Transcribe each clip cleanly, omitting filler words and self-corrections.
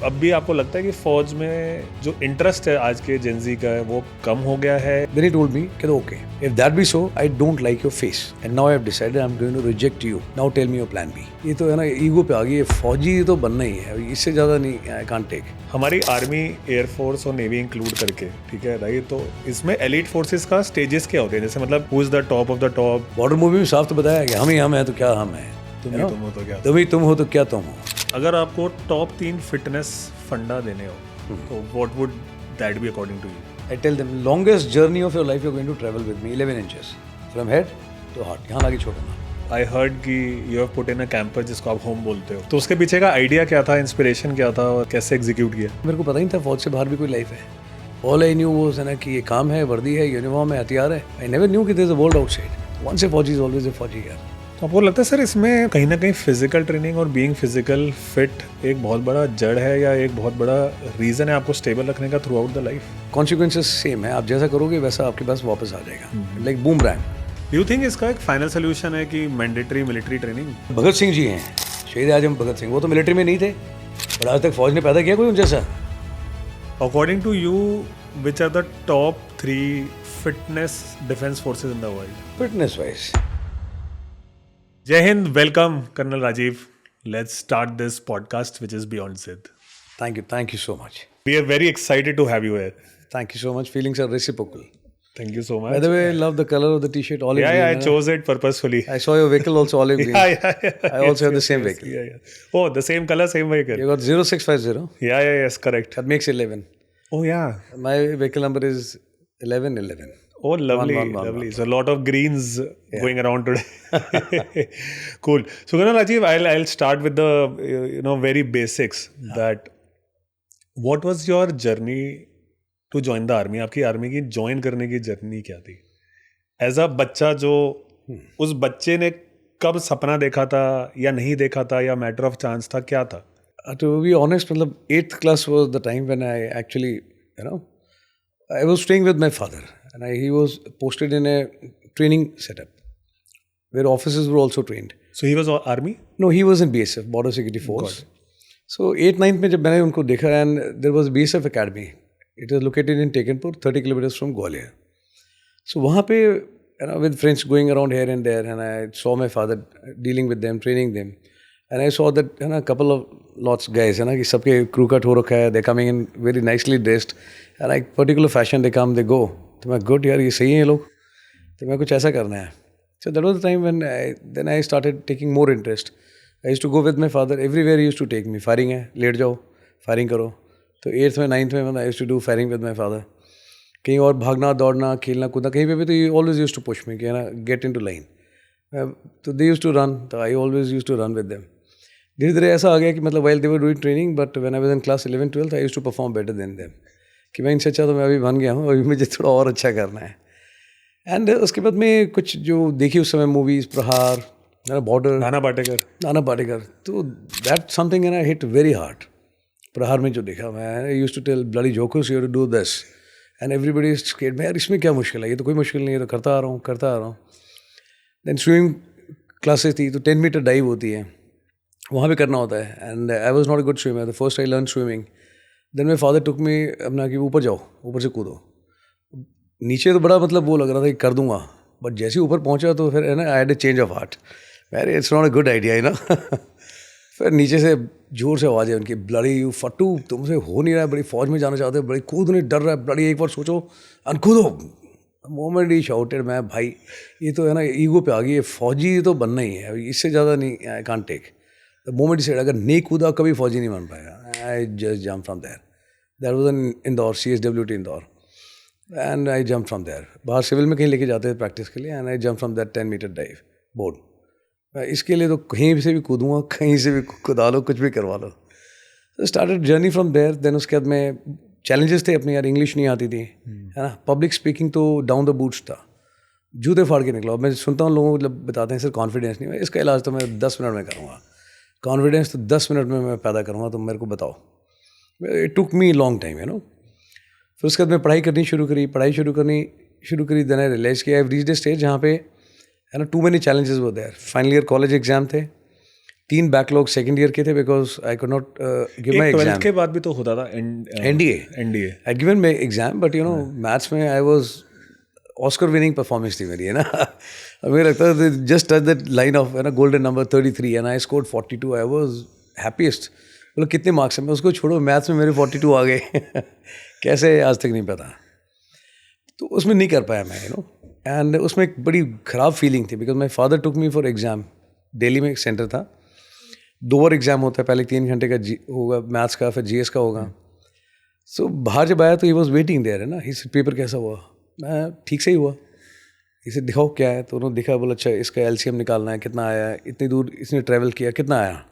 अब भी आपको लगता है कि फौज में जो इंटरेस्ट है आज के जेंजी का है वो कम हो गया है? Then he told me, okay, if that be so, I don't like your face. And now I have decided I'm going to reject you. Now tell me your plan B. ये तो है ना, ईगो पे आ गई है, फौजी तो बनना ही है, इससे ज़्यादा नहीं, I can't take. हमारी आर्मी, एयरफोर्स और नेवी इंक्लूड करके, ठीक है राइट, तो इसमें एलीट फोर्सेस का स्टेजेस क्या होते हैं? जैसे मतलब who is the top of the top? Border movie में साफ तो बताया कि हम ही हम हैं तो क्या हम हैं, तुम ही तुम हो तो क्या? तुम ही तुम हो तो क्या तुम हो. अगर आपको टॉप 3 फिटनेस फंडा देने हो तो what would that be according to you? I tell them, longest journey of your life you're going to travel with me, 11 inches. From head to heart. यहाँ लाके छोड़ना. आई हर्ड कि you have put in a camper जिसको आप home बोलते हो, तो उसके पीछे का आइडिया क्या था, इंस्पिरेशन क्या था और कैसे एग्जीक्यूट किया? मेरे को पता ही नहीं था फौज से बाहर भी कोई लाइफ है. All I knew was ना कि ये काम है, वर्दी है, यूनिफॉर्म है, हथियार है. I never knew कि there's a world outside. Once a फौजी is always a फौजी यार. तो आपको लगता है सर इसमें कहीं ना कहीं फिजिकल ट्रेनिंग और बीइंग फिजिकल फिट एक बहुत बड़ा जड़ है या एक बहुत बड़ा रीज़न है आपको स्टेबल रखने का through out the life? Consequences same है, आप जैसा करोगे वैसा आपके पास वापस आ जाएगा, लाइक बूमरैंग. यू थिंक इसका एक फाइनल सोल्यूशन है कि mandatory military training? Bhagat Singh ji हैं, शहीद आजम भगत सिंह, वो तो मिलिट्री में नहीं थे, पर आज तक फौज ने पैदा किया कोई उन जैसा? According to you which are the top 3 fitness defence forces in the world fitness wise? Jai Hind, welcome colonel Rajeev. Let's start this podcast which is beyond जिद. Thank you so much. We are very excited to have you here. Thank you so much. Feelings are reciprocal. Thank you so much. By the way, I love the color of the t-shirt, olive green. Yeah, I chose it purposefully. I saw your vehicle also olive green. Yeah. I also have the same vehicle. Yeah. Oh, the same color, same vehicle. You got 0650. Yes, correct. That makes 11. Oh, yeah. My vehicle number is 1111. Oh, lovely, One. lovely. So a lot of greens going around today. Cool. So, Colonel Rajiv, I'll start with the very basics. That what was your journey to join the army? आपकी army की join करने की journey क्या थी? As a बच्चा जो उस बच्चे ने कब सपना देखा था या नहीं देखा था या मैटर ऑफ चांस था, क्या था? To be honest, मतलब 8th class was the time when I actually, I was staying with my father. And he was posted in a training setup where officers were also trained. So he was army? No, he was in BSF, Border Security Force. So 8th, 9th में जब मैंने उनको देखा, and there was BSF Academy. It was located in Tekanpur, 30 kilometers from Gwalior. So वहाँ पे with friends going around here and there, and I saw my father dealing with them, training them. And I saw that a couple of lots guys, कि सबके crew cut हो रखा है, they're coming in very nicely dressed, and like particular fashion they come, they go. तो मैं good यार, ये सही है ये लोग, तो मैं कुछ ऐसा करना है. So that was the time when I started taking more interest. I used to go with my father everywhere. He used to take me. Firing है, लेट जाओ, फायरिंग करो. तो 8th में 9th में I used to do firing with my father. कहीं और भागना, दौड़ना, खेलना, कूदना कहीं पे भी, तो he always used to push me कि get into line. तो they used to run, तो I always used to run with them. धीरे धीरे ऐसा आ गया कि मतलब while they were doing training, but when I was in class 11, 12, I used to perform better than them. कि मैं इनसे अच्छा तो मैं अभी बन गया हूँ, अभी मुझे थोड़ा और अच्छा करना है. एंड उसके बाद में कुछ जो देखी उस समय मूवीज़, प्रहार, बॉर्डर, नाना पाटेकर, तो that something hit very hard. Prahaar में जो देखा, मैं used to tell bloody jokers, you have to do this, and everybody is scared. मैं यार इसमें क्या मुश्किल है, ये तो कोई मुश्किल नहीं है, तो करता आ रहा हूँ. देन स्विमिंग क्लासेस थी, तो 10 मीटर डाइव होती है, वहाँ भी करना होता है. And I was not a good swimmer. The first I learn swimming. Then my father took me अपना कि ऊपर जाओ, ऊपर से कूदो. नीचे तो बड़ा मतलब वो लग रहा था कि कर दूंगा, बट जैसे ऊपर पहुंचा तो फिर I had a change of heart. Very it's not a good idea फिर नीचे से जोर से आवाज़ है उनकी, ब्लडी यू फट्टू, तुमसे हो नहीं रहा है, बड़ी फौज में जाना चाहते हो, बड़ी कूदने डर रहा है, ब्लडी एक बार सोचो और कूदो. मोमेंट ही शाउटेड, मैं भाई ये तो ईगो पे आ गई है, फौजी तो बनना ही है, इससे ज़्यादा नहीं, I can't take. The moment he said, अगर नहीं कूदा कभी फौजी नहीं बन पाएगा. I just jumped from there. That was in Indore, CSWT Indore. And I jumped from there. बाहर सिविल में कहीं लेके जाते थे प्रैक्टिस के लिए, and I jumped from that 10 meter dive board. इसके लिए तो कहीं से भी कूदूँगा, कहीं से भी कुदा लो, कुछ भी करवा लो. So started journey from there. Then उसके बाद में challenges थे अपने, यार इंग्लिश नहीं आती थी, है ना. पब्लिक स्पीकिंग तो डाउन द बूट्स था, जूते फाड़ के निकला. मैं सुनता हूँ लोगों को बताते हैं सर कॉन्फिडेंस नहीं है, इसका इलाज तो मैं 10 मिनट में करूँगा, कॉन्फिडेंस तो 10 मिनट में मैं पैदा करूँगा, तो मेरे को बताओ. It took me long time, फिर उसके बाद मैं पढ़ाई करनी शुरू करी. देन आई रियलाइज कि I have reached a stage जहाँ पे too many challenges were there. Final year college exam थे, 3 बैकलॉग सेकंड ईयर के थे because I could not give my exam. 12th के बाद भी तो होता था NDA. I'd given my exam, but you know, maths में I was Oscar winning performance थी मेरी, है ना. मुझे लगता था just touch that line of, है ना, golden number 33 and I scored 42. I was happiest. बोलो कितने मार्क्स हैं, मैं उसको छोड़ो, मैथ्स में मेरे 42 आ गए. कैसे आज तक नहीं पता. तो उसमें नहीं कर पाया मैं, यू नो. एंड उसमें एक बड़ी ख़राब फीलिंग थी because my father took me for exam. Delhi में एक सेंटर था, 2 बार एग्ज़ाम होता है, पहले 3 घंटे का होगा मैथ्स का, फिर GS का होगा. सो बाहर जब आया तो ही वॉज वेटिंग देयर, है ना. ही पेपर कैसा हुआ, मैं ठीक से ही हुआ. इसे दिखाओ क्या है, तो उन्होंने दिखा, बोला अच्छा इसका LCM निकालना है, कितना आया, इतनी दूर इसने ट्रैवल किया, कितना आया.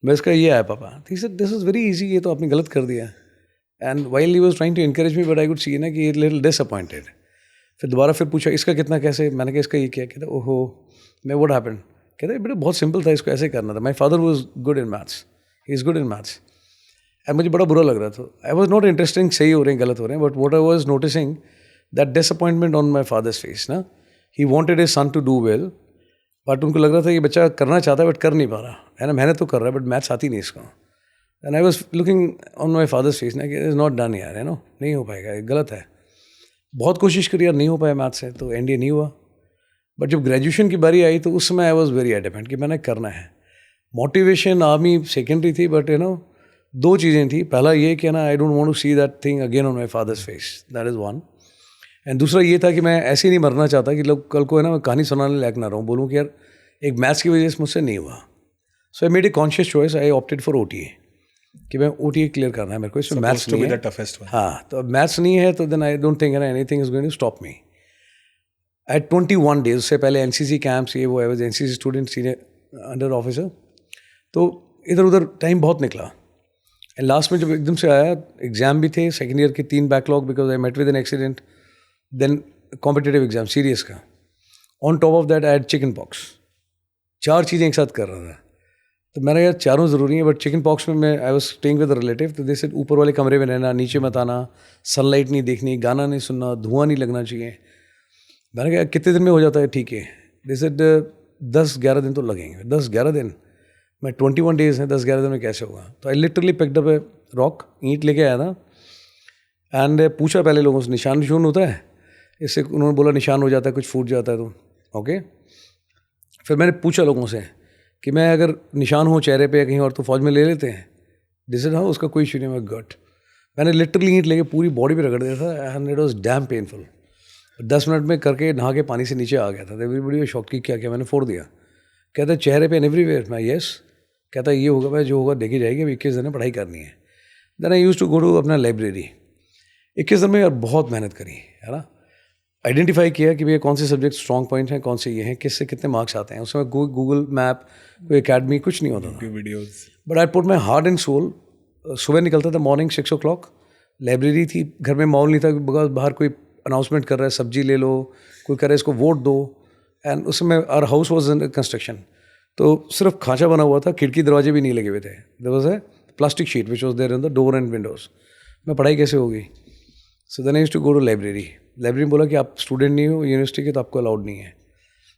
मैं इसका ये आया पापा. दिस इज़ वेरी ईजी, ये तो आपने गलत कर दिया. And while he was trying to encourage me, but I could see ना कि लिटिल डिसअपॉइंटेड. फिर दोबारा फिर पूछा इसका कितना कैसे, मैंने कहा इसका ये क्या. कहता ओहो, मैं व्हाट हैपेंड. कहते बेटा बहुत सिंपल था, इसको ऐसे करना था. My father was good in maths, he is good in maths. And मुझे बड़ा बुरा लग रहा था. आई वॉज नॉट इंटरेस्टिंग सही हो रहे हैं गलत हो रहे हैं, but what I was noticing that disappointment on my father's face ना. He wanted his son to do well, but उनको लग रहा था कि बच्चा करना चाहता है बट कर नहीं पा रहा है ना. मेहनत तो कर रहा है बट मैथ्स आती नहीं इसको. And I was looking on my father's face ना कि इज़ नॉट डन यार, है नो, नहीं हो पाएगा, गलत है. बहुत कोशिश करी यार, नहीं हो पाया मैथ्स से, तो NDA नहीं हुआ. बट जब ग्रेजुएशन की बारी आई तो उस समय आई वॉज वेरी एडमेंट कि मैंने करना है. मोटिवेशन आर्मी सेकेंडरी थी, बट यू नो 2 चीज़ें थी. पहला ये कि ना I don't want to see that thing again on my father's face, that is one. And दूसरा ये था कि मैं ऐसे ही नहीं मरना चाहता कि लोग कल को, है ना, मैं कहानी सुनाने लायक ना रहूँ, बोलूँ कि यार एक मैथ्स की वजह से मुझसे नहीं हुआ. So I made a conscious choice, I opted for OTA कि मैं OTA क्लियर करना है मेरे को. इसमें मैथ्स नहीं है. हाँ, तो अब मैथ्स नहीं है तो then I don't think anything is going to stop me. At 21 days, उससे पहले NCC कैंप्स ये वो, I was NCC student, senior under officer. तो इधर उधर टाइम बहुत निकला. एंड लास्ट में जब एकदम से आया, एग्जाम भी थे सेकेंड ईयर के 3 backlog because I met with an accident. Then competitive exam serious का. On top of that I had chicken pox. 4 चीज़ें एक साथ कर रहा था. तो मैंने यार चारों ज़रूरी हैं, बट चिकन पॉक्स में मैं I was staying with relative. तो जैसे ऊपर वाले कमरे में रहना, नीचे मत आना, सनलाइट नहीं देखनी, गाना नहीं सुनना, धुआं नहीं लगना चाहिए. मैंने कहा कितने दिन में हो जाता है. ठीक है, जैसे 10-11 दिन तो लगेंगे. 10-11 दिन, मैं 21 days हैं, 10-11 दिन में कैसे होगा. तो I literally picked up a rock, ईंट लेके आया था. एंड पूछा पहले लोगों से निशान होता है इससे. उन्होंने बोला निशान हो जाता है, कुछ फूट जाता है तो ओके. फिर मैंने पूछा लोगों से कि मैं अगर निशान हो चेहरे पे या कहीं और तो फौज में ले लेते हैं. दिस इज हाँ, उसका कोई इशू नहीं. मैं गट, मैंने लिटरली ईंट लेके पूरी बॉडी पे रगड़ दिया था. And it was dam painful. 10 minute में करके नहा के पानी से नीचे आ गया था. एवरीबडी शॉक की क्या क्या मैंने फोड़ दिया. कहता है चेहरे पे एवरीवेयर. मैं यस. कहता है ये होगा भाई, जो होगा देखी जाएगी, अभी 21 दिन में पढ़ाई करनी है. Then I use to go to अपना लाइब्रेरी. 21 दिन में यार बहुत मेहनत करी, है ना. आइडेंटिफाई किया कि भैया कौन से सब्जेक्ट स्ट्रॉन्ग पॉइंट हैं, कौन से ये हैं, किससे कितने मार्क्स आते हैं. उसमें गूगल मैप, कोई एकेडमी, कुछ नहीं होता था. Videos. But I put my heart and soul. सुबह निकलता था मॉर्निंग 6 o'clock. लाइब्रेरी थी, घर में माहौल नहीं था, बाहर कोई अनाउंसमेंट कर रहा है सब्जी ले लो, कोई कर रहा है इसको वोट दो. एंड उस समय our house was in construction. तो सिर्फ खांचा बना हुआ था, खिड़की दरवाजे भी नहीं लगे हुए थे. There was a plastic sheet which was there in the door and windows. मैं पढ़ाई कैसे होगी. So then I used to go to library. Library में बोला कि आप स्टूडेंट नहीं हो यूनिवर्सिटी के, तो आपको अलाउड नहीं है.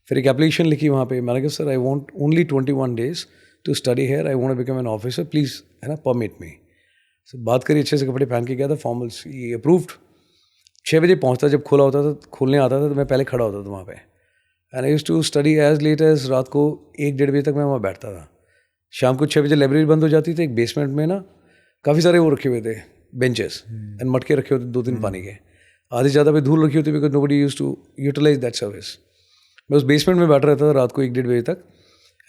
फिर एक एप्लीकेशन लिखी वहाँ पे. मैंने कहा sir I want only 21 days to study here, I want to become an officer, please, है ना, परमिट मी. सो बात करी, अच्छे से कपड़े पहन के गया था, फॉर्मल्स, ये अप्रूव्ड. 6 बजे पहुँचता, जब खोला होता था, खोलने आता था तो मैं पहले खड़ा होता था वहाँ पे. And I used to study as late as रात को 1-1:30 बजे तक मैं वहाँ बैठता था. शाम को 6 बजे लाइब्रेरी बंद हो जाती थी. एक बेसमेंट में ना काफ़ी सारे वो रखे हुए थे बेंचेस एंड मटके रखे होते 2-3 पानी के. आधी ज़्यादा पे धूल रखी होती because nobody used to utilise that service. मैं उस बेसमेंट में बैठा रहता था रात को 1-1:30 बजे तक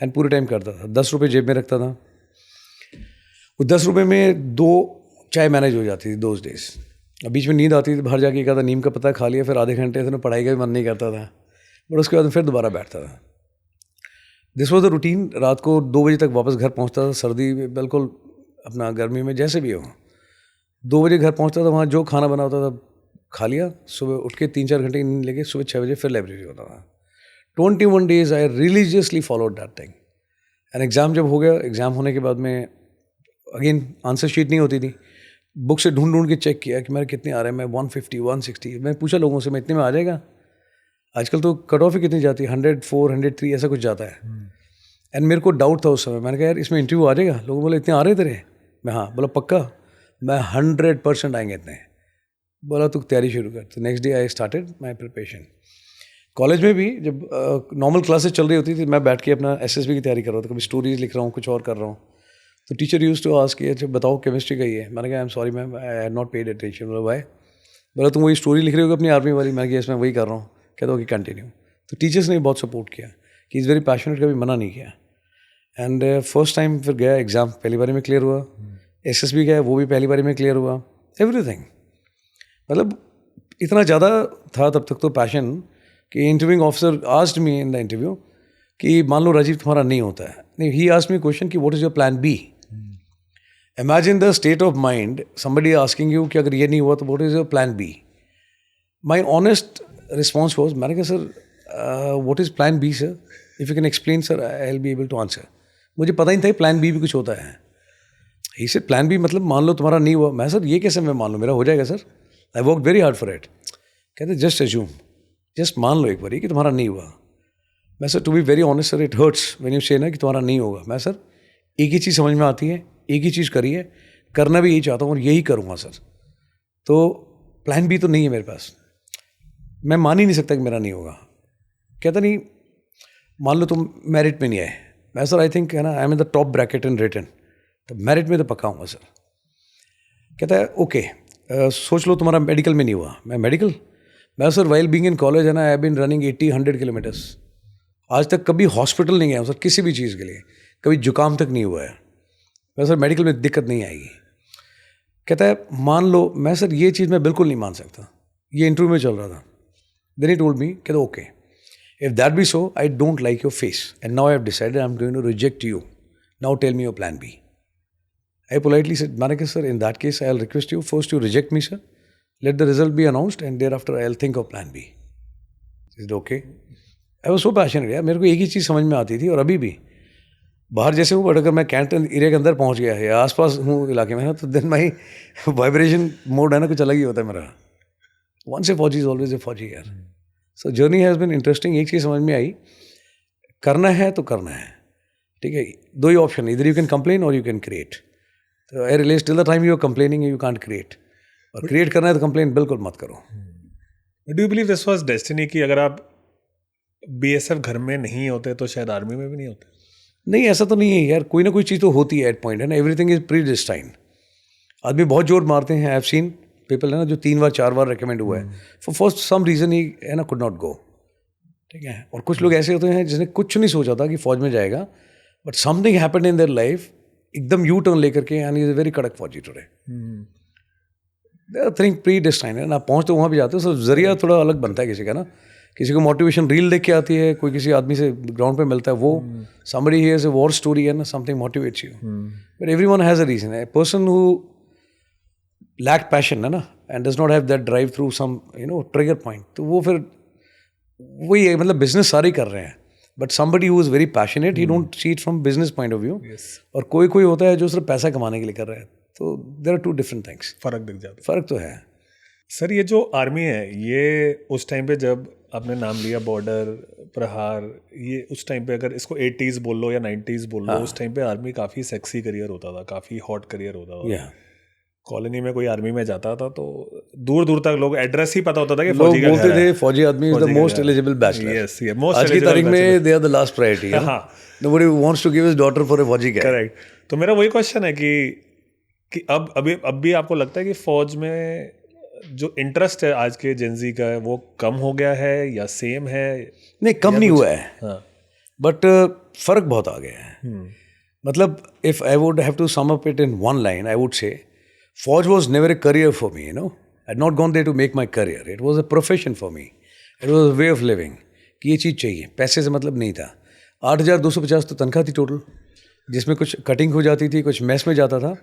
एंड पूरे टाइम करता था. 10 रुपये जेब में रखता था. वो 10 रुपये में 2 चाय मैनेज हो जाती थी दोज डेज. बीच में नींद आती थी, बाहर जाके एक आधा नीम का पत्ता खा लिया, फिर आधे घंटे से पढ़ाई का भी मन नहीं करता था. बट उसके बाद फिर दोबारा बैठता था. This was the routine. रात को 2 बजे तक वापस घर पहुँचता था. सर्दी बिल्कुल अपना, गर्मी में जैसे भी हो, 2 बजे घर पहुँचता था. वहाँ जो खाना बना होता था खा लिया. सुबह उठ के 3-4 घंटे की नींद लेके सुबह 6 बजे फिर लाइब्रेरी होता था. 21 days I religiously followed that thing. And exam जब हो गया, एग्ज़ाम होने के बाद में अगेन आंसर शीट नहीं होती थी. बुक से ढूंढ के चेक किया कि मेरे कितने आ रहे हैं. मैं 150, 160. मैं पूछा लोगों से, मैं इतने में आ जाएगा. आजकल तो कट ऑफ ही कितनी जाती है, 104, 103 ऐसा कुछ जाता है. एंड मेरे को डाउट था उस समय, मैंने कहा यार इसमें इंटरव्यू आ जाएगा, लोग बोले इतने आ रहे तेरे, मैं हाँ, बोला पक्का, मैं 100% आएंगे इतने, बोला तू तैयारी शुरू कर। तो next day I started my preparation. College में भी जब नॉर्मल क्लासेस चल रही होती थी, मैं बैठ के अपना SSB की तैयारी कर रहा था, कभी स्टोरीज लिख रहा हूँ, कुछ और कर रहा हूँ। तो टीचर यूज टू आस्क अच्छा बताओ केमिस्ट्री का ही है, मैंने कहा I am sorry ma'am, I had not paid attention. बोला वाई? बोला तुम वही स्टोरी लिख रहे हो अपनी आर्मी वाली, मैंने कहा इसमें वही कर रहा हूँ। कहता हो कि कंटिन्यू। तो टीचर्स ने बहुत सपोर्ट किया कि इज़ वेरी पैशनेट, कभी मना नहीं किया। एंड फर्स्ट टाइम फिर गया एग्ज़ाम, पहली बारी में क्लियर हुआ। SSB गया, वो भी पहली बारी में क्लियर हुआ। एवरीथिंग मतलब इतना ज़्यादा था तब तक तो पैशन कि interviewing officer asked me in the interview कि मान लो राजीव तुम्हारा नहीं होता है, नहीं, ही आस्क्ड मी क्वेश्चन कि what is your plan B. Imagine the state of mind, somebody asking you कि अगर ये नहीं हुआ तो what is your plan B. My honest response was, मैंने कहा sir what is plan B sir, if you can explain sir I will be able to answer. मुझे पता ही नहीं था प्लान बी भी कुछ होता है। ही सेड प्लान बी मतलब मान लो तुम्हारा नहीं हुआ। मैं सर ये कैसे मैं मान लो, मेरा हो जाएगा sir, I work very hard for it. कहते जस्ट एज्यूम, जस्ट मान लो एक बार कि तुम्हारा नहीं हुआ। मैं sir to be very honest sir, it hurts when you say ना कि तुम्हारा नहीं होगा। मैं सर एक ही चीज़ समझ में आती है, एक ही चीज़ करिए, करना भी यही चाहता हूँ और यही करूँगा सर। तो प्लान बी तो नहीं है मेरे पास, मैं मान ही नहीं सकता कि मेरा नहीं होगा। कहता नहीं मान लो तुम मेरिट में नहीं आए। मैं सर आई थिंक है ना I am in the top bracket in written, तो मेरिट में तो पक्का हूँगा सर। कहता है ओके सोच लो तुम्हारा मेडिकल में नहीं हुआ। मैं मेडिकल, मैं sir while being in college है ना I have been running 80-100 kilometres, आज तक कभी हॉस्पिटल नहीं गया हूँ सर किसी भी चीज़ के लिए, कभी जुकाम तक नहीं हुआ है। मैं सर मेडिकल में दिक्कत नहीं आएगी। कहता है मान लो, मैं सर ये चीज़ मैं बिल्कुल नहीं मान सकता, ये इंटरव्यू में चल रहा था। देन ही टोल्ड मी, कहता okay if that be so I don't like your face and now I have decided I am going to reject you, now tell me your plan B. I politely said, Manaka sir, in that case, I'll request you first to reject me, sir. Let the result be announced and thereafter I'll think of plan B. Is it okay? I was so passionate, यार मेरे को एक ही चीज़ समझ में आती थी और अभी भी बाहर जैसे हूँ, बट अगर मैं कैंट एरिया के अंदर पहुँच गया है या आसपास हूँ इलाके में ना, तो देन माई वाइब्रेशन मोड है ना कुछ अलग ही होता है मेरा। वंस ए फौजी इज ऑलवेज ए फौजी यार। सो जर्नी हैज़ बिन इंटरेस्टिंग। एक चीज़ समझ में आई, करना है तो करना है, ठीक है। दो ही ऑप्शन, इधर you can complain or you can create. तो I realise till the time you are complaining you can't create, और क्रिएट करना है तो कंप्लेन बिल्कुल मत करो। Do you believe this was destiny कि अगर आप BSF घर में नहीं होते तो शायद आर्मी में भी नहीं होते? नहीं, ऐसा तो नहीं है यार, कोई ना कोई चीज़ तो होती है एट पॉइंट, है ना। Everything is pre destined. आदमी बहुत जोर मारते हैं, आई हैव सीन पीपल है ना जो 3 बार 4 बार रिकमेंड हुआ है, फॉर सम रीज़न ही है ना कुड नॉट गो, ठीक है। और कुछ लोग ऐसे होते हैं जिसने कुछ नहीं सोचा था कि फौज में जाएगा, but something happened in their life, एकदम यू टर्न लेकर के, एंड इज अ वेरी कड़क फौजी today. There thing pre destined है ना। पहुँच तो वहाँ भी जाते हो, सब जरिया थोड़ा अलग बनता है किसी का ना। किसी को मोटिवेशन रील देख के आती है, कोई किसी आदमी से ग्राउंड पे मिलता है, वो somebody hears a war story है ना, something motivates you, but everyone has a reason. A person who lack passion है ना and does not have that drive through some trigger point, तो वो फिर वही है, मतलब बिजनेस सारे कर रहे हैं, but somebody who is very passionate, he don't see it from business point of view. और कोई होता है जो सिर्फ पैसा कमाने के लिए कर रहा है, तो there are two different things. फर्क दिख जाता है। फर्क तो है सर। ये जो आर्मी है, ये उस टाइम पे जब आपने नाम लिया बॉर्डर, प्रहार, ये उस टाइम पे अगर इसको 80s बोल लो या 90s बोल लो, उस टाइम पे आर्मी काफ़ी सेक्सी करियर होता था, काफ़ी हॉट करियर होता था। कॉलोनी में कोई आर्मी में जाता था तो दूर दूर तक लोग एड्रेस ही पता होता था कि फौजी का घर है। लोग बोलते थे फौजी आदमी is the most eligible bachelor. Yes, ये मोस्ट आज की तारीख में they are the last priority. हाँ, nobody wants to give his daughter for a फौजी का। करेक्ट। तो मेरा वही क्वेश्चन है कि अब भी आपको लगता है कि फौज में जो इंटरेस्ट है आज के जेनजी का है वो कम हो गया है या सेम है? नहीं, कम नहीं हुआ है, बट फर्क बहुत आ गया है। मतलब if I would have to sum up it in one line, I would say फौज was never a career for me, I had not gone there to make my career, it was a profession for me, it was a way of living कि ये चीज़ चाहिए, पैसे से मतलब नहीं था। 8,250 तो तनख्वाह थी टोटल, जिसमें कुछ कटिंग हो जाती थी, कुछ मैस में जाता था,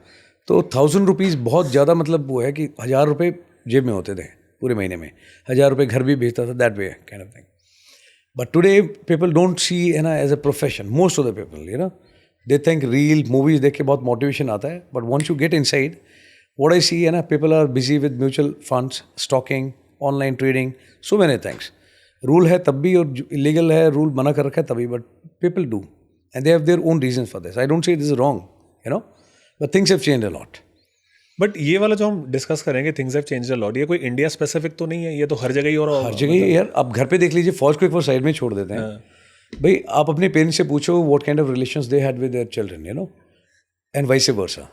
तो 1,000 रुपीज़ बहुत ज़्यादा, मतलब वो है कि 1,000 रुपये जेब में होते थे पूरे महीने में, 1,000 रुपये घर भी भेजता था, that way kind of thing. But today people don't see है ना as a profession, most of the people they think reel movies देख के बहुत मोटिवेशन आता है, but once you get inside what I see है ना, people are busy with mutual funds, stocking, online trading, so many things. Rule है तब भी और इलीगल है, रूल मना कर रखा है तभी, but people do and they have their own reasons for this. I don't say this is wrong, you know, but things have changed a lot. But ये वाला जो हम डिस्कस करेंगे things have changed a lot, ये कोई India specific तो नहीं है, ये तो हर जगह ही हो रहा होगा। हर जगह ही यार, आप घर पे देख लीजिए, फौज को एक बार साइड में छोड़ देते हैं। भाई आप अपने पेरेंट्स से पूछो what kind of relations they had with their children, you know, and vice versa.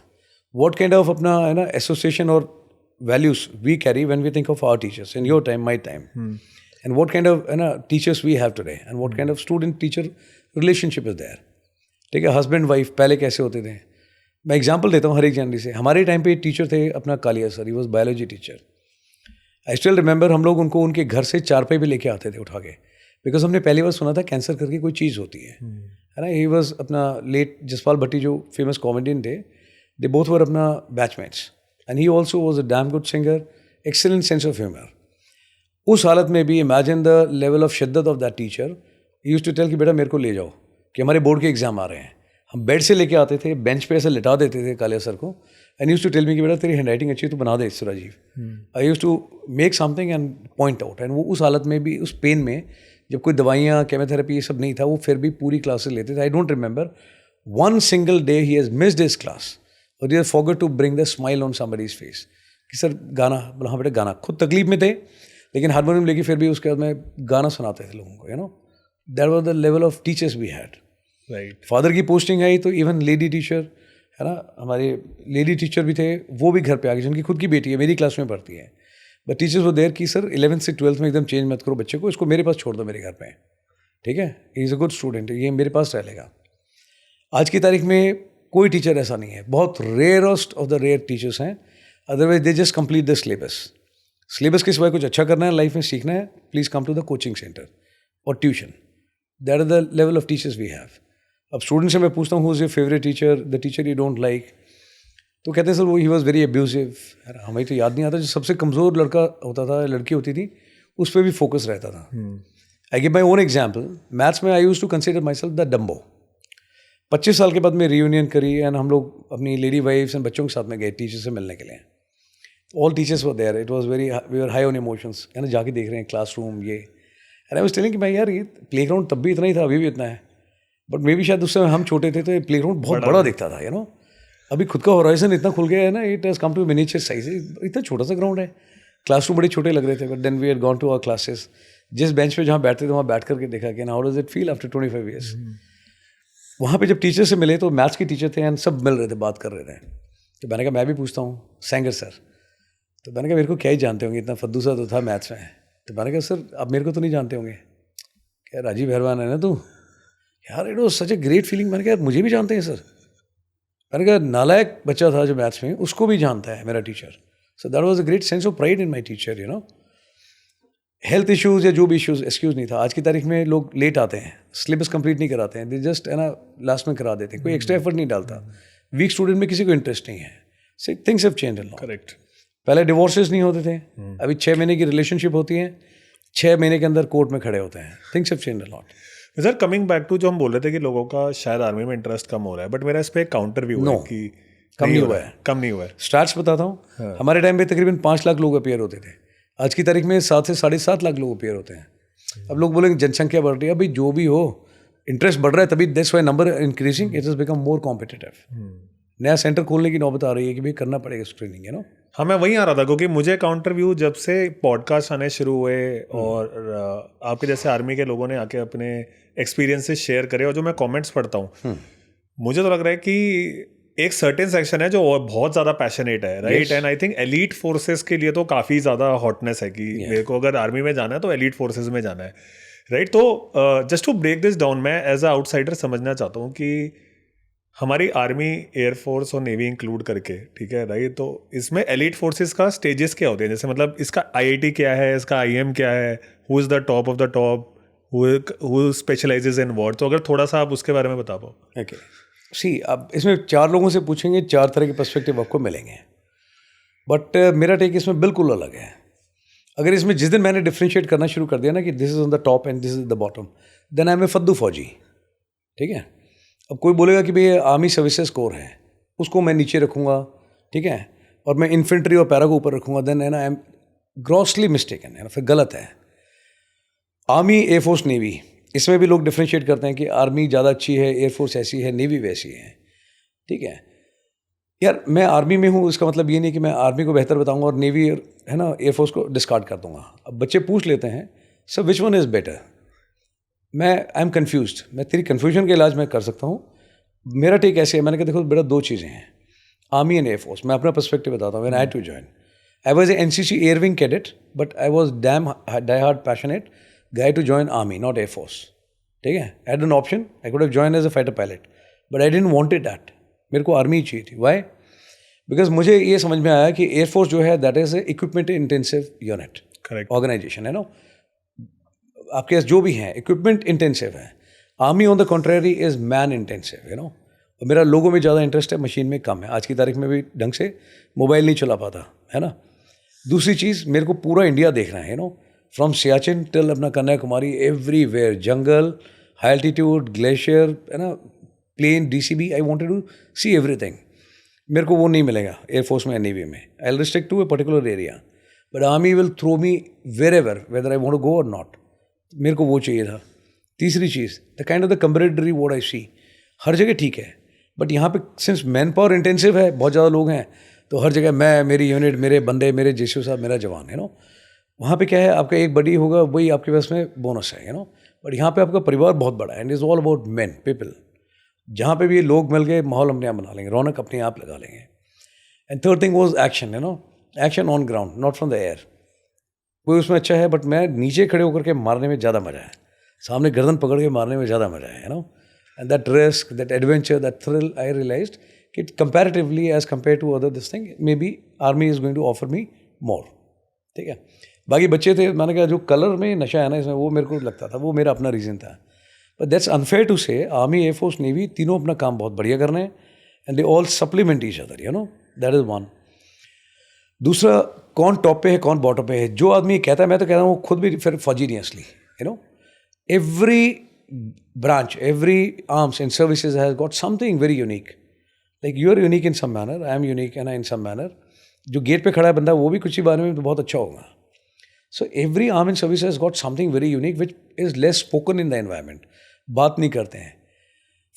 What kind of अपना है ना एसोसिएशन और values we carry when we think of our teachers in your time, my time, and what kind of है ना teachers we have today, and what kind of student teacher relationship is there. ठीक है, husband wife पहले कैसे होते थे। मैं example देता हूँ हर एक जनवरी से। हमारे टाइम पे टीचर थे अपना Kalia sir, he was biology teacher. I still remember हम लोग उनको उनके घर से चारपाई पे लेके आते थे उठा के, बिकॉज हमने पहली बार सुना था कैंसर करके कोई चीज़ होती है ना। ही वॉज अपना लेट जसपाल भट्टी जो फेमस कॉमेडियन थे, दे बोथ वर अपना batchmates, and he also was a damn good singer, excellent sense of humour. उस हालत में भी इमेजिन द लेवल ऑफ शिद्दत of that teacher. He used to tell कि बेटा मेरे को ले जाओ कि हमारे बोर्ड के एग्जाम आ रहे हैं। हम बेड से लेके आते थे, बेंच पे ऐसे लिटा देते थे कालिया सर को, and used to tell me कि बेटा तेरी हैंडराइटिंग अच्छी है, तो बना दे इससे Rajiv. I used to make something and point out, and वो उस हालत में भी, उस पेन में, जब कोई दवाइयाँ केमोथेरेपी ये सब नहीं था, वो फिर भी पूरी क्लासेस लेते थे। I don't remember one single day he has missed his class और he has forgot to bring the smile on somebody's face कि सर गाना, बोला हाँ बेटा गाना। खुद तकलीफ में थे लेकिन हारमोनियम लेके फिर भी उसके बाद में गाना सुनाते थे लोगों को, you know. That was the level of teachers we had. Right. Father की पोस्टिंग आई तो इवन लेडी टीचर है ना, हमारे लेडी टीचर भी थे, वो भी घर पे आ गए, जिनकी खुद की बेटी है, मेरी क्लास में पढ़ती है, बट टीचर्स वो देर कि सर 11th से 12th में एकदम चेंज मत करो बच्चे को, इसको मेरे पास छोड़ दो मेरे घर पे, ठीक है, he is a good student, ये मेरे पास रह लेगा। आज की तारीख में कोई टीचर ऐसा नहीं है, बहुत rarest of the rare teachers हैं। Otherwise they just complete the syllabus. Syllabus के सिवाय कुछ अच्छा करना है लाइफ में, सीखना है, please come to the coaching centre और tuition. That is the level of teachers we have. अब स्टूडेंट से मैं पूछता हूँ who is your favourite teacher, the teacher you don't like, तो कहते हैं सर वो ही वॉज वेरी अब्यूजिव। हमें तो याद नहीं आता, जो सबसे कमज़ोर लड़का होता था, लड़की होती थी, उस पर भी फोकस रहता था। I give my own example, maths में I use to consider myself the dumbo. 25 साल के बाद में रीयूनियन करी एंड हम लोग अपनी लेडी वाइफ्स एंड बच्चों के साथ में गए टीचर से मिलने के लिए। All teachers were there, it was very, we were high on emotions, है ना, जाके देख रहे हैं क्लासरूम ये, एंड आई वाज टेलिंग कि भाई यार ये प्लेग्राउंड तब भी इतना ही था, अभी भी इतना है, बट मे बी शायद उस समय हम छोटे थे तो ये प्लेग्राउंड बहुत बड़ा दिखता था, यू नो। अभी खुद का हॉराइजन इतना खुल गया है ना, it has come to miniature size. इतना छोटा सा ग्राउंड है, क्लासरूम बड़े छोटे लग रहे थे, but then we had gone to our classes. जिस बेंच पे जहाँ बैठते थे वहाँ बैठ करके देखा कि how does it feel after 25 years. वहाँ पे जब टीचर से मिले तो मैथ्स के टीचर थे एंड सब मिल रहे थे, बात कर रहे थे, तो मैंने कहा मैं भी पूछता हूँ सेंगर सर। तो मैंने कहा मेरे को क्या ही जानते होंगे, इतना फद्दू सा तो था मैथ्स में। तो मैंने कहा सर आप मेरे को तो नहीं जानते होंगे। क्या राजीव भरवान है ना तू? यार it was such a great feeling. मैंने कहा यार मुझे भी जानते हैं सर। मैंने कहा नालायक बच्चा था जो मैथ्स में, उसको भी जानता है मेरा teacher. So that was a great sense of pride in my teacher, you know. Health issues या जो भी इश्यूज़, एक्सक्यूज़ नहीं था। आज की तारीख में लोग लेट आते हैं, सिलेबस कंप्लीट नहीं कराते हैं, दे जस्ट है ना लास्ट में करा देते हैं, कोई एक्स्ट्रा एफर्ट नहीं डालता। वीक स्टूडेंट में किसी को इंटरेस्ट नहीं है। So things have changed a lot. Correct. पहले डिवोर्सेस नहीं होते थे, अभी 6 महीने की रिलेशनशिप होती है, 6 महीने के अंदर कोर्ट में खड़े होते हैं। Things have changed a lot. Sir coming back to जो हम बोल रहे थे कि लोगों का शायद आर्मी में इंटरेस्ट कम हो रहा है, बट मेरा इस पर एक काउंटर व्यू है कि कम नहीं हुआ है। कम नहीं हुआ है। स्टार्ट्स बताता हूँ, हमारे टाइम पे तकरीबन 5 लाख लोग अपीयर होते थे। आज की तारीख में 7 से 7.5 लाख लोग अपीयर होते हैं। अब लोग बोलेंगे जनसंख्या बढ़ रही है, अभी जो भी हो इंटरेस्ट बढ़ रहा है, तभी that's why number increasing, it has become more competitive. नया सेंटर खोलने की नौबत आ रही है कि भाई करना पड़ेगा स्क्रीनिंग, यू नो। हाँ, मैं वहीं आ रहा था क्योंकि मुझे काउंटर व्यू जब से पॉडकास्ट आने शुरू हुए और आपके जैसे आर्मी के लोगों ने आके अपने एक्सपीरियंसेस शेयर करे और जो मैं कमेंट्स पढ़ता हूँ, मुझे तो लग रहा है कि एक सर्टेन सेक्शन है जो बहुत ज़्यादा पैशनेट है, right. And I think elite forces के लिए तो काफ़ी ज़्यादा हॉटनेस है कि मेरे को अगर आर्मी में जाना है तो एलीट फोर्सेस में जाना है, राइट। तो just to break this down, मैं एज अ आउटसाइडर समझना चाहता हूँ कि हमारी आर्मी, एयरफोर्स और नेवी इंक्लूड करके, ठीक है, राइट, तो इसमें एलीट फोर्सेस का स्टेजेस क्या होते हैं? जैसे मतलब इसका IIT क्या है, इसका IM क्या है, who is the top of the top, who specialises in what? तो अगर थोड़ा सा आप उसके बारे में बता पाओ। ओके, सी अब इसमें 4 लोगों से पूछेंगे, 4 तरह के पर्सपेक्टिव आपको मिलेंगे, बट मेरा टेक इसमें बिल्कुल अलग है। अगर इसमें जिस दिन मैंने डिफ्रेंशिएट करना शुरू कर दिया ना कि this is on the top and this is the bottom, then I am a फद्दू फौजी, ठीक है। अब कोई बोलेगा कि भाई आर्मी सर्विसेज कोर है, उसको मैं नीचे रखूँगा, ठीक है, और मैं इन्फेंट्री और पैरा को ऊपर रखूँगा, देन है ना आई एम ग्रॉसली मिस्टेकन, है ना, फिर गलत है। आर्मी, एयरफोर्स, नेवी इसमें भी लोग डिफ्रेंशिएट करते हैं कि आर्मी ज़्यादा अच्छी है, एयरफोर्स ऐसी है, नेवी वैसी है, ठीक है यार। मैं आर्मी में हूँ, इसका मतलब ये नहीं कि मैं आर्मी को बेहतर बताऊंगा और नेवी है ना एयरफोर्स को डिस्कार्ड कर दूंगा। अब बच्चे पूछ लेते हैं sir which one is better, I am confused. मैं तेरी कन्फ्यूजन का इलाज मैं कर सकता हूँ। मेरा टेक ऐसे है, मैंने कहा देखो बेटा दो चीज़ें हैं, आर्मी एंड एयरफोर्स। मैं अपना पर्सपेक्टिव बताता हूँ। When I had to join, I was a NCC air wing cadet, but I was damn die hard passionate guy to join army, not air force, ठीक है। I had an option, I could have join as a fighter pilot, but I didn't wanted that. मेरे को army ही चाहिए थी। Y? Because मुझे ये समझ में आया कि एयरफोर्स जो है that is a equipment intensive unit, correct, organisation है ना, आपके पास जो भी हैं इक्विपमेंट इंटेंसिव है। Army on the contrary is man intensive, you know. मेरा लोगों में ज़्यादा इंटरेस्ट है, मशीन में कम है। आज की तारीख में भी ढंग से मोबाइल नहीं चला पाता, है ना। दूसरी चीज़, मेरे को पूरा इंडिया देखना है, you know, from Siachen till अपना Kanyakumari, everywhere, jungle, high altitude, glacier, है ना, plain, DCB, I wanted to see everything. मेरे को वो नहीं मिलेगा एयरफोर्स में या नेवी में। I will restrict to a particular area, but army will throw me wherever whether I want to go or not. मेरे को वो चाहिए था। तीसरी चीज़, the kind of the camaraderie what I see, हर जगह ठीक है, बट यहाँ पे सिंस मैन पावर इंटेंसिव है, बहुत ज़्यादा लोग हैं, तो हर जगह मैं, मेरी यूनिट, मेरे बंदे, मेरे जेसू साहब, मेरा जवान, है नो। वहाँ पे क्या है, आपका एक बडी होगा, वही आपके पास में बोनस है, यू नो। बट यहाँ पे आपका परिवार बहुत बड़ा है, and is all about man people. जहाँ पे भी लोग मिल गए, माहौल अपने आप बना लेंगे, रौनक अपने आप लगा लेंगे। And third thing was action, you know, action on ground, not from the air. कोई उसमें अच्छा है, बट मैं नीचे खड़े होकर के मारने में ज़्यादा मज़ा है, सामने गर्दन पकड़ के मारने में ज़्यादा मज़ा है, you know. And that risk, that adventure, that thrill, I realised कि comparatively as compare to other this thing, maybe army is going to offer me more, ठीक है। बाकी बच्चे थे, मैंने कहा जो कलर में नशा है ना इसमें, वो मेरे को लगता था, वो मेरा अपना रीज़न था। बट दैट्स अनफेयर टू से, आर्मी, एयरफोर्स, नेवी, तीनों अपना काम बहुत बढ़िया कर रहे हैं, and they all supplement each other, you know, that is one. दूसरा, कौन टॉप पे है, कौन बॉटम पे है, जो आदमी कहता है, मैं तो कह रहा हूँ खुद भी फिर फौजी नहीं असली, you know. Every branch, every arms and services has got something very unique. Like you are unique in some manner, I am unique in some manner. जो गेट पे खड़ा है बंदा, वो भी कुछ ही बारे में तो बहुत अच्छा होगा। So every arm and service has got something very unique which is less spoken in the environment, बात नहीं करते हैं।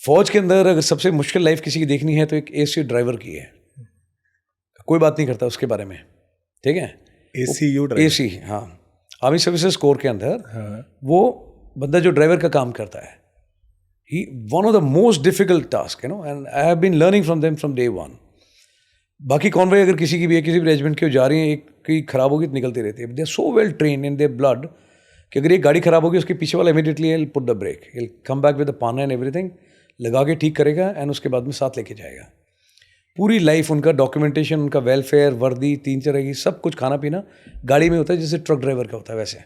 फौज के अंदर अगर सबसे मुश्किल लाइफ किसी की देखनी है तो एक एसी ड्राइवर की है, कोई बात नहीं करता उसके बारे में, ठीक है। ACU ड्राइवर, एसी, हाँ, आर्मी सर्विसेज कोर के अंदर वो बंदा जो ड्राइवर का काम करता है, he one of the most difficult task, you know, and I have been learning from them from day one. बाकी कॉन्वॉय अगर किसी की भी है, किसी भी रेजिमेंट की जा रही है, एक की खराब होगी तो निकलती रहती है। They are so well train in their blood कि अगर एक गाड़ी खराब होगी, उसके पीछे वाला immediately will put the brake, will come back with the पाना एंड एवरीथिंग, लगा के ठीक करेगा एंड उसके बाद में साथ लेके जाएगा। पूरी लाइफ उनका डॉक्यूमेंटेशन, उनका वेलफेयर, वर्दी, 3 तरह की सब कुछ, खाना पीना गाड़ी में होता है, जैसे ट्रक ड्राइवर का होता है वैसे,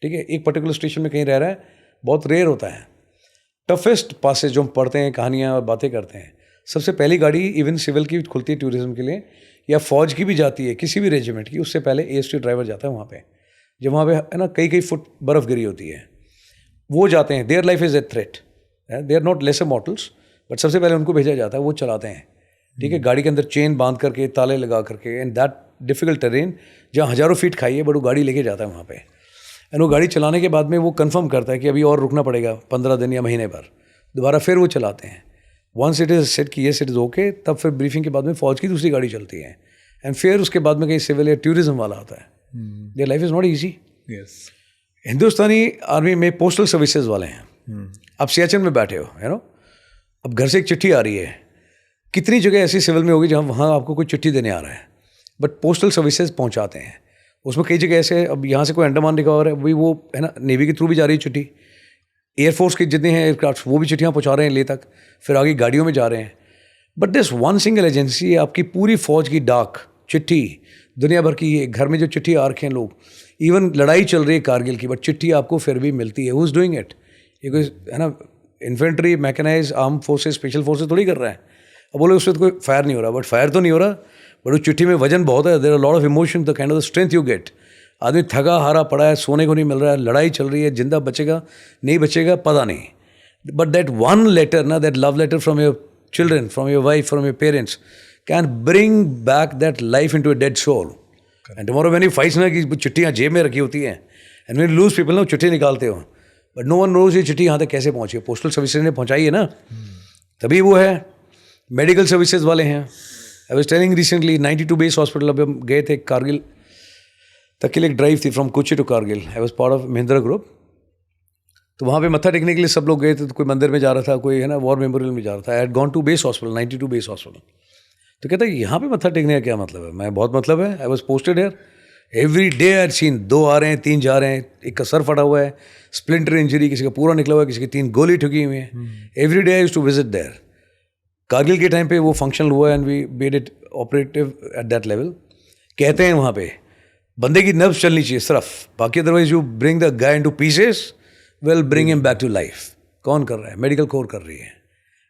ठीक है। एक पर्टिकुलर स्टेशन में कहीं रह रहा है, बहुत रेयर होता है। टफेस्ट पासेज जो हम पढ़ते हैं, कहानियाँ और बातें करते हैं, सबसे पहली गाड़ी इवन सिविल की खुलती है टूरिज्म के लिए, या फौज की भी जाती है, किसी भी रेजिमेंट की, उससे पहले AST ड्राइवर जाता है वहाँ पे, जब वहाँ पे है ना कई फुट बर्फ़ गिरी होती है, वो जाते हैं। Their life is a threat, they are not lesser mortals, but सबसे पहले उनको भेजा जाता है, वो चलाते हैं, ठीक है। गाड़ी के अंदर चेन बांध करके, ताले लगा करके, एंड दैट डिफिकल्ट टेरेन जहाँ हज़ारों फीट खाई है, बट वो गाड़ी लेके जाता है वहाँ पे। एंड वो गाड़ी चलाने के बाद में वो कंफर्म करता है कि अभी और रुकना पड़ेगा 15 दिन या महीने भर, दोबारा फिर वो चलाते हैं। वंस इट इज़ सेट कि येस इट इज़ ओके, तब फिर ब्रीफिंग के बाद में फौज की दूसरी गाड़ी चलती है, एंड फिर उसके बाद में कहीं सिविल या टूरिज्म वाला आता है। There life is not easy. Yes, Hindustani army में पोस्टल सर्विसेज वाले हैं। आप सियाचिन में बैठे हो, है ना, अब घर से एक चिट्ठी आ रही है, कितनी जगह ऐसी सिविल में होगी जहाँ वहाँ आपको कोई चिट्ठी देने आ रहा है, बट पोस्टल सर्विसेज पहुँचाते हैं। उसमें कई जगह ऐसे, अब यहाँ से कोई अंडमान लिखा हो रहा है, वही वो है ना, नेवी के थ्रू भी जा रही है चिट्ठी, एयरफोर्स के जितने हैं एयरक्राफ्ट, वो भी चिट्ठियाँ पहुँचा रहे हैं ले तक, फिर आगे गाड़ियों में जा रहे हैं। But this one single agency, आपकी पूरी फौज की डाक चिट्ठी, दुनिया भर की, ये घर में जो चिट्ठी आ रखे हैं लोग, इवन लड़ाई चल रही है कारगिल की, बट चिट्ठी आपको फिर भी मिलती है। Who is doing it? ये कोई है ना infantry, mechanise, arm forces, special forces थोड़ी कर रहा है। अब बोले उससे तो कोई फायर नहीं हो रहा, बट फायर तो नहीं हो रहा, बट उस चिट्ठी में वजन बहुत है। There are lot of emotion, the kind of the strength you get. आदमी थका हारा पड़ा है, सोने को नहीं मिल रहा है, लड़ाई चल रही है, जिंदा बचेगा नहीं बचेगा पता नहीं, बट दैट वन लेटर ना, that love letter from your children, from your wife, from your parents, can bring back that life into a dead soul. And tomorrow when you fight ना, कि चिट्ठियाँ जेब में रखी होती हैं, and when you lose people ना, चिट्ठी निकालते हो, बट नो वन नोज ये चिट्ठी यहाँ तक कैसे पहुँची है. पोस्टल सर्विसेज ने पहुँचाई है ना, तभी वो है. मेडिकल सर्विसेज वाले हैं. I was telling recently 92 base hospital. अब हम गए थे कारगिल तक के लिए, एक ड्राइव थी from Kochi to Kargil. I was part of Mahindra group. तो वहाँ पे मत्था टेकने के लिए सब लोग गए थे. तो कोई मंदिर में जा रहा था, कोई है ना वॉर मेमोरियल में जा रहा था. I had gone to base hospital, 92 base hospital. तो कहता है यहाँ पे मत्था टेकने का क्या मतलब है. मैं बहुत मतलब है. I was posted here. Every day I had seen 2 आ रहे हैं, 3 जा रहे हैं. एक का सर फटा हुआ है, स्प्लिंटर इंजरी, किसी का पूरा निकला हुआ है, किसी की 3 गोली ठुकी हुई है. Every day I used to visit there. Kargil के टाइम पे वो फंक्शनल हुआ and we made it operative at that level. कहते हैं वहाँ पे बंदे की नर्व्स चलनी चाहिए सिर्फ, बाकी otherwise you bring the guy into pieces, will bring him back to life. कौन कर रहा है? मेडिकल कोर कर रही है,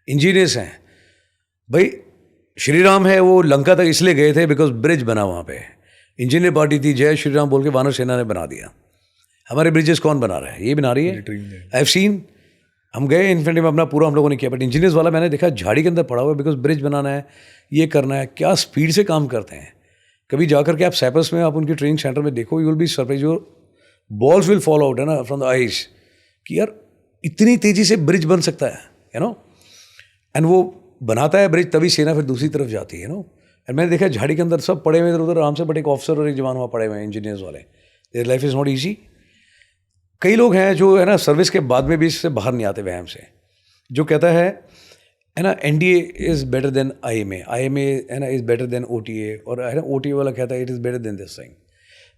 इंजीनियर्स हैं. भाई श्री राम है, वो लंका तक इसलिए गए थे बिकॉज ब्रिज बना वहाँ पे. इंजीनियर पार्टी थी, जय श्री राम बोल के वानर सेना ने बना दिया. हमारे ब्रिजेस कौन बना रहा है? ये बना रही है. आई हैव सीन. हम गए इन्फिनिटी में, अपना पूरा हम लोगों ने किया, बट इंजीनियर्स वाला मैंने देखा झाड़ी के अंदर पड़ा हुआ है बिकॉज ब्रिज बनाना है, ये करना है. क्या स्पीड से काम करते हैं. कभी जाकर के आप साइप्रस में, आप उनकी ट्रेनिंग सेंटर में देखो, you will be surprise. Your balls will fall out है ना फ्रॉम द आइज, कि यार इतनी तेज़ी से ब्रिज बन सकता है, यू नो. एंड वो बनाता है ब्रिज, तभी सेना फिर दूसरी तरफ जाती है, नो. एंड मैंने देखा झाड़ी के अंदर सब पड़े हुए इधर उधर आराम से, बट एक ऑफिसर और एक जवान वहाँ पड़े हुए हैं, इंजीनियर्स वाले. There life is not easy. कई लोग हैं जो है ना सर्विस के बाद में भी इससे बाहर नहीं आते वहम से, जो कहता है ना NDA is better then IMA, IMA है ना इज़ बेटर देन OTA, और है ना OTA वाला कहता है it is better than this thing.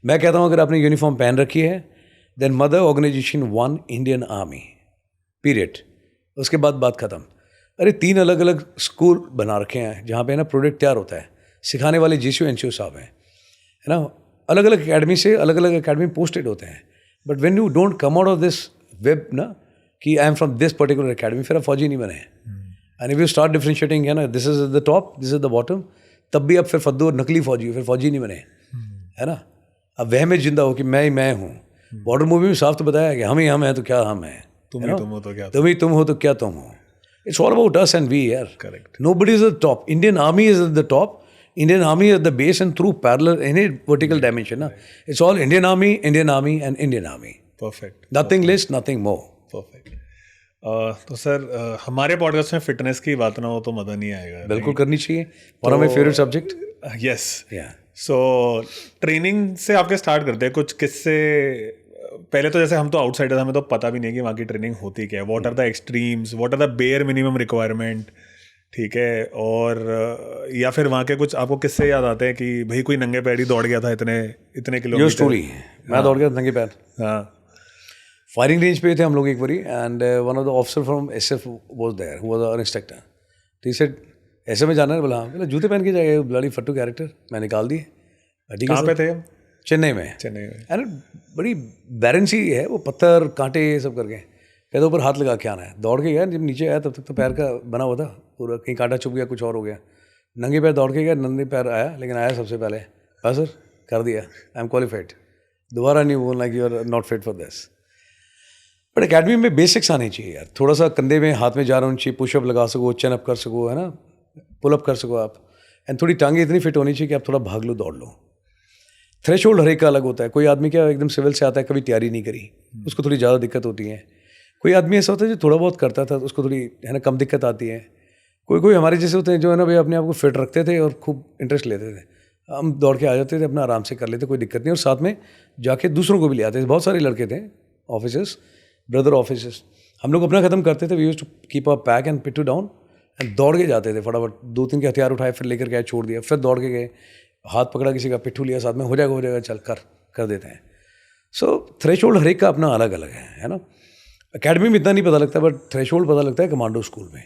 मैं कहता हूँ अगर आपने यूनिफॉर्म पहन रखी है, then mother organisation 1 Indian army, period. उसके बाद बात ख़त्म. अरे 3 अलग अलग स्कूल बना रखे हैं जहाँ पे ना प्रोडक्ट तैयार होता है. सिखाने वाले GCO NCO साहब हैं, है ना. अलग अलग अकेडमी से अलग अलग अकेडमी पोस्टेड होते हैं. But when you don't come out of this web ना, कि I am from this particular academy, फिर आप फौजी नहीं बने. And if you start differentiating है ना, this is the top, this is the bottom, तब भी आप फिर फद्दू और नकली फौजी हो, फिर फौजी नहीं बने, है ना. अब वह में जिंदा हो कि मैं ही मैं हूँ. बॉर्डर मूवी में साफ तो बताया कि हम ही हम हैं तो क्या हम हैं, तुम ही तुम हो तो क्या तुम ही तुम हो तो क्या तुम हो. It's all about us and we यार. Correct. Nobody is the top. Indian army is the top. Indian Army is the base, and through parallel any vertical dimension, na, it's all Indian Army, and Indian Army. Perfect. Nothing less, nothing more. Perfect. तो sir हमारे podcast में fitness की बात ना हो तो मज़ा नहीं आएगा. बिल्कुल करनी चाहिए. One of my favorite subject. Yes. Yeah. So training से आपके स्टार्ट करते हैं. कुछ किससे पहले तो जैसे हम तो आउटसाइडर, हमें तो पता भी नहीं कि वहाँ की ट्रेनिंग होती क्या है. What are the extremes, what are the bare minimum requirement, ठीक है. और या फिर वहाँ के कुछ आपको किससे याद आते हैं कि भाई कोई नंगे पैर ही दौड़ गया था इतने किलोमीटर. Your story. मैं दौड़ गया नंगे पैर. हाँ. फायरिंग रेंज पे थे हम लोग एक बारी, and one of the officer from SF was there, who was our instructor. तो ही सेड ऐसे में जाना है. बोला हाँ. बोला जूते पहन के जाइए. ब्लडी फट्टू कैरेक्टर. मैं निकाल दिए. कहाँ पे थे? चेन्नई में. एंड बड़ी बैरन सी है वो, पत्थर कांटे सब करके. कहते ऊपर हाथ लगा के आना है. दौड़ के गया. जब नीचे आया तब तक तो पैर का बना हुआ था पूरा, कहीं कांटा चुभ गया, कुछ और हो गया. नंगे पैर दौड़ के गया. नंगे पैर आया, लेकिन आया सबसे पहले. हाँ सर कर दिया, आई एम क्वालिफाइड. दोबारा नहीं बोलना कि you are not fit for this. But academy में बेसिक्स आनी चाहिए यार. थोड़ा सा कंधे में हाथ में जा रहा होना चाहिए. पुशअप लगा सको, चेन अप कर सको, है ना, पुलअप कर सको आप. एंड थोड़ी टांगे इतनी फिट होनी चाहिए कि आप थोड़ा भाग लो, दौड़ लो. थ्रेशोल्ड हर एक का अलग होता है. कोई आदमी क्या एकदम सिविल से आता है, कभी तैयारी नहीं करी, उसको थोड़ी ज़्यादा दिक्कत होती है. कोई आदमी ऐसा होता है जो थोड़ा बहुत करता था, तो उसको थोड़ी है ना कम दिक्कत आती है. कोई हमारे जैसे होते हैं जो है ना भाई अपने आप को फिट रखते थे और खूब इंटरेस्ट लेते थे. हम दौड़ के आ जाते थे, अपना आराम से कर लेते, कोई दिक्कत नहीं. और साथ में जाके दूसरों को भी ले आते थे. बहुत सारे लड़के थे ऑफिसर्स, ब्रदर ऑफिसर्स. हम लोग अपना ख़त्म करते थे. We used to keep a pack and पिट्टू डाउन एंड दौड़ के जाते थे फटाफट. 2-3 के हथियार उठाए, फिर लेकर गए, छोड़ दिया, फिर दौड़ के गए, हाथ पकड़ा किसी का, पिट्ठू लिया साथ में, हो जाएगा चल कर देते हैं. सो थ्रेशोल्ड हर एक का अपना अलग अलग है ना. अकेडमी में इतना नहीं पता लगता, बट थ्रेशोल्ड पता लगता है कमांडो स्कूल में.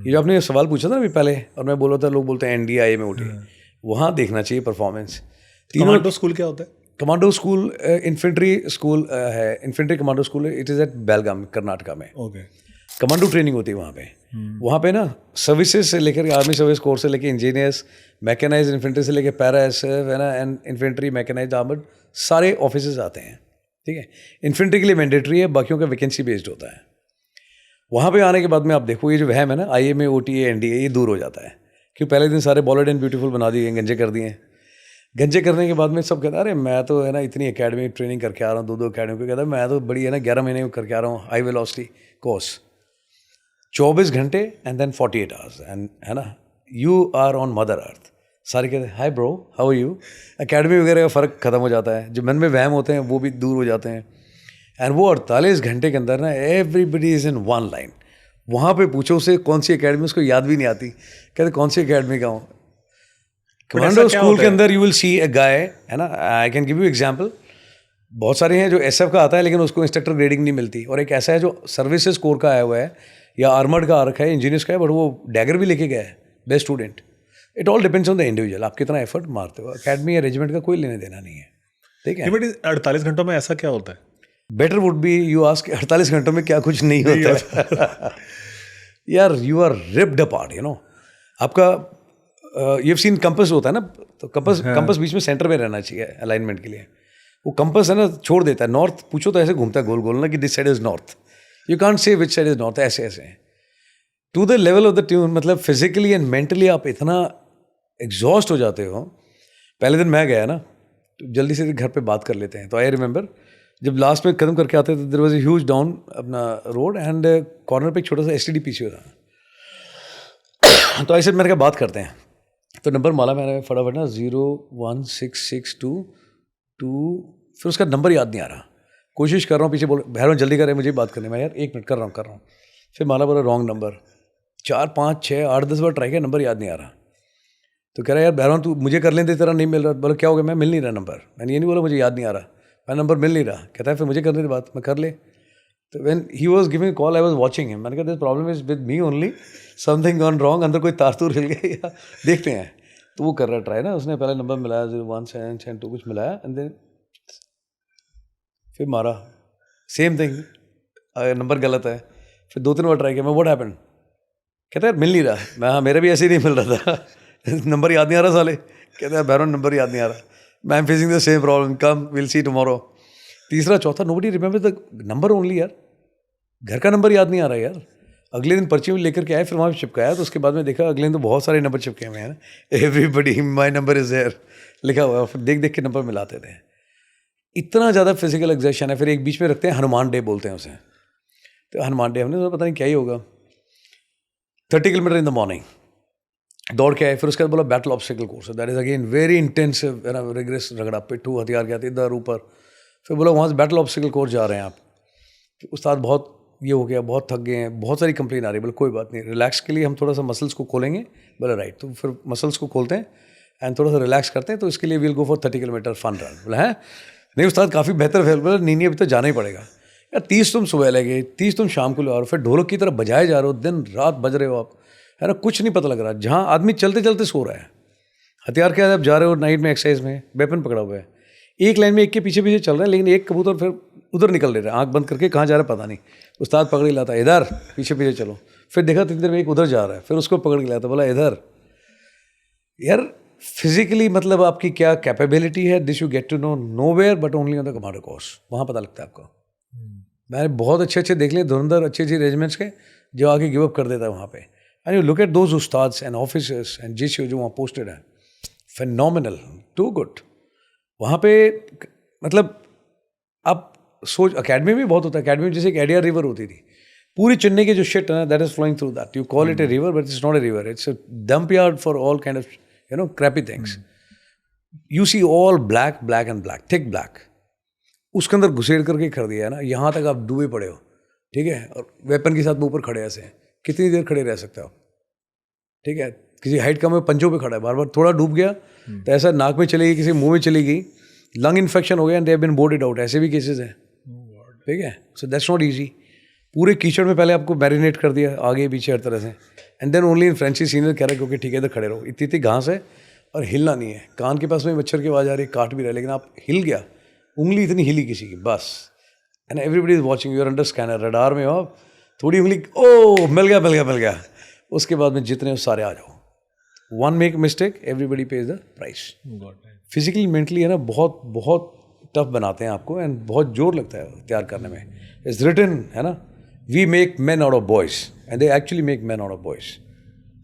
ये जो आपने सवाल पूछा था अभी पहले, और मैं बोला था, लोग बोलते हैं NDA में OTA, वहाँ देखना चाहिए परफॉर्मेंस. कमांडो स्कूल क्या होता है? कमांडो स्कूल इन्फेंट्री स्कूल है. Infantry commando school, it is at Belgaum, Karnataka में. ओके. कमांडो ट्रेनिंग होती है वहाँ पे. वहाँ पे ना सर्विसेज से लेकर, आर्मी सर्विस कोर्स से लेकर इंजीनियर्स, मैकेनाइज इन्फेंट्री से लेकर पैरा SF है ना, एंड इन्फेंट्री, मैकेनाइज, आर्मर्ड, सारे ऑफिसर्स आते हैं. ठीक है. इन्फेंट्री के लिए मैंडेटरी है, बाकियों का वैकेंसी बेस्ड होता है. वहाँ पे आने के बाद में आप देखो ये जो वहम है ना, IMA OTA NDA, ये दूर हो जाता है. क्योंकि पहले दिन सारे बॉलिड एंड ब्यूटीफुल बना दिए, गंजे कर दिए. गंजे करने के बाद में सब कहता अरे मैं तो है ना इतनी एकेडमी ट्रेनिंग करके आ रहा हूँ, 2 एकेडमी को, कहता मैं तो बड़ी है ना 11 महीने करके आ रहा हूँ हाई वेलोसिटी कोर्स, 24 घंटे एंड देन 48 आवर्स, एंड है ना you are on mother earth. सारे कहते हैं hi bro how are you. Academy वगैरह का फ़र्क खत्म हो जाता है, जो मन में वहम होते हैं वो भी दूर हो जाते हैं। एंड वो 48 घंटे के अंदर ना everybody is in one line. वहाँ पे पूछो उसे कौन सी एकेडमी, उसको याद भी नहीं आती, कहते कौन सी एकेडमी का हूँ। कमांडो स्कूल के अंदर यू विल सी अ गाय, है ना, I can give you example. बहुत सारे हैं जो एसएफ का आता है लेकिन उसको इंस्ट्रक्टर ग्रेडिंग नहीं मिलती, और एक ऐसा है जो सर्विसेज कोर का आया हुआ है या आर्मर्ड का आ रखा है, इंजीनियर्स का है, बट वो डैगर भी लेके गया है, best student. It all depends on the individual, आप कितना एफर्ट मारते हो। अकेडमी या रेजिमेंट का कोई लेने देना नहीं है, ठीक है। बट 48 घंटों में ऐसा क्या होता है? Better would be you ask 48 घंटों में क्या कुछ नहीं होता यार, you are ripped apart, you know. आपका यू हैव सीन कंपस होता है ना, तो कंपस बीच में सेंटर में रहना चाहिए अलाइनमेंट के लिए। वो कंपस है ना छोड़ देता है, नॉर्थ पूछो तो ऐसे घूमता है गोल गोल ना कि this side is north, you can't say which side is north, ऐसे ऐसे to the level of the tune. मतलब फिजिकली एंड मेंटली आप इतना एग्जॉस्ट हो जाते हो। पहले दिन मैं गया ना, तो जल्दी से घर पे बात कर लेते हैं। तो आई रिमेंबर जब लास्ट में कदम करके आते थे, there was a huge down अपना रोड एंड कॉर्नर पे एक छोटा सा एसटीडी पीछे था। तो ऐसे मैंने कहा बात करते हैं, तो नंबर माला मैंने फटाफट ना 01662, फिर उसका नंबर याद नहीं आ रहा। कोशिश कर रहा हूँ, पीछे बोल भैरव जल्दी कर रहे हैं मुझे बात करने में, यार 1 मिनट कर रहा हूँ। फिर माला बोला रॉन्ग नंबर, 4 5 6 8 10 बार ट्राई किया, नंबर याद नहीं आ रहा। तो कह रहा यार भैरव तू मुझे कर लेते, तेरा नहीं मिल रहा। बोला क्या हो गया? मैं मिल नहीं रहा नंबर। मैंने ये नहीं बोला मुझे याद नहीं आ रहा, मैं नंबर मिल नहीं रहा। कहता है फिर मुझे करने की बात, मैं कर ले। तो when he was giving call I was watching him. मैंने कहा this problem is with me only, something gone wrong, अंदर कोई तार तूर हिल गया या देखते हैं। तो वो कर रहा ट्राई ना, उसने पहले नंबर मिलाया 01772 कुछ मिलाया, एंड देन फिर मारा सेम थिंग, नंबर गलत है। फिर 2-3 बार ट्राई किया मैं, व्हाट हैपेंड? कहता है मिल नहीं रहा। मैं हाँ मेरा भी ऐसे ही नहीं मिल रहा था नंबर याद नहीं आ रहा साले। कहता है भैरव नंबर याद नहीं आ रहा, मैं am facing the same problem, come will see tomorrow. तीसरा चौथा nobody remember the number only यार, घर का नंबर याद नहीं आ रहा यार। अगले दिन पर्ची में लेकर के आए, फिर वहाँ पे चिपकाया, तो उसके बाद में देखा अगले दिन तो बहुत सारे नंबर चिपके हुए हैं ना, everybody my number is there लिखा हुआ। फिर देख देख के नंबर मिलाते थे। इतना ज़्यादा फिजिकल एग्जर्शन है। फिर एक बीच में रखते हैं हनुमान डे बोलते हैं उसे, तो हनुमान डे हमने तो पता नहीं क्या ही होगा, 30 किलोमीटर इन द मॉर्निंग दौड़ के आए। फिर उसके बाद बोला battle obstacle course, that is again very intensive, rigorous रगड़ा, पिट्ठू हथियार के आते इधर ऊपर। फिर बोला वहाँ से बैटल ऑब्स्टिकल कोर्स जा रहे हैं आप। उस्ताद बहुत ये हो गया, बहुत थक गए हैं, बहुत सारी कंप्लेन आ रही है। बोले कोई बात नहीं, रिलैक्स के लिए हम थोड़ा सा मसल्स को खोलेंगे। बोला राइट, तो फिर मसल्स को खोलते हैं एंड थोड़ा सा रिलैक्स करते हैं, तो इसके लिए we'll go for 30 kilometre fun run. बोला है नहीं उस्ताद काफ़ी बेहतर फेल। बोला नहीं अभी तो जाना ही पड़ेगा यार। 30 तुम सुबह लगे, 30 तुम शाम को ले आ रहे हो, फिर ढोलक की तरफ बजाए जा रहे हो, दिन रात बज रहे हो आप, है ना, कुछ नहीं पता लग रहा। जहाँ आदमी चलते चलते सो रहा है, हथियार के आप जा रहे हो नाइट में एक्सरसाइज में, वेपन पकड़ा हुआ है, एक लाइन में एक के पीछे पीछे चल रहे हैं, लेकिन एक कबूतर फिर उधर निकल ले रहा है, आँख बंद करके कहाँ जा रहा है पता नहीं। उस्ताद पकड़ के लाता इधर पीछे पीछे चलो। फिर देखा इतनी देर में एक उधर जा रहा है, फिर उसको पकड़ के लाता, बोला इधर। यार फिजिकली मतलब आपकी क्या कैपेबिलिटी है, this you get to know nowhere but only on the commando course, वहाँ पता लगता है आपको। मैंने बहुत अच्छे देख लिए धुरंधर अच्छे रेजिमेंट्स के, जो आगे गिव अप कर देता है वहाँ पे। And you look at those उस्ताद्स एंड ऑफिसर्स एंड जिस जो वहाँ पोस्टेड है, फिनोमिनल, टू गुड। वहाँ पे मतलब आप सोच, अकेडमी में बहुत होता है। अकेडमी में जैसे एक एडिया रिवर होती थी, पूरी चेन्नई के जो शिट है that is flowing through that, you call it a river but it's not a river, it's a dump yard for all kind of crappy things. You see all black and black, thick black, उसके अंदर घुसेड़ करके कर दिया है ना, यहाँ तक आप डूबे पड़े हो, ठीक है, और वेपन के साथ में ऊपर खड़े ऐसे, कितनी देर खड़े रह सकते हो, ठीक है। किसी हाइट कम है पंचों पे खड़ा है, बार बार थोड़ा डूब गया तो ऐसा नाक में चली गई, किसी मुंह में चली गई, लंग इन्फेक्शन हो गया and they have been boarded out, ऐसे भी केसेस हैं, ठीक है। So that's not easy. पूरे कीचड़ में पहले आपको मैरिनेट कर दिया आगे पीछे हर तरह से, and then only in frenchy senior कह रहे हैं क्योंकि ठीक है इधर खड़े रहो, इतनी घास है और हिलना नहीं है, कान के पास में मच्छर की आवाज़ आ रही है, काट भी रहा है, लेकिन आप हिल गया, उंगली इतनी हिली किसी की बस, and everybody is watching, you are under scanner, radar में हो, थोड़ी उंगली ओ मिल गया, उसके बाद में जितने सारे आ जाओ। One make mistake everybody page the price. Physically mentally है ना बहुत टफ बनाते हैं आपको, एंड बहुत जोर लगता है तैयार करने में। इट्स रिटन है ना, we make man out of boys and they actually make man out of boys.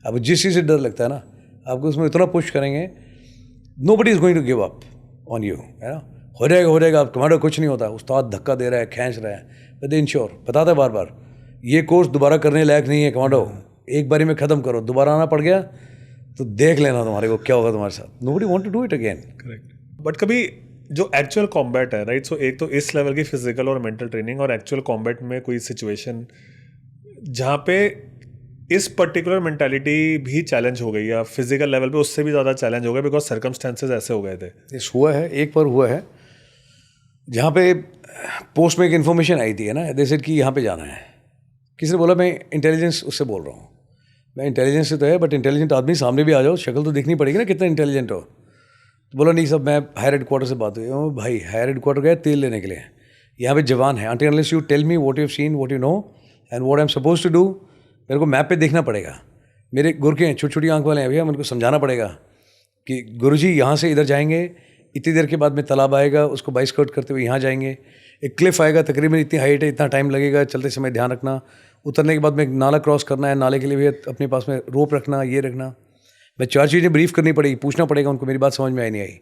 अब जिस चीज़ से डर लगता है ना, आपको उसमें इतना पुश करेंगे Nobody is going to give up on you, है ना. हो जाएगा, अब कमांडो कुछ नहीं होता. उस्ताद धक्का दे रहा है, खींच रहा है, but they ensure, बताता है बार बार, ये कोर्स दोबारा करने लायक नहीं है कमांडो, एक बारी में ख़त्म करो, दोबारा आना पड़ गया तो देख लेना तुम्हारे को क्या होगा तुम्हारे साथ. Nobody want to do it again. Correct. But कभी जो एक्चुअल कॉम्बैट है, राइट, सो एक तो इस लेवल की फिजिकल और मेंटल ट्रेनिंग, और एक्चुअल कॉम्बैट में कोई सिचुएशन जहाँ पे इस पर्टिकुलर मेंटालिटी भी चैलेंज हो गई, या फिजिकल लेवल पे उससे भी ज़्यादा चैलेंज हो गया बिकॉज सर्कमस्टेंसेस ऐसे हो गए थे. इस हुआ है, एक बार हुआ है जहाँ पे पोस्ट में एक इन्फॉर्मेशन आई थी, है ना, जैसे कि यहाँ पे जाना है. किसी ने बोला मैं इंटेलिजेंस उससे बोल रहा हूँ. मैं इंटेलिजेंस से तो है, बट इंटेलिजेंट आदमी सामने भी आ जाओ, शक्ल तो दिखनी पड़ेगी ना कितना इंटेलिजेंट हो. तो बोला नहीं सब, मैं हायर हेडक्वार्टर से बात हुई. भाई हायर हेडक्वार्टर गए तेल लेने के लिए, यहाँ पे जवान है. Until unless you tell me what you have seen, what you know and what I am suppose to do, मेरे को मैप पे देखना पड़ेगा. मेरे गुरके हैं, छोटी छोटी आंख वाले हैं भैया, मेरे को समझाना पड़ेगा कि गुरुजी यहाँ से इधर जाएंगे, इतनी देर के बाद में तालाब आएगा, उसको बाइस कट करते हुए यहाँ जाएंगे, एक क्लिफ आएगा, तकरीबन इतनी हाइट है, इतना टाइम लगेगा, चलते समय ध्यान रखना. उतरने के बाद में एक नाला क्रॉस करना है, नाले के लिए भी अपने पास में रोप रखना, ये रखना. मैं 4 चीज़ें ब्रीफ करनी पड़ेगी, पूछना पड़ेगा उनको, मेरी बात समझ में आई नहीं आई,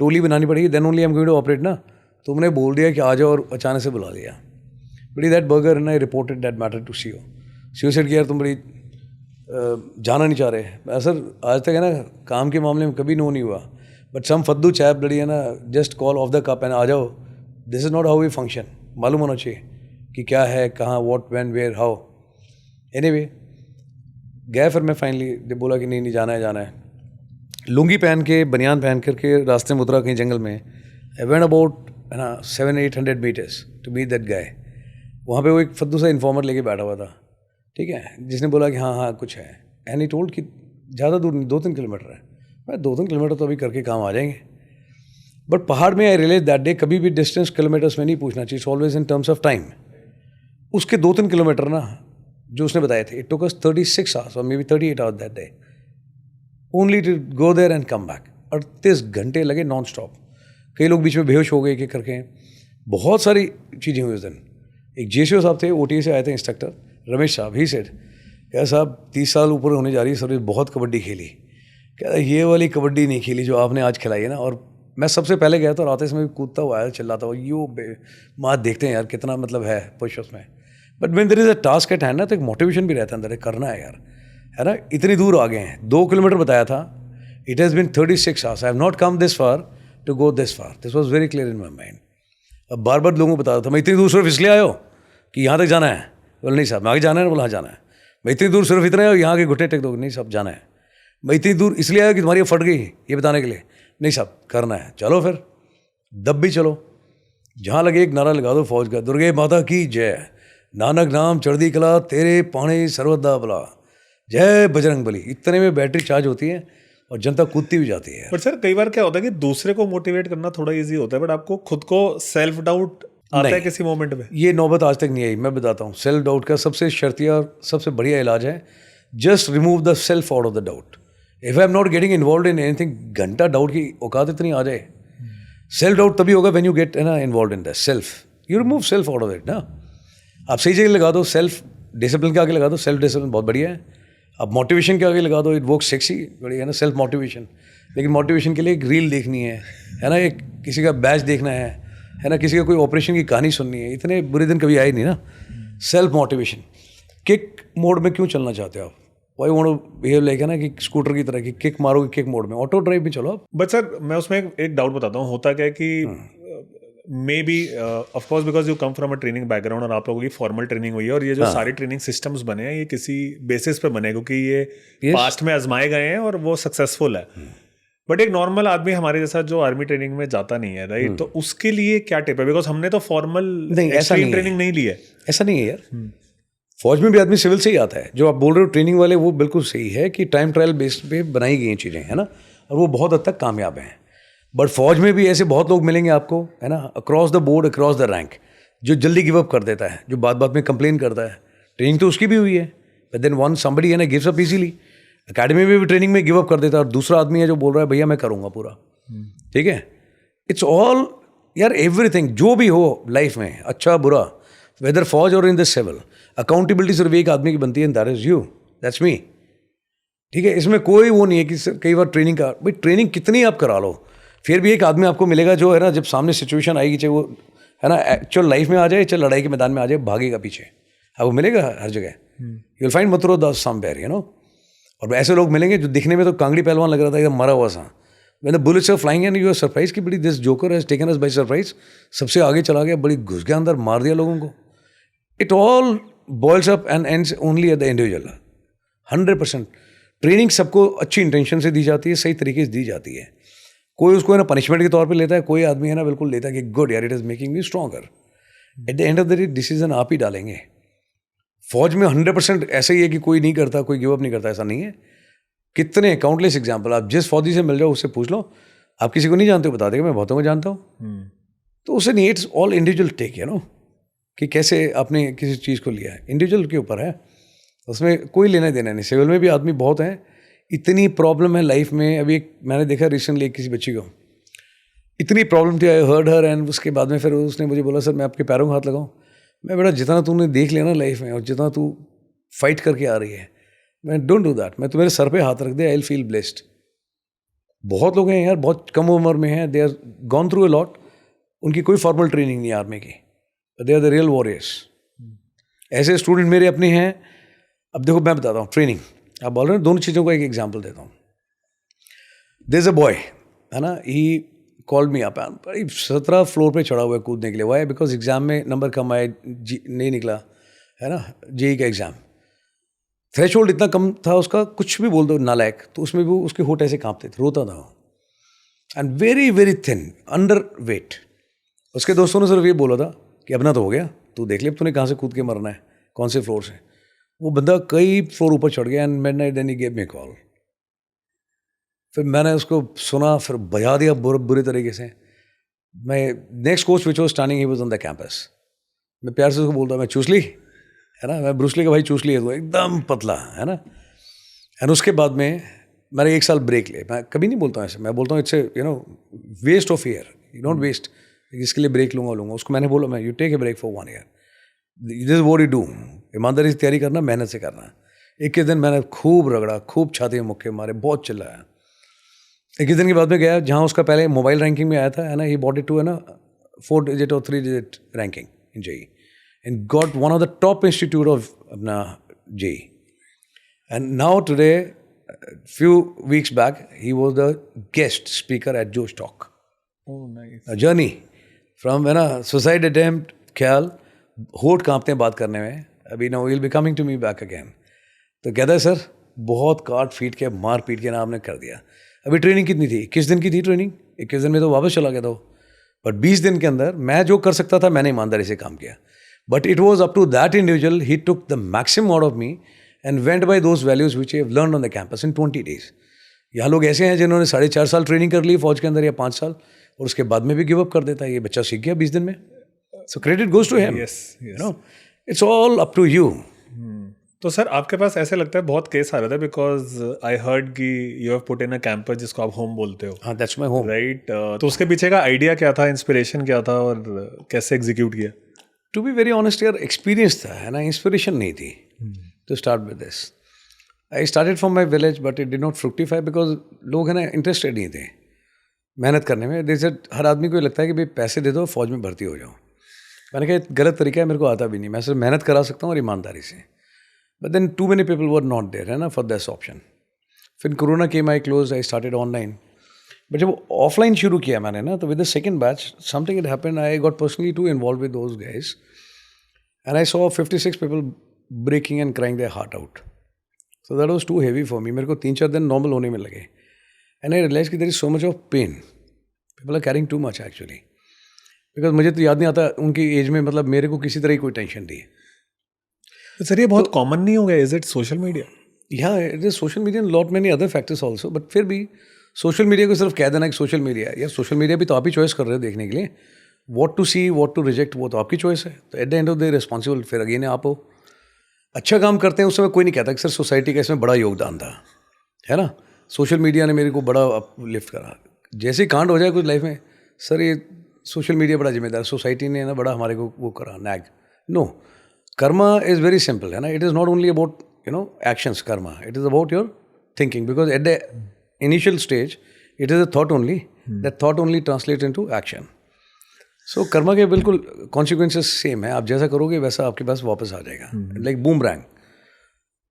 टोली बनानी पड़ेगी, then only I am going to operate ना. तो उन्होंने बोल दिया कि आ जाओ और अचानक से बुला लिया. बड़ी that bugger and I reported that matter to CO. CO said कि यार तुम बड़ी जाना नहीं चाह रहे. सर आज तक है ना काम के मामले में कभी नो नहीं हुआ, बट सम फद्दू चैप लड़ी है ना, just call off the cup and आ जाओ. This is not how we function. मालूम होना चाहिए कि क्या है, कहाँ, what, when, where, how. Anyway गया फिर मैं फाइनली, जब बोला कि नहीं जाना है, लुंगी पहन के, बनियान पहन करके रास्ते में उतरा कहीं जंगल में. आई वेंट अबाउट है ना 700-800 metres to meet that guy. वहाँ पे वो एक फद्दू सा इन्फॉर्मर लेके बैठा हुआ था, ठीक है, जिसने बोला कि हाँ कुछ है. एंड ही टोल्ड कि ज़्यादा दूर नहीं, 2-3 किलोमीटर है. मैं 2-3 किलोमीटर तो अभी करके काम आ जाएंगे. बट पहाड़ में आई रियलाइज दैट डे कभी भी डिस्टेंस किलोमीटर्स में नहीं पूछना चाहिए, it's always in terms of time. उसके 2-3 किलोमीटर ना जो उसने बताए थे, इट टुक अस 36 आवर्स और maybe 38 hours that day only to go there and come back. 38 घंटे लगे नॉन स्टॉप. कई लोग बीच में बेहोश हो गए कि करके, बहुत सारी चीज़ें हुई उस दिन. एक जेसीओ साहब थे, ओटीए से आए थे इंस्ट्रक्टर, रमेश साहब. ही सेड क्या साहब 30 साल ऊपर होने जा रही है सर्विस, बहुत कबड्डी खेली. क्या ये वाली कबड्डी नहीं खेली जो आपने आज खिलाई है ना. और मैं सबसे पहले गया था, और आते समय कूदता हुआ आया, चिल्लाता हुआ, यो माँ देखते हैं यार कितना मतलब है पुश उसमें. But when there is a task at hand ना, तो एक मोटिवेशन भी रहता है अंदर, करना है यार, है ना. इतनी दूर आ गए हैं, 2 किलोमीटर बताया था. It has been 36 hours. I have not come this far to go this far. This was very clear in my mind. अब बार बार लोगों को बताता था, मैं इतनी दूर सिर्फ इसलिए आयो कि यहाँ तक जाना है. बोला नहीं साहब, मैं आगे जाना है. बोला हाँ जाना है. मैं इतनी दूर सिर्फ इतना है, यहाँ के घुटने टेक दो. नहीं साहब जाना है. मैं इतनी दूर इसलिए आया कि तुम्हारी फट गई, ये बताने के लिए. नहीं साहब करना है. चलो फिर दब भी चलो, जहाँ लगे एक नारा लगा दो फौज का, दुर्गे माता की जय, नानक नाम चढ़दी कला, तेरे पाणे सर्वदा भला, जय बजरंग बली. इतने में बैटरी चार्ज होती है और जनता कूदती भी जाती है. बट सर कई बार क्या होता है कि दूसरे को मोटिवेट करना थोड़ा इजी होता है, बट आपको खुद को सेल्फ डाउट आता है किसी मोमेंट में? ये नौबत आज तक नहीं आई. मैं बताता हूँ, सेल्फ डाउट का सबसे शर्तिया, सबसे बढ़िया इलाज है, just remove the self out of the doubt. If I am not getting involve in anything, घंटा डाउट की औकात इतनी आ जाए. सेल्फ डाउट तभी होगा व्हेन यू गेट ना involve in that self. You remove self out of it ना. आप सही जगह लगा दो, सेल्फ डिसिप्लिन के आगे लगा दो. सेल्फ डिसिप्लिन बहुत बढ़िया है. आप मोटिवेशन के आगे लगा दो, इट वर्क सेक्सी, बढ़िया है ना सेल्फ मोटिवेशन. लेकिन मोटिवेशन के लिए एक रील देखनी है ना, एक किसी का बैच देखना है ना, किसी का कोई ऑपरेशन की कहानी सुननी है. इतने बुरे दिन कभी आए नहीं ना. Self motivation. किक मोड में क्यों चलना चाहते हो आप? Why want to behave like है ना कि स्कूटर की तरह की किक मारोगे, किक मोड में, ऑटो ड्राइव में चलो आप. बट सर मैं उसमें एक डाउट बताता हूँ. होता क्या है कि may be of course because you come from a training background, और आप लोगों की फॉर्मल ट्रेनिंग हुई है, और ये जो सारे ट्रेनिंग सिस्टम्स बने हैं ये किसी बेसिस पे बने हैं क्योंकि ये पास्ट में आजमाए गए हैं और वो सक्सेसफुल है. बट एक नॉर्मल आदमी हमारे जैसा जो आर्मी ट्रेनिंग में जाता नहीं है, राइट, तो उसके लिए क्या टिप है? बिकॉज हमने तो फॉर्मल एक्सट्रीम ट्रेनिंग नहीं ली है. ऐसा नहीं है यार. फौज में भी आदमी सिविल से ही आता है. जो आप बोल रहे हो ट्रेनिंग वाले, वो बिल्कुल सही है कि टाइम ट्रायल बेस्ड पे बनाई गई चीज़ें, है ना, और वो बहुत हद तक कामयाब हैं. बट फौज में भी ऐसे बहुत लोग मिलेंगे आपको, है ना, across the board, across the rank, जो जल्दी गिव अप कर देता है, जो बात बात में कंप्लेन करता है. ट्रेनिंग तो उसकी भी हुई है, बट देन वन समबडी है ना गिव्स अप इजीली. अकेडमी में भी ट्रेनिंग में गिव अप कर देता है, और दूसरा आदमी है जो बोल रहा है भैया मैं करूँगा पूरा. ठीक है. इट्स ऑल यार, एवरीथिंग जो भी हो लाइफ में, अच्छा बुरा, वेदर फौज और इन दिस सिविल, अकाउंटेबिलिटी सिर्फ एक आदमी की बनती है, that is you, that's me. ठीक है, इसमें कोई वो नहीं है कि कई बार ट्रेनिंग का, भाई ट्रेनिंग कितनी आप करा लो, फिर भी एक आदमी आपको मिलेगा जो है ना, जब सामने सिचुएशन आएगी, चाहे वो है ना एक्चुअल लाइफ में आ जाए, चाहे लड़ाई के मैदान में आ जाए, भागेगा पीछे, अब वो मिलेगा हर जगह। You will find Mathura Das somewhere, you know. और ऐसे लोग मिलेंगे जो दिखने में तो कांगड़ी पहलवान लग रहा था, एकदम मरा हुआ सा, when the bullets are flying and you are surprise कि बड़ी this joker has taken us by surprise, सबसे आगे चला गया, बड़ी घुस गया अंदर, मार दिया लोगों को। It all boils up and ends only at the individual. 100% training सबको अच्छी इंटेंशन से दी जाती है, सही तरीके से दी जाती है। कोई उसको है ना पनिशमेंट के तौर पे लेता है, कोई आदमी है ना बिल्कुल लेता है कि गुड यार, it is making me stronger. At the end of the day decision आप ही डालेंगे। फौज में 100% ऐसा ही है कि कोई नहीं करता, कोई गिव अप नहीं करता, ऐसा नहीं है। कितने काउंटलेस एग्जाम्पल, आप जिस फौजी से मिल जाओ उससे पूछ लो, आप किसी को नहीं जानते हो, बता देगा मैं बहुतों को जानता हूँ। तो उसे नहीं, it's all individual take, you know, कि कैसे आपने किसी चीज़ को लिया है, इंडिविजुअल के ऊपर है, उसमें कोई लेना देना नहीं। सिविल में भी आदमी बहुत हैं, इतनी प्रॉब्लम है लाइफ में। अभी एक मैंने देखा रिसेंटली किसी बच्ची को, इतनी प्रॉब्लम थी, आई हर्ड हर, एंड उसके बाद में फिर उसने मुझे बोला, सर मैं आपके पैरों में हाथ लगाऊं। मैं बेटा जितना तूने देख लिया ना लाइफ में, और जितना तू फाइट करके आ रही है, मैं डोंट डू दैट। मैं तुम्हारे सर पे हाथ रख दे, आई विल फील ब्लेस्ड। बहुत लोग हैं यार, बहुत कम उम्र में हैं, they are gone through a lot, उनकी कोई फॉर्मल ट्रेनिंग नहीं आर्मी की, they are the real warriors. ऐसे स्टूडेंट मेरे अपने हैं। अब देखो मैं बताता हूँ ट्रेनिंग, आप बोल रहे हैं, दोनों चीज़ों का एक एग्जाम्पल देता हूँ। देयर इज अ बॉय, है ना, he called me up, 17 floor पे चढ़ा हुआ है कूदने के लिए। वाई? बिकॉज एग्जाम में नंबर कम आए, नहीं निकला, है ना, जेई का एग्जाम, थ्रेशोल्ड इतना कम था उसका, कुछ भी बोल दो नालायक, तो उसमें भी उसके होठ ऐसे कांपते थे, रोता था। And very very thin, under weight. उसके दोस्तों ने सिर्फ ये बोला था कि अब ना तो हो गया, तू देख ले तूने कहाँ से कूद के मरना है, कौन से फ्लोर से। वो बंदा कई फ्लोर ऊपर चढ़ गया, and midnight then he gave me call. फिर मैंने उसको सुना, फिर बजा दिया बुरे तरीके से। मैं next coach which was standing, he was on the campus. मैं प्यार से उसको बोलता, मैं चूसली, है ना, मैं ब्रूसली का भाई चूसली है, तो एकदम पतला, है ना। एंड उसके बाद में मैंने 1 साल ब्रेक ले। मैं कभी नहीं बोलता हूँ ऐसे, मैं बोलता हूँ it's you know waste of year, you don't waste, इसके लिए ब्रेक लूँगा। उसको मैंने बोला, मैं you take a break for 1 year, this is what you do. ईमानदारी से तैयारी करना, मेहनत से करना। 21 दिन मैंने खूब रगड़ा, खूब छाती में मुक्के मारे, बहुत चिल्लाया। 21 दिन के बाद में गया जहाँ उसका पहले मोबाइल रैंकिंग में आया था, है ना, ही बॉट इट टू, है ना, 4 डिजिट और 3 digit ranking in JEE, and got one of the top institute of अपना JEE. And now today, few weeks back, he was the guest speaker at Josh Talk. Oh, nice. A journey from, है ना, suicide attempt, ख्याल, होठ कांपते हैं बात करने में, अभी now he'll be coming to me back again. तो कहता है सर बहुत काट फीट के मार पीट के ना आपने कर दिया। अभी ट्रेनिंग कितनी थी? 21 दिन की थी ट्रेनिंग। 21 दिन में तो वापस चला गया था वो, बट 20 दिन के अंदर मैं जो कर सकता था मैंने ईमानदारी से काम किया। But it was up to that individual, he took the maximum out of me and went by those values which I have learned on the campus in 20 days. यहाँ लोग ऐसे हैं जिन्होंने 4.5 साल ट्रेनिंग कर ली फौज के अंदर, या 5 साल, और उसके बाद में भी गिव अप कर देता है। ये बच्चा सीख गया 20 दिन में, so credit goes to him. You know, it's all up to you. तो सर आपके पास ऐसे लगता है बहुत केस आ रहा था, बिकॉज आई हर्ड कि you have put in a campus जिसको आप होम बोलते हो। हाँ, दैट्स माय होम, राइट। तो उसके पीछे का आइडिया क्या था, इंस्पिरेशन क्या था, और कैसे एग्जीक्यूट किया? टू बी वेरी ऑनेस्ट यार, एक्सपीरियंस था, है ना, इंस्पिरेशन नहीं थी। To start with this, I started from my village, but it did not fructify because लोग है ना इंटरेस्टेड नहीं थे मेहनत करने में। जैसे हर आदमी को लगता है कि भाई पैसे दे दो फौज में भर्ती हो जाओ। मैंने कहा गलत तरीका है, मेरे को आता भी नहीं, मैं सिर्फ मेहनत करा सकता हूँ और ईमानदारी से। But then too many people were not there, है ना, फॉर दिस ऑप्शन। फिर Corona came, I close, I started online. But जब ऑफलाइन शुरू किया मैंने ना, तो with the second batch something it happened, I got personally to involve with those guys, and I saw 56 people breaking and crying their heart out. So that was too heavy for me. मेरे को 3-4 दिन normal होने में लगे, and I realized कि there is so much of pain. People are carrying too much actually. Because मुझे तो याद नहीं आता उनकी एज में, मतलब मेरे को किसी तरह की कोई टेंशन थी। तो सर ये बहुत कॉमन नहीं हो गया? Is it social media? Yeah, it is social media and lot many other factors also. But फिर भी सोशल मीडिया को सिर्फ कह देना कि सोशल मीडिया है, या सोशल मीडिया भी तो आप ही चॉइस कर रहे हो देखने के लिए। What to see, what to reject, वो तो आपकी चॉइस है। तो at the end of the responsible फिर अगेन आप हो। अच्छा काम करते हैं उस समय कोई नहीं कहता कि सर सोसाइटी का इसमें बड़ा योगदान था, है ना, सोशल मीडिया ने मेरे को बड़ा लिफ्ट करा। जैसे ही कांड हो जाए कुछ लाइफ में, सर ये सोशल मीडिया बड़ा जिम्मेदार, सोसाइटी ने ना बड़ा हमारे को वो करा, nag. No, karma is very simple, है ना। It is not only about you know actions, karma, it is about your thinking, because at the initial stage it is a thought only. That thought only translates into action. So Karma के बिल्कुल consequences same है. आप जैसा करोगे वैसा आपके पास वापस आ जाएगा. Like boomerang.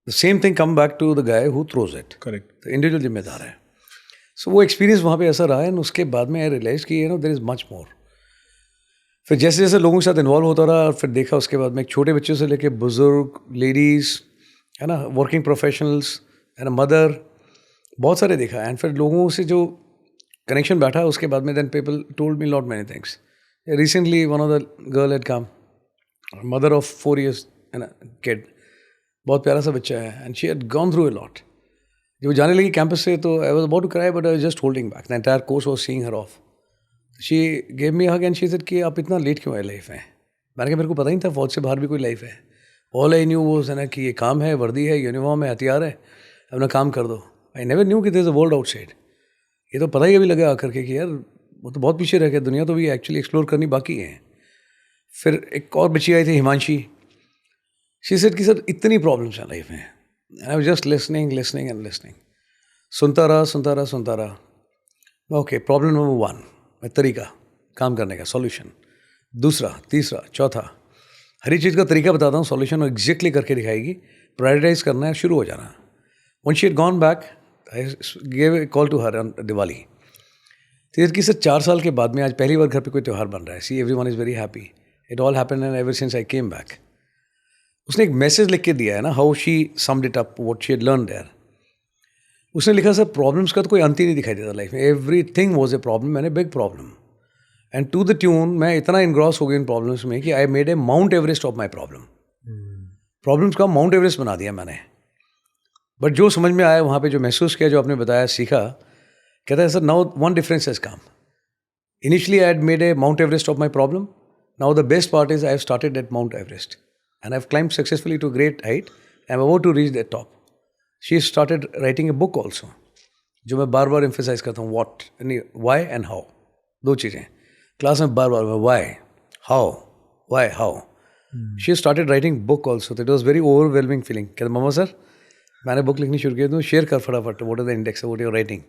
The same thing come back to the guy who throws it. Correct. तो इंडिविजुअल जिम्मेदार है. So वो एक्सपीरियंस वहाँ पे ऐसा रहा है. उसके बाद में आई रियलाइज कि देयर इज मच मोर. फिर जैसे जैसे लोगों के साथ इन्वॉल्व होता रहा, फिर देखा उसके बाद में छोटे बच्चों से लेके बुजुर्ग, लेडीज़, है ना, वर्किंग प्रोफेशनल्स, है ना, मदर, बहुत सारे देखा. एंड फिर लोगों से जो कनेक्शन बैठा उसके बाद में then people told me lot many things. Recently one of the girl had come, mother of 4 years, है ना, किड, बहुत प्यारा सा बच्चा है. And she had gone through a lot. जब वो जाने लगी कैंपस से तो I was about to cry but I was just holding back. The entire course was seeing her off. She gave me hug and she said कि आप इतना late क्यों आए लाइफ में. मैंने कहा मेरे को पता ही नहीं था फौज से बाहर भी कोई लाइफ है. ऑल आई न्यू वो है ना कि ये काम है, वर्दी है, यूनिफॉर्म है, हथियार है, अपना काम कर दो. आई नेवर न्यू कि there is a world outside. ये तो पता ही अभी लगा आकर के कि यार वो तो बहुत पीछे रह गया, दुनिया तो भी एक्चुअली एक्सप्लोर करनी बाकी है. फिर एक और बच्ची आई थी हिमांशी. शी सेड कि सर इतनी प्रॉब्लम्स हैं लाइफ में. आई was just listening and listening. सुनता रहा. ओके, प्रॉब्लम नंबर 1, तरीका काम करने का, सॉल्यूशन. दूसरा, तीसरा, चौथा, हर एक चीज़ का तरीका बताता हूँ, सॉल्यूशन एग्जैक्टली करके दिखाएगी. प्रायोरिटाइज करना है, शुरू हो जाना. When she had gone back, I gave a call to her on Diwali. तो कि सर 4 साल के बाद में आज पहली बार घर पे कोई त्यौहार बन रहा है. See everyone is very happy. It all happened and ever since I came back. उसने एक मैसेज लिख के दिया है ना, how she summed it up what she had learn there. उसने लिखा सर प्रॉब्लम्स का तो कोई अंत ही नहीं दिखाई देता लाइफ में. एवरीथिंग वाज ए प्रॉब्लम, मैंने big problem. And to the tune मैं इतना इनग्रॉस हो गया इन प्रॉब्लम्स में कि I made a Mount Everest of my problem. Problems का माउंट एवरेस्ट बना दिया मैंने. बट जो समझ में आया वहाँ पे, जो महसूस किया, जो आपने बताया, सीखा, कहता है sir now one difference has come. Initially I had made a Mount Everest of my problem. Now the best part is I have started at Mount Everest and I have climbed successfully to great height. I am about to reach that top. She started writing a book also, जो मैं बार बार emphasise करता हूँ. What, Y and how, 2 चीज़ें class में बार बार. Why, how. She started writing book also. It was very overwhelming feeling. कहते मम्मा सर मैंने बुक लिखनी शुरू की, तो शेयर कर फटाफट. What are the index, what you're writing.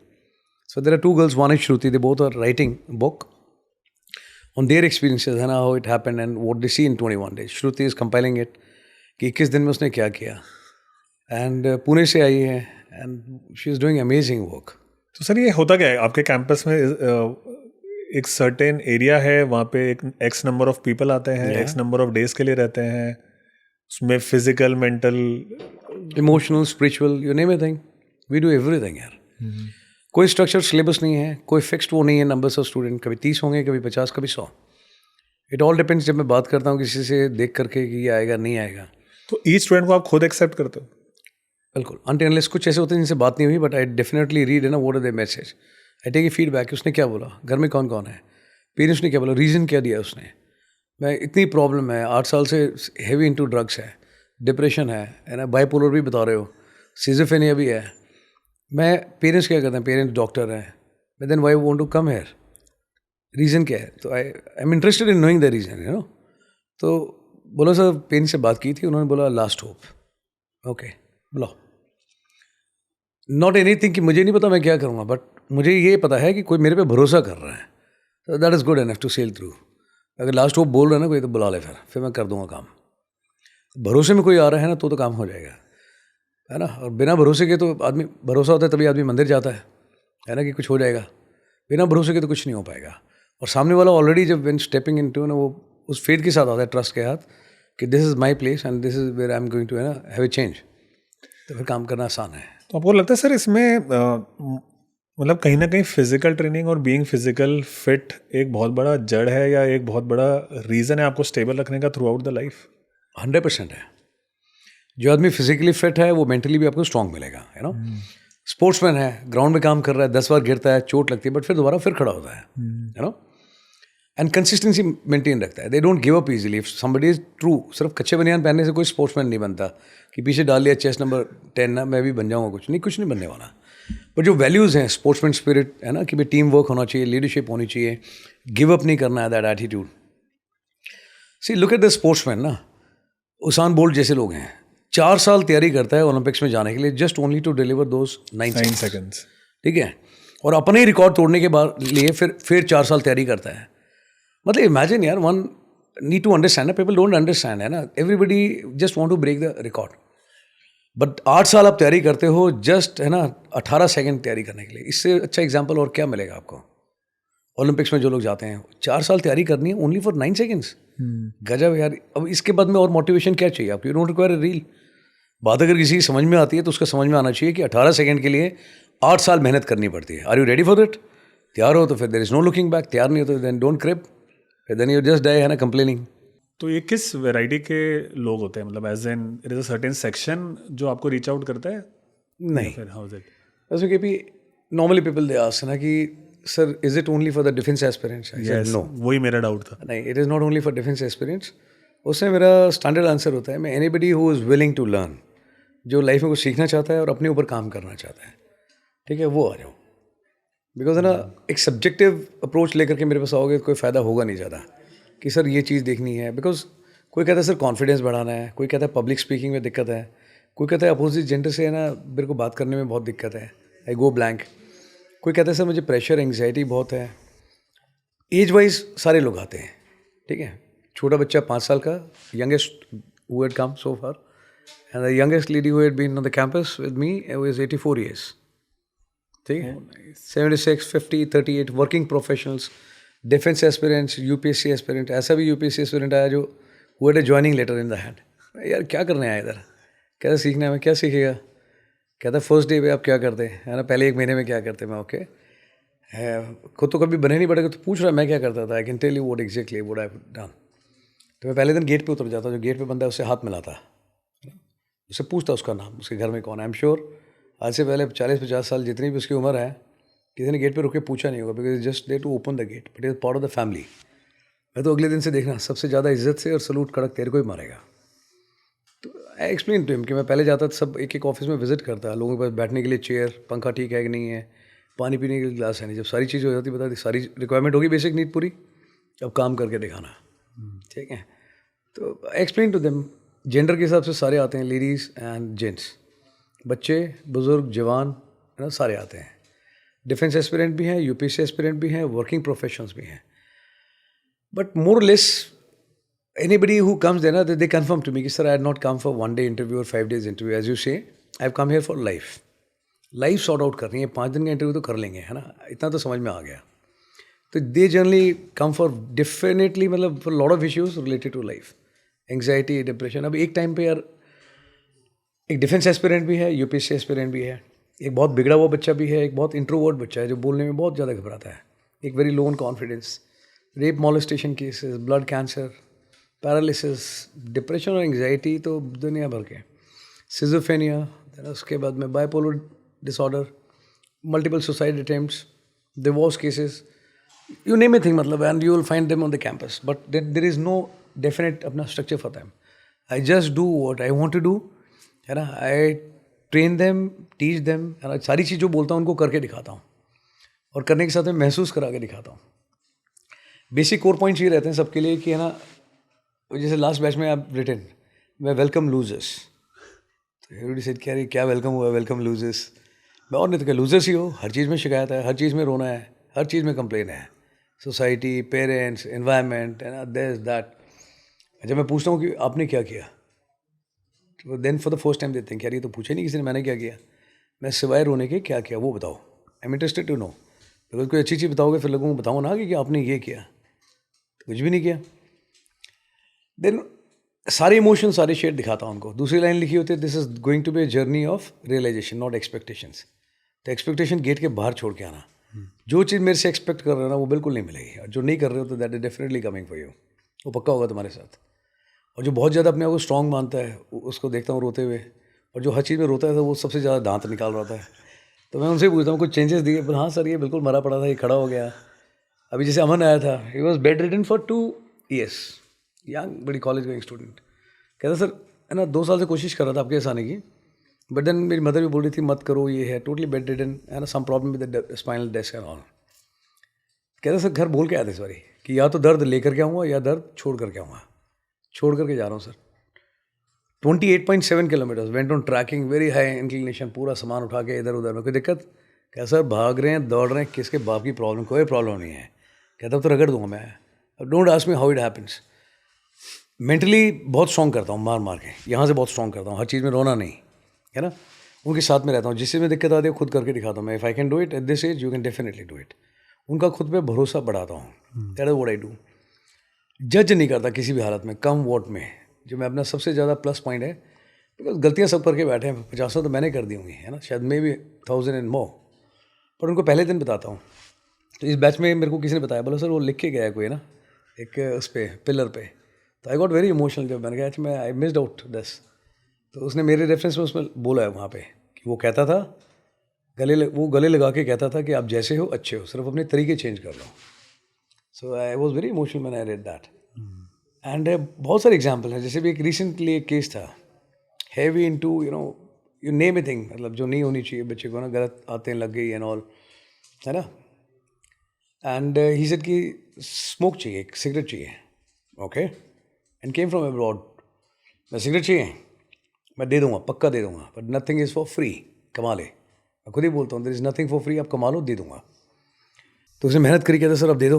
So there are 2 girls, one is Shruti. They both are writing book on their experiences and how it happened and what they see in 21 days. Shruti is compiling it कि 21 दिन में उसने क्या किया. And Pune से आई है and she is doing amazing work. तो sir ये होता क्या है आपके कैंपस में? एक सर्टेन एरिया है, वहाँ पे एक एक्स नंबर ऑफ पीपल आते हैं, एक्स नंबर ऑफ डेज के लिए रहते हैं. उसमें physical, mental, emotional, spiritual, you name a thing, we do everything यार. कोई स्ट्रक्चर सिलेबस नहीं है, कोई फिक्स्ड वो नहीं है नंबर्स ऑफ स्टूडेंट. कभी 30 होंगे, कभी 50, कभी 100. It all depends. जब मैं बात करता हूँ किसी से देख करके कि ये आएगा नहीं आएगा, तो ईच स्टूडेंट को आप खुद एक्सेप्ट करते हो? बिल्कुल. अनटिल अनलेस कुछ ऐसे होते हैं जिनसे बात नहीं हुई, बट आई डेफिनेटली रीड है ना, what are the message. I take a feedback. उसने क्या बोला, घर में कौन कौन है, पेरेंट्स ने क्या बोला, रीज़न क्या दिया उसने. मैं इतनी प्रॉब्लम है, 8 साल से हैवी इनटू ड्रग्स है, डिप्रेशन है ना, बाइपोलर भी बता रहे हो, सिजोफ्रेनिया भी है. मैं पेरेंट्स क्या कहते हैं, पेरेंट्स डॉक्टर हैं, but then why want to come here, reason क्या है. तो I am interested in knowing the reason, you know. तो बोला सर पेरेंट्स से बात की थी, उन्होंने बोला लास्ट होप. ओके, बोलो. नॉट एनीथिंग कि मुझे नहीं पता मैं क्या करूँगा, बट मुझे ये पता है कि कोई मेरे पे भरोसा कर रहा है. तो that is good enough to sail through. अगर लास्ट होप बोल रहा है ना कोई, तो बुला ले, फिर मैं कर दूंगा काम. भरोसे में कोई आ रहा है ना तो काम हो जाएगा, है ना. और बिना भरोसे के तो आदमी, भरोसा होता है तभी आदमी मंदिर जाता है ना, कि कुछ हो जाएगा. बिना भरोसे के तो कुछ नहीं हो पाएगा. और सामने वाला ऑलरेडी जब व्हेन स्टेपिंग इनटू ना, वो उस फेथ के साथ आता है, ट्रस्ट के साथ, कि this is my place and this is where I am going to, है ना, हैव ए चेंज. तो फिर काम करना आसान है. तो आपको लगता है सर इसमें मतलब कहीं ना कहीं फिजिकल ट्रेनिंग और बीइंग फिजिकल फिट एक बहुत बड़ा जड़ है, या एक बहुत बड़ा रीज़न है आपको स्टेबल रखने का थ्रू आउट द लाइफ? 100% है. जो आदमी फिजिकली फिट है वो मेंटली भी आपको स्ट्रांग मिलेगा, है ना. स्पोर्ट्समैन है, ग्राउंड में काम कर रहा है, 10 बार गिरता है, चोट लगती है, बट फिर दोबारा फिर खड़ा होता है, you know. And consistency maintain रखता है. They don't give up easily. If somebody is true, सिर्फ कच्चे बनियान पहनने से कोई स्पोर्ट्समैन नहीं बनता कि पीछे डाल लिया चेस्ट नंबर 10 ना, मैं भी बन जाऊँगा. कुछ नहीं बनने वाला. पर जो वैल्यूज़ हैं, स्पोर्ट्समैन स्पिरिट, है ना, कि भाई टीम वर्क होना चाहिए, लीडरशिप होनी चाहिए, गिव अप नहीं करना है, that attitude. See look at the sportsman ना, उसाइन बोल्ट जैसे लोग हैं, 4 साल तैयारी करता है ओलंपिक्स में जाने के लिए, just only to deliver those 9 9 seconds. ठीक है, और अपने ही रिकॉर्ड तोड़ने के बाद लिए फिर 4 साल तैयारी करता है. मतलब इमेजिन यार, one need to understand, people don't understand, है ना, everybody just want to break the record. But 8 साल आप तैयारी करते हो जस्ट, है ना, 18 सेकंड तैयारी करने के लिए. इससे अच्छा एग्जाम्पल और क्या मिलेगा आपको? ओलंपिक्स में जो लोग जाते हैं 4 साल तैयारी करनी है ओनली फॉर 9 सेकेंड्स. गजब यार. अब इसके बाद में और मोटिवेशन क्या चाहिए आपको? You don't require a reel. बात अगर किसी की समझ में आती है तो उसका समझ में आना चाहिए कि 18 सेकंड के लिए 8 साल मेहनत करनी पड़ती है. Are you ready for it? तैयार हो तो फिर there is no looking back. तैयार नहीं हो तो then don't creep, then you just die, है ना, कंप्लेनिंग. तो ये किस वैरायटी के लोग होते हैं? मतलब as and it is a certain section जो आपको रीच आउट करता है? नहीं, फिर हाउ इज इट? ऐसे कि भी नॉर्मली पीपल दे आस्क ना कि sir is it only for the defence aspirants? I said no. वही मेरा डाउट था. नहीं, it is not only for defence aspirants. उसमें मेरा स्टैंडर्ड आंसर होता है, मैं anybody who is willing to learn, जो लाइफ में कुछ सीखना चाहता है और अपने ऊपर काम करना चाहता है, ठीक है, वो आ जाओ. बिकॉज है ना, एक सब्जेक्टिव अप्रोच लेकर के मेरे पास आओगे तो कोई फ़ायदा होगा नहीं ज़्यादा कि सर ये चीज़ देखनी है. बिकॉज कोई कहता है सर कॉन्फिडेंस बढ़ाना है, कोई कहता है पब्लिक स्पीकिंग में दिक्कत है, कोई कहता है अपोजिट जेंडर से, है ना, मेरे को बात करने में बहुत दिक्कत है, आई गो ब्लैंक. कोई कहता है सर मुझे प्रेशर एंग्जाइटी बहुत है. एज वाइज सारे लोग आते हैं, ठीक है. छोटा बच्चा 5 साल का, youngest who had come so far, and the youngest lady who had been on the campus with me was 84 years. ठीक है. 76, 50, 38 working professionals, defence aspirants, UPSC aspirant. ऐसा भी यूपीएससी एस्पिरेंट आया जो who had a joining letter in the hand. यार क्या करने आया इधर? कहता सीखना है. मैं क्या सीखेगा? कहता फर्स्ट डे पे आप क्या करते हैं, है ना, पहले 1 महीने में क्या करते हैं. मैं ओके, खुद तो कभी बने नहीं पड़ेगा तो पूछ रहा है मैं क्या करता था. I can tell you what exactly what I have done. तो मैं पहले दिन गेट पे उतर जाता, जो गेट पे बंदा है उससे हाथ मिलाता, उससे पूछता उसका नाम, उसके घर में कौन है. आई एम श्योर आज से पहले 40-50 साल जितनी भी उसकी उम्र है, किसी ने गेट पे रुक के पूछा नहीं होगा, because just they to open the gate, but is part of the family. मैं तो अगले दिन से देखना सबसे ज़्यादा इज्जत से और सलूट कड़क तेरे को ही मारेगा. तो आई एक्सप्लेन टू हिम कि मैं पहले जाता था, सब एक एक ऑफिस में विजिट करता, लोगों के पास बैठने के लिए चेयर, पंखा ठीक है कि नहीं है, पानी पीने के लिए गिलास है नहीं. जब सारी चीज़ हो जाती बता दी, सारी रिक्वायरमेंट होगी, बेसिक नीड पूरी, अब काम करके दिखाना. ठीक है. तो I explain to them, gender के हिसाब से सारे आते हैं, लेडीज़ एंड जेंट्स, बच्चे, बुजुर्ग, जवान, है ना, सारे आते हैं. डिफेंस एस्पिरेंट भी हैं, यूपीएससी एस्पिरेंट भी हैं, वर्किंग प्रोफेशनल्स भी हैं. But more less anybody who comes there, they confirm to me कि sir I had not come for 1 day interview or 5 days interview, as you say, I have come here for life. Life sort out करनी है, 5 दिन का interview तो कर लेंगे, है ना, इतना तो समझ में आ गया. तो they generally come for definitely, मतलब for lot of issues related to life, anxiety, depression. अब एक टाइम पे यार एक डिफेंस एस्पिरेंट भी है, यूपीएससी एस्पिरेंट भी है, एक बहुत बिगड़ा हुआ बच्चा भी है, एक बहुत इंट्रोवर्ट बच्चा है जो बोलने में बहुत ज़्यादा घबराता है, एक very low on confidence, rape molestation cases, blood cancer, paralysis, depression और एंग्जाइटी तो दुनिया भर के, सिजोफेनिया, उसके बाद में bipolar disorder, multiple suicide attempts, divorce cases, you name a thing, मतलब, and you will find them on the campus. But there is no definite अपना structure for them. I just do what I want to do, है ना. I train them, teach them, है ना. सारी चीज़ जो बोलता हूँ उनको करके दिखाता हूँ, और करने के साथ में महसूस करा के दिखाता हूँ. बेसिक कोर पॉइंट्स ये रहते हैं सबके लिए कि, है ना, जैसे लास्ट बैच में आप रिटर्न मैं वेलकम लूजर्स, तो एवरीबॉडी सेड क्या वेलकम हुआ, वेलकम लूजर्स. मैं और नहीं तो क्या, लूजर्स ही हो, हर चीज़ में शिकायत है, हर चीज़ में रोना है, हर चीज़ में कंप्लेन है, सोसाइटी, पेरेंट्स, एनवायरनमेंट, है ना, दिस दैट. जब मैं पूछता हूँ कि आपने क्या किया, तो then for the first time देते हैं कि यार ये तो पूछे नहीं किसी ने मैंने क्या किया. मैं सिवाय रोने के क्या किया वो बताओ, I am interested to know. अगर कोई अच्छी चीज़ बताओगे फिर लोगों को बताओ ना कि आपने ये किया, तो कुछ भी नहीं किया. देन सारे इमोशन, सारे शेड दिखाता हूँ उनको. दूसरी लाइन लिखी होती है, this is going to be a journey of realization, not expectations. तो एक्सपेक्टेशन गेट के बाहर छोड़ के आना. जो चीज़ मेरे से एक्सपेक्ट कर रहे हो ना वो बिल्कुल नहीं मिलेगी, और जो नहीं कर रहे हो तो that is definitely coming for you, वो पक्का होगा तुम्हारे साथ. और जो बहुत ज़्यादा अपने आप को स्ट्रॉन्ग मानता है उसको देखता हूँ रोते हुए, और जो हर चीज़ में रोता है तो वो सबसे ज़्यादा दांत निकाल रहा था. तो मैं उनसे पूछता हूँ कुछ चेंजेस दिए, पर हाँ सर ये बिल्कुल मरा पड़ा था, ये खड़ा हो गया. अभी जैसे अमन आया था, he was bed ridden for 2 years, young बड़ी कॉलेज गोइंग स्टूडेंट. कहता सर, है ना, 2 साल से कोशिश कर रहा था आपके पास आने की, बट देन मेरी मदर भी बोल रही थी मत करो, ये है टोटली बेड रिडन, है ना, some problem with the spinal disc and all. कहता सर घर बोल के आया था इस बारी कि या तो दर्द लेकर के आऊँगा या दर्द छोड़ करके आऊँगा. छोड़ करके जा रहा हूँ sir. 28.7 kilometres went on trekking, very high inclination, पूरा सामान उठा के इधर उधर में कोई दिक्कत? कैसा भाग रहे हैं, दौड़ रहे हैं, किसके बाप की प्रॉब्लम? कोई प्रॉब्लम नहीं है। कहता तो रगड़ दूंगा मैं। Don't ask me how it happens. Mentally बहुत स्ट्रॉन्ग करता हूँ, मार मार के यहाँ से बहुत स्ट्रॉन्ग करता हूँ, हर चीज़ में रोना नहीं, है ना। उनके साथ में रहता हूँ, जिससे में दिक्कत आती है खुद करके दिखाता हूँ मैं। If I can do it at this age, you can definitely do it. उनका खुद पे भरोसा बढ़ाता हूँ, that is what I do. जज नहीं करता किसी भी हालत में, कम वोट में, जो मैं अपना सबसे ज़्यादा प्लस पॉइंट है। बिकॉज गलतियाँ सब करके बैठे हैं, 50 तो मैंने कर दी होंगी, है ना, शायद मे भी 1000 एंड मोर, पर उनको पहले दिन बताता हूँ। तो इस बैच में मेरे को किसी ने बताया, बोला सर वो लिख के गया है कोई ना एक उस पर पिलर पे। तो आई गॉट वेरी इमोशनल जब मैंने कहा अच्छा मैं आई मिस्ड आउट दिस। तो उसने मेरे रेफरेंस में उसमें बोला है वहाँ पे कि वो कहता था वो गले लगा के कहता था कि आप जैसे हो अच्छे हो, सिर्फ अपने तरीके चेंज कर लो। So I was very emotional man I read that. And बहुत सारे एग्जाम्पल हैं, जैसे भी एक रिसेंटली एक केस था, heavy into you name a thing, मतलब जो नहीं होनी चाहिए बच्चे को ना, गलत आते लग गई एंड ऑल, है ना। एंड ही सेड कि स्मोक चाहिए, एक सिगरेट चाहिए, okay, and came from abroad. मैं सिगरेट चाहिए, मैं दे दूंगा, पक्का दे दूंगा, but nothing is for free, कमा ले। मैं खुद ही बोलता हूँ there is nothing for free, आप कमा लो, दे दूंगा। तो उसने मेहनत करी, कहता सर अब दे दो।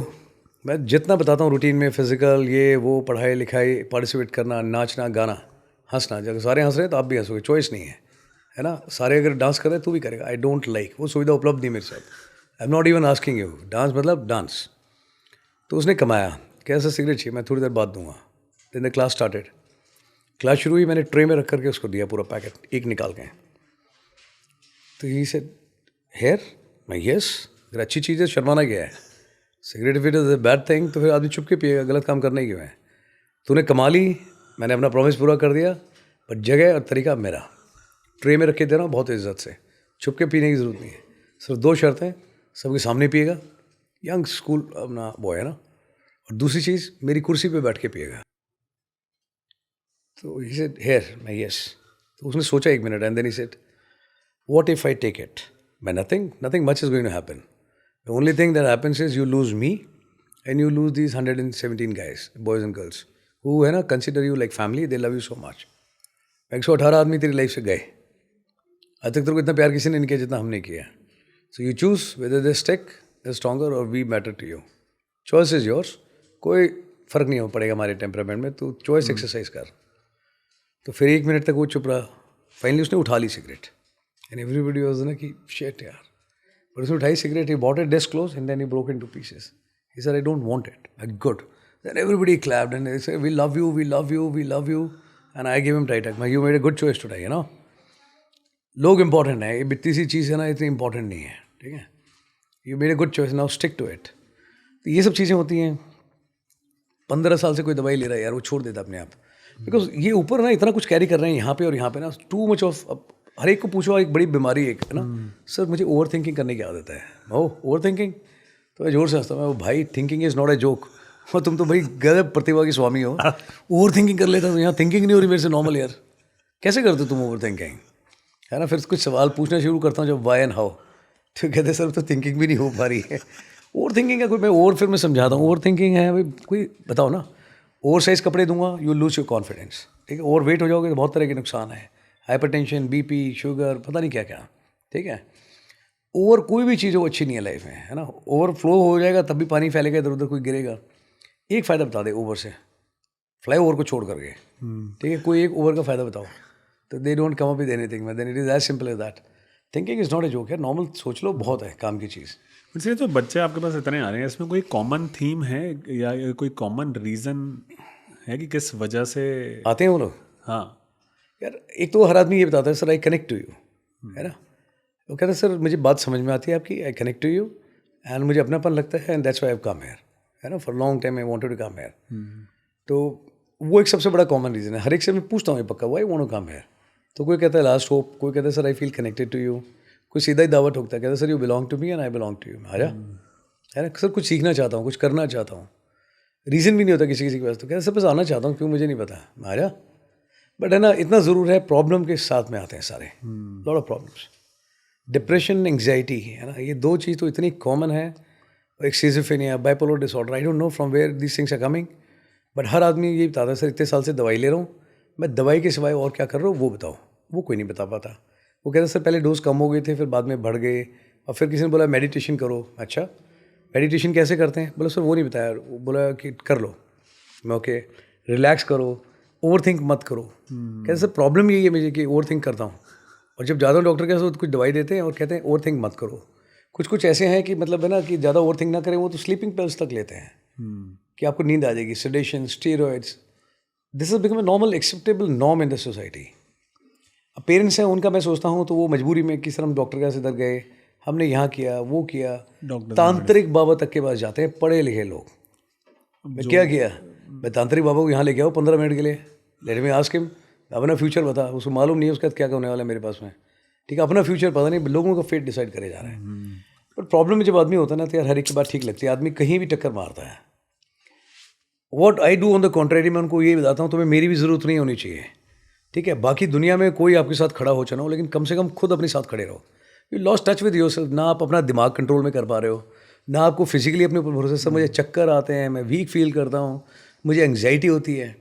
मैं जितना बताता हूँ रूटीन में, फिजिकल ये वो, पढ़ाई लिखाई, पार्टिसिपेट करना, नाचना गाना, हंसना, जब सारे हंस रहे हैं तो आप भी हंसोगे, चॉइस नहीं है ना। सारे अगर डांस कर रहे हैं तू भी करेगा, आई डोंट लाइक, वो सुविधा उपलब्ध नहीं मेरे साथ। I am not even asking you, dance मतलब डांस। तो उसने कमाया, कैसा सिगरेट चाहिए, मैं थोड़ी देर बाद दूंगा। Then the class started, class शुरू हुई, मैंने ट्रे में रख करके उसको दिया पूरा पैकेट, एक निकाल के। तो ही सेड हेयर, मैं यस, अगर अच्छी चीज़ है शर्माना क्या है, cigarette if it is a bad thing तो फिर आदमी चुप के पिएगा, गलत काम करने क्यों है। तूने कमा ली, मैंने अपना प्रॉमिस पूरा कर दिया, बट जगह और तरीका मेरा, ट्रे में रख के दे रहा हूँ बहुत इज्जत से, छुप के पीने की ज़रूरत नहीं है। सिर्फ 2 शर्तें, सबके सामने पिएगा, यंग स्कूल अपना बॉय है ना, और दूसरी चीज़ मेरी कुर्सी पे बैठ के पिएगा। तो ही सेड हेयर, मैं यस। तो उसने सोचा 1 minute, and then he said what if I take it. मैं nothing much is going to happen, the only thing that happens is you lose me and you lose these 117 guys, boys and girls who है ना consider you like family, they love you so much. 118 आदमी तेरी life से गए, आज तक तेरे को इतना प्यार किसी ने नहीं किया जितना हमने किया। So you choose whether they stick, they stronger or we matter to you, choice is yours. कोई फ़र्क नहीं हो पड़ेगा हमारे टेम्परामेंट में, तू चॉइस एक्सरसाइज कर। तो फिर 1 मिनट तक वो चुप रहा, फाइनली उसने उठा ली सिगरेट, एंड एवरीबडी वाज ना कि शिट यार, पर उसने उठाई cigarette, he bought it desk close and then he broke into pieces. He said I don't want it, good, then everybody clapped and they said we love you, we love you, we love you, and I give him tight hug, you made a good choice today, you know. लोग important है, ये इतनी सी चीज़ है ना, इतनी important नहीं है, ठीक है। You made a good choice, now stick to it. तो ये सब चीज़ें होती हैं। 15 साल से कोई दवाई ले रहा है यार, वो छोड़ देता अपने आप, बिकॉज ये ऊपर ना इतना कुछ कैरी कर रहे हैं यहाँ पे और यहाँ पे ना, टू मच ऑफ। अब हर एक को पूछो, एक बड़ी बीमारी एक है ना, सर मुझे ओवर थिंकिंग करने की आदत है। ओवर थिंकिंग तो मैं जोर से हंसता हूँ, भाई thinking is not a joke, और तुम तो भाई गजब प्रतिभा की स्वामी हो, ओवर थिंकिंग कर लेता हूँ, यहाँ थिंकिंग नहीं हो रही मेरे से नॉर्मल यार, कैसे करते तुम ओवर थिंकिंग, है ना। फिर कुछ सवाल पूछना शुरू करता हूँ, जब वाई एंड हाउ, तो कहते सर तो थिंकिंग भी नहीं हो पा रही है। ओवर थिंकिंग है कोई, मैं ओवर फिर मैं समझाता हूँ, ओवर थिंकिंग है भाई, कोई बताओ ना। ओवर साइज कपड़े दूंगा, यू लूज योर कॉन्फिडेंस, ठीक है। ओवर वेट हो जाओगे तो बहुत तरह के नुकसान है, हाइपरटेंशन, बीपी, शुगर, पता नहीं क्या क्या, ठीक है। ओवर कोई भी चीज़ हो अच्छी नहीं है लाइफ में, है ना। ओवर फ्लो हो जाएगा तब भी पानी फैलेगा, इधर उधर कोई गिरेगा। एक फ़ायदा बता दे ओवर से, फ्लाई ओवर को छोड़ करके, ठीक है, कोई एक ओवर का फ़ायदा बताओ, तो they don't come up with anything, then it is as simple as that. Thinking is not a joke है, नॉर्मल सोच लो, बहुत है काम की चीज़। इसलिए तो बच्चे आपके पास इतने आ रहे हैं, इसमें कोई कॉमन थीम है या कोई कॉमन रीज़न है कि किस वजह से आते हैं वो लोग? हाँ यार एक तो हर आदमी ये बताता है sir I connect to you, है ना। वो कहता है सर मुझे बात समझ में आती है आपकी, I connect to you and मुझे अपनापन लगता है, and that's why I have come here, है ना, for long time I wanted to come here. तो वो एक सबसे बड़ा कॉमन रीज़न है। हर एक से मैं पूछता हूँ ये पक्का, why want to come here. तो कोई कहता है लास्ट होप, कोई कहता है sir I feel connected to you, कोई सीधा ही दावा ठोकता है, कहता है sir you belong to me and I belong to you. आजा, है ना, सर कुछ सीखना चाहता हूँ, कुछ करना चाहता हूँ, रीज़न भी नहीं होता किसी किसी के पास, तो कहते सर बस आना चाहता हूँ, क्यों मुझे नहीं पता, आजा। बट है ना, इतना ज़रूर है, प्रॉब्लम के साथ में आते हैं सारे, lot of problems, depression, anxiety, है ना, ये 2 चीज़ तो इतनी कॉमन है। एक schizophrenia, bipolar disorder, I don't know from where these things are coming, but हर आदमी ये बताता है सर इतने साल से दवाई ले रहा हूँ, मैं दवाई के सिवाय और क्या कर रहा हूँ वो बताओ। वो कोई नहीं बता पाता। वो कहता सर पहले डोज कम हो गए थे, फिर बाद में बढ़ गए, और फिर किसी ने बोला मेडिटेशन करो। अच्छा मेडिटेशन कैसे करते हैं? बोला सर वो नहीं बताया। वो बोला कि कर लो। मैं ओके, रिलैक्स करो, ओवर थिंक मत करो। कहते सर प्रॉब्लम यही है मुझे कि ओवर थिंक करता हूँ, और जब ज़्यादा डॉक्टर के साथ कुछ दवाई देते हैं और कहते हैं ओवर थिंक मत करो। कुछ ऐसे हैं कि मतलब है ना कि ज़्यादा ओवर थिंक ना करें, वो तो स्लीपिंग पिल्स तक लेते हैं कि आपको नींद आ जाएगी, sedation, steroids. This is become a normal acceptable norm in the society. अब पेरेंट्स हैं उनका मैं सोचता हूँ तो वो मजबूरी में कि सर हम डॉक्टर के पास इधर गए, हमने यहाँ किया वो किया, तांत्रिक बाबा तक के पास जाते हैं पढ़े लिखे लोग। मैं क्या किया? मैं तांत्रिक बाबा को यहाँ लेके आओ 15 मिनट के लिए, लेट मी आस्क हिम, अपना फ्यूचर बता। उसको मालूम नहीं है उसका क्या होने वाला है मेरे पास में, ठीक है? अपना फ्यूचर पता नहीं, लोगों का फेट डिसाइड करे जा रहा है। बट प्रॉब्लम में जब आदमी होता है ना तो यार हर एक की बात ठीक लगती है, आदमी कहीं भी टक्कर मारता है। What I do on the contrary, मैं उनको ये बताता हूँ तुम्हें मेरी भी ज़रूरत नहीं होनी चाहिए, ठीक है? बाकी दुनिया में कोई आपके साथ खड़ा हो चना हो, लेकिन कम से कम खुद अपने साथ खड़े रहो। You lost touch with yourself. ना आप अपना दिमाग कंट्रोल में कर पा रहे हो, ना आपको फिजिकली अपने ऊपर भरोसा। सब मुझे चक्कर आते हैं, मैं वीक फील करता हूँ, मुझे एंग्जाइटी होती है।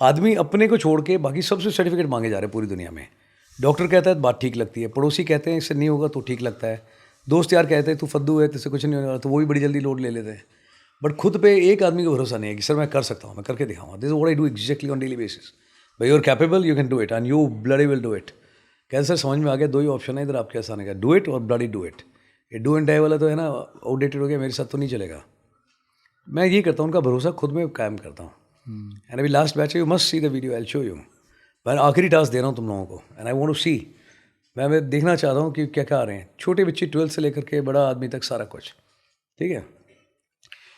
आदमी अपने को छोड़ के बाकी सबसे सर्टिफिकेट मांगे जा रहे हैं पूरी दुनिया में। डॉक्टर कहता है बात ठीक लगती है, पड़ोसी कहते हैं इससे नहीं होगा तो ठीक लगता है, दोस्त यार कहते हैं तू फद्दू है तुझसे कुछ नहीं होने वाला, तो वो भी बड़ी जल्दी लोड ले लेते हैं। बट खुद पे एक आदमी को भरोसा नहीं है कि सर मैं कर सकता हूँ, मैं करके दिखाऊंगा। This is what I do exactly on daily basis. भाई you are capable, you can do it and you bloody will do it. कहते सर समझ में आ गया, दो ही ऑप्शन है इधर आपके सामने का, डू इट और ब्लडी डू इट। ये डू एंड डाई वाला तो है ना आउटडेटेड हो गया, मेरे साथ तो नहीं चलेगा। मैं ये करता हूँ, उनका भरोसा खुद में कायम करता हूँ। एंड अभी लास्ट बैच है, you must see the video, I will show you. मैं आखिरी टास्क दे रहा हूँ तुम लोगों को एंड आई वांट टू सी। मैं देखना चाह रहा हूँ कि क्या क्या आ रहे हैं, छोटे बच्चे 12 से लेकर के बड़ा आदमी तक सारा कुछ, ठीक है?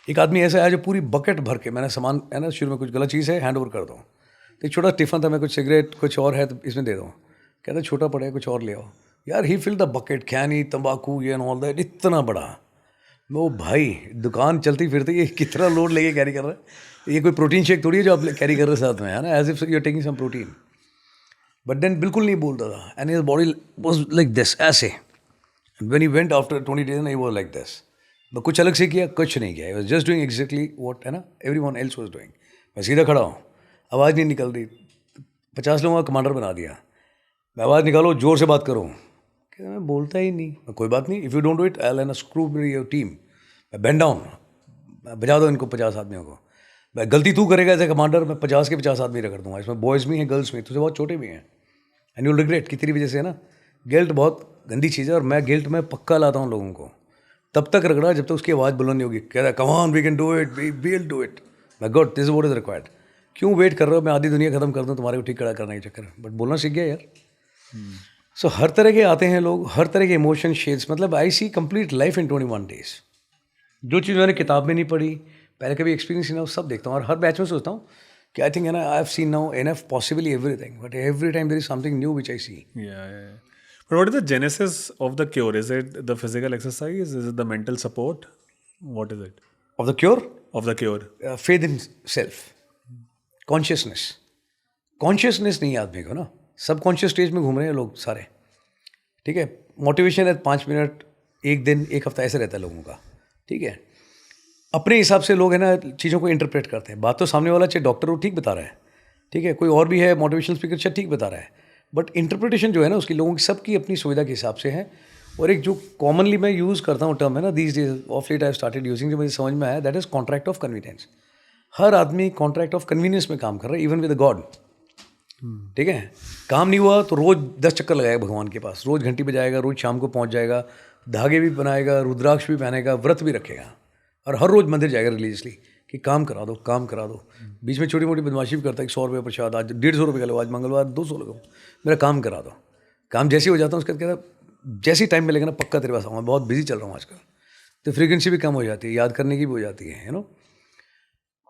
एक आदमी ऐसा है जो पूरी बकेट भर के, मैंने सामान है ना शुरू में कुछ गलत चीज़ है हैंड ओवर कर दूँ, तो एक छोटा टिफ़न था, मैं कुछ सिगरेट कुछ और है तो इसमें दे दूँ, कहता छोटा पड़ा है कुछ और ले आओ। यार ही फिल द बकेट, खैनी तंबाकू ये एंड ऑल दैट, इतना बड़ा। वो भाई दुकान चलती फिरती ये कितना लोड लेके कैरी कर रहा है, ये कोई प्रोटीन शेक थोड़ी है जो आप कैरी कर रहे हो साथ में, है ना, as if you are taking some protein. But then बिल्कुल नहीं बोलता था, and his body was like this, ऐसे। When he went after 20 days he was like this. कुछ अलग से किया? कुछ नहीं किया, he was just doing exactly what है ना एवरीवन एल्स वाज डूइंग। मैं सीधा खड़ा हूँ, आवाज़ नहीं निकल रही, 50 लोगों का कमांडर बना दिया। मैं आवाज़ निकालो, जोर से बात करूँ, कहता मैं बोलता ही नहीं। कोई बात नहीं, if you don't do it I will screw your team. मैं बेंड डाउन, बजा दो इनको 50 आदमियों को। मैं गलती तू करेगा एज ए कमांडर, मैं 50 के 50 आदमी रख दूंगा। इसमें बॉयज़ भी हैं, गर्ल्स भी, तुझे बहुत छोटे भी हैं, एंड यू विल रिग्रेट कि तेरी वजह से है ना। गिल्ट बहुत गंदी चीज़ है, और मैं गिल्ट में पक्का लाता हूँ लोगों को, तब तक रगड़ा जब तक उसकी आवाज़ बुलंद नहीं होगी। कह रहा है come on we can do it, we will do it. मैं God this is what is required. क्यों वेट कर रहे हो? मैं आधी दुनिया खत्म कर दूँ तुम्हारे को ठीक खड़ा करने के चक्कर में। बट बोलना सीख गया यार। सो हर तरह के आते हैं लोग, हर तरह के इमोशन शेड्स। मतलब आई सी कंप्लीट लाइफ इन 21 days। जो चीज़ मैंने किताब में नहीं पढ़ी, पहले कभी एक्सपीरियंस नहीं, सब देखता हूँ। और हर बैच में सोचता हूँ कि आई थिंक है ना I have seen now enough possibly everything, but every time there is something new which I see. But what is the genesis of the cure? Is it the physical exercise? Is it the mental support? What is it? Of the cure? Of the cure? Faith in self, consciousness। Consciousness नहीं है आदमी को ना, सब conscious stage में घूम रहे हैं लोग सारे, ठीक है? मोटिवेशन है 5 मिनट, एक दिन, एक हफ्ता, ऐसे रहता है लोगों का, ठीक है? अपने हिसाब से लोग है ना चीज़ों को इंटरप्रेट करते हैं। बात तो सामने वाला चाहे डॉक्टर हो ठीक बता रहा है, ठीक है, कोई और भी है मोटिवेशनल स्पीकर चाहे ठीक बता रहा है, बट इंटरप्रिटेशन जो है ना उसकी लोगों की सबकी अपनी सुविधा के हिसाब से है। और एक जो कॉमनली मैं यूज़ करता हूँ टर्म है ना these days, of late I started using, जो मुझे समझ में आया, that is contract of convenience. हर आदमी कॉन्ट्रैक्ट ऑफ कन्वीनियंस में काम कर रहा है, इवन विद गॉड, ठीक है? काम नहीं हुआ तो रोज़ 10 चक्कर लगाएगा भगवान के पास, रोज़ घंटी बजाएगा, रोज़ शाम को पहुँच जाएगा, धागे भी बनाएगा, रुद्राक्ष भी पहनेगा, व्रत भी रखेगा, और हर रोज़ मंदिर जाएगा रिलीजियसली कि काम करा दो, काम करा दो। बीच में छोटी मोटी बदमाशी भी करता है, 100 रुपये प्रसाद, आज 150 रुपये का लो, आज मंगलवार 200 लगाओ, मेरा काम करा दो। काम जैसे ही हो जाता हूँ उसके बाद कहता जैसे ही टाइम मिलेगा ना पक्का तेरे पास आऊँगा, बहुत बिजी चल रहा हूँ आजकल, तो फ्रीक्वेंसी भी कम हो जाती है, याद करने की भी हो जाती है, यू नो।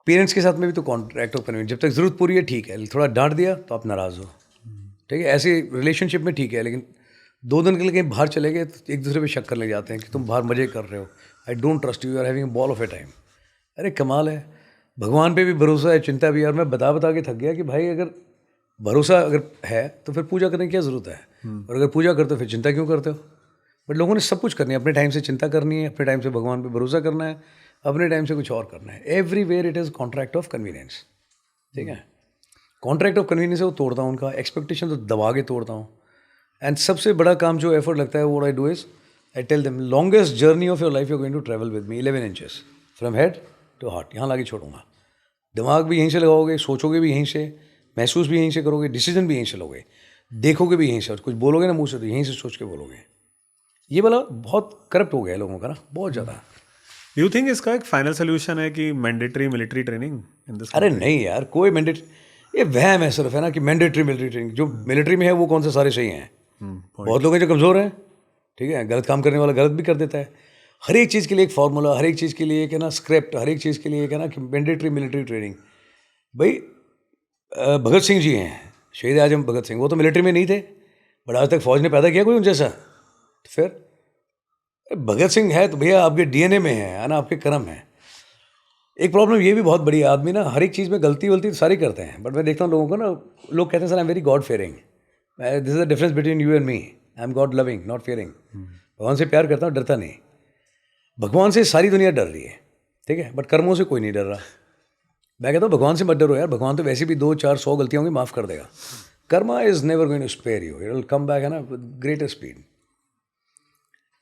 पेरेंट्स के साथ में भी तो कॉन्ट्रैक्ट ऑफ कन्वीनियंस, जब तक ज़रूरत पूरी है ठीक है, थोड़ा डांट दिया तो आप नाराज़ हो, ठीक है? ऐसे रिलेशनशिप में ठीक है, लेकिन 2 दिन के लिए कहीं बाहर चले गए तो एक दूसरे पे शक करने जाते हैं कि तुम बाहर मज़े कर रहे हो, I don't trust you, are having a ball of a time. अरे कमाल है, भगवान पे भी भरोसा है, चिंता भी है। और मैं बता के थक गया कि भाई अगर भरोसा अगर है तो फिर पूजा करने की क्या ज़रूरत है, और अगर पूजा करते हो फिर चिंता क्यों करते हो? बट लोगों ने सब कुछ करनी है, अपने टाइम से चिंता करनी है, अपने टाइम से भगवान पे भरोसा करना है, अपने टाइम से कुछ और करना है। Everywhere it is contract of convenience, ठीक है? कॉन्ट्रैक्ट ऑफ कन्वीनियंस है वो तोड़ता हूँ उनका, एक्सपेक्टेशन तो दबा के तोड़ता हूँ. एंड सबसे बड़ा काम जो एफर्ट लगता है what I do is I tell them longest journey of your life you are going to travel with me 11 inches from head to heart. यहाँ लाके छोड़ूंगा. दिमाग भी यहीं से लगाओगे, सोचोगे भी यहीं से, महसूस भी यहीं से करोगे, डिसीजन भी यहीं से लोगे, देखोगे भी यहीं से, और कुछ बोलोगे ना मुँह से तो यहीं से सोच के बोलोगे. ये वाला बहुत करप्ट हो गया है लोगों का ना, बहुत ज़्यादा. यू थिंक इसका एक फाइनल सोल्यूशन है कि mandatory military training in this? अरे नहीं यार, कोई मैंडेट, ये वहम है सिर्फ, है ना, कि मैंडेटरी मिलिट्री ट्रेनिंग. जो मिलिट्री में है वो कौन से सारे सही हैं? बहुत लोग हैं जो कमज़ोर हैं, ठीक है, गलत काम करने वाला गलत भी कर देता है. हर एक चीज़ के लिए एक फार्मूला, हर एक चीज़ के लिए एक है ना स्क्रिप्ट, हर एक चीज़ के लिए एक है ना कि मैंडेटरी मिलिट्री ट्रेनिंग. भाई भगत सिंह जी हैं, शहीद आजम भगत सिंह, वो तो मिलिट्री में नहीं थे, बट आज तक फौज ने पैदा किया कोई उन जैसा? तो फिर भगत सिंह है तो भैया आपके डीएनए में है ना, आपके कर्म है. एक प्रॉब्लम ये भी बहुत बड़ी है, आदमी ना हर एक चीज़ में गलती वलती सारी करते हैं, बट मैं देखता हूँ लोगों को ना, लोग कहते हैं sir I am very god fearing. This is the difference between you and me. I am god loving not fearing. भगवान से प्यार करता हूँ, डरता नहीं. भगवान से सारी दुनिया डर रही है, ठीक है, बट कर्मों से कोई नहीं डर रहा. मैं कहता हूँ भगवान से मत डरो यार, भगवान तो वैसे भी 2 4 100 गलतियाँ होंगी माफ़ कर देगा. Karma is never going to spare you, it will come back, है ना, ग्रेटर स्पीड.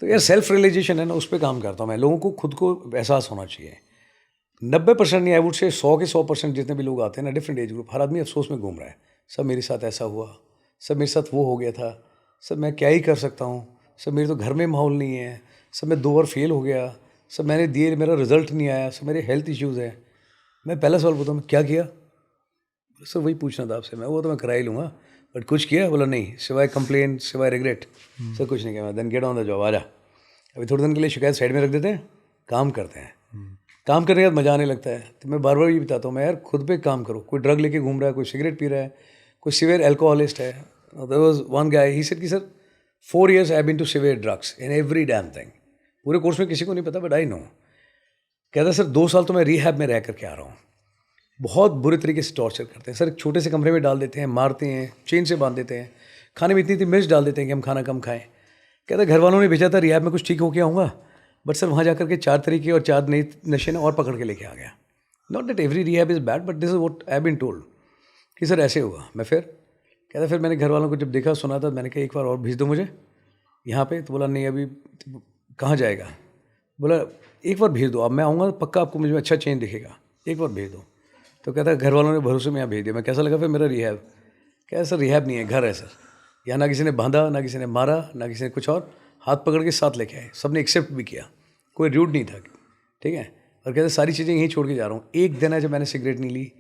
तो यार सेल्फ रियलाइजेशन है ना, उस पर काम करता हूँ मैं. लोगों को खुद को एहसास होना चाहिए. 90% नहीं, आई वुड से 100 के 100% जितने भी लोग आते हैं ना, डिफरेंट एज ग्रुप, हर आदमी अफसोस में घूम रहा है. सब मेरे साथ ऐसा हुआ, सब मेरे साथ वो हो गया था, सब मैं क्या ही कर सकता हूँ, सब मेरे तो घर में माहौल नहीं है, सब मैं 2 बार फेल हो गया, सब मैंने दिए मेरा रिजल्ट नहीं आया, सब मेरे हेल्थ इश्यूज़ हैं. मैं पहला सवाल पूछता हूँ क्या किया? सर वही पूछना था आपसे. मैं वो तो मैं करा ही लूँगा, बट कुछ किया? बोला नहीं, सिवाय कंप्लेन, सिवाय रिग्रेट. सर कुछ नहीं किया. Then get on the job, आ जा. अभी थोड़े दिन के लिए शिकायत साइड में रख देते हैं, काम करते हैं. काम करने के बाद मज़ा आने लगता है. तो मैं बार बार ये बताता हूँ, मैं यार खुद पे काम करो. कोई ड्रग लेके घूम रहा है, कोई सिगरेट पी रहा है, कोई सिवियर एल्कोहलिस्ट है. There was one guy, he said कि sir 4 years I been to severe drugs in every damn thing. पूरे कोर्स में किसी को नहीं पता, बट आई नो. कहता सर 2 साल तो मैं रिहैब में रह करके आ रहा हूँ. बहुत बुरे तरीके से टॉर्चर करते हैं सर. एक छोटे से कमरे में डाल देते हैं, मारते हैं, चेन से बांध देते हैं, खाने में इतनी मिर्च डाल देते हैं कि हम खाना कम खाएं. कहता घर वालों ने भेजा था रिहैब में कुछ ठीक हो के आऊँगा, बट सर वहाँ जाकर के 4 तरीके और 4 नए नशे ने और पकड़ के लेके आ गया. Not that every rehab is bad, but this is what I have been told कि सर ऐसे हुआ. मैं कहता फिर मैंने घर वालों को जब देखा सुना था, मैंने कहा एक बार और भेज दो मुझे यहाँ पे. तो बोला नहीं अभी कहाँ जाएगा. बोला एक बार भेज दो, अब मैं आऊँगा पक्का आपको मुझे अच्छा चेंज दिखेगा, एक बार भेज दो. तो कहता घर वालों ने भरोसे में यहाँ भेज दिया. मैं कैसा लगा फिर मेरा रिहैब? क्या सर रिहैब नहीं है, घर है सर. यहाँ ना किसी ने बांधा, ना किसी ने मारा, ना किसी ने कुछ और, हाथ पकड़ के साथ लेके आए. सब ने एक्सेप्ट भी किया, कोई रूड नहीं था, ठीक है. और कहते सारी चीज़ें यहीं छोड़ के जा रहा हूँ. एक दिन है जब मैंने सिगरेट नहीं ली,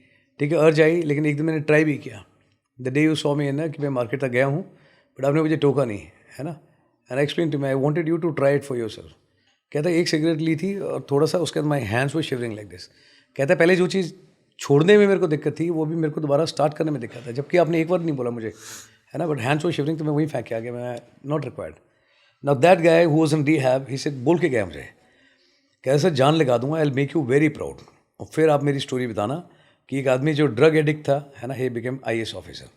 ठीक है, अर्ज आई, लेकिन एक दिन मैंने ट्राई भी किया. The day you saw me, है ना, कि मैं मार्केट तक गया हूँ, बट आपने मुझे टोका नहीं, है ना. And I explain to me I wanted you to try it for yourself. कहता एक सिगरेट ली थी और थोड़ा सा उसके बाद my hands were shivering like this. कहता पहले जो चीज़ छोड़ने में मेरे को दिक्कत थी, वो भी मेरे को दोबारा स्टार्ट करने में दिक्कत है, जबकि आपने एक बार नहीं बोला मुझे, है ना, बट हैंड्स वर शिवरिंग. तो मैं वहीं फेंक के आ गया, मैं not required. Now that guy who was in rehab, he said, बोल के गया मुझे, कहता सर जान लगा दूंगा, आई will make you very proud. और फिर आप मेरी स्टोरी बताना कि एक आदमी जो ड्रग एडिक्ट था, है ना, ही बिकेम IAS ऑफिसर.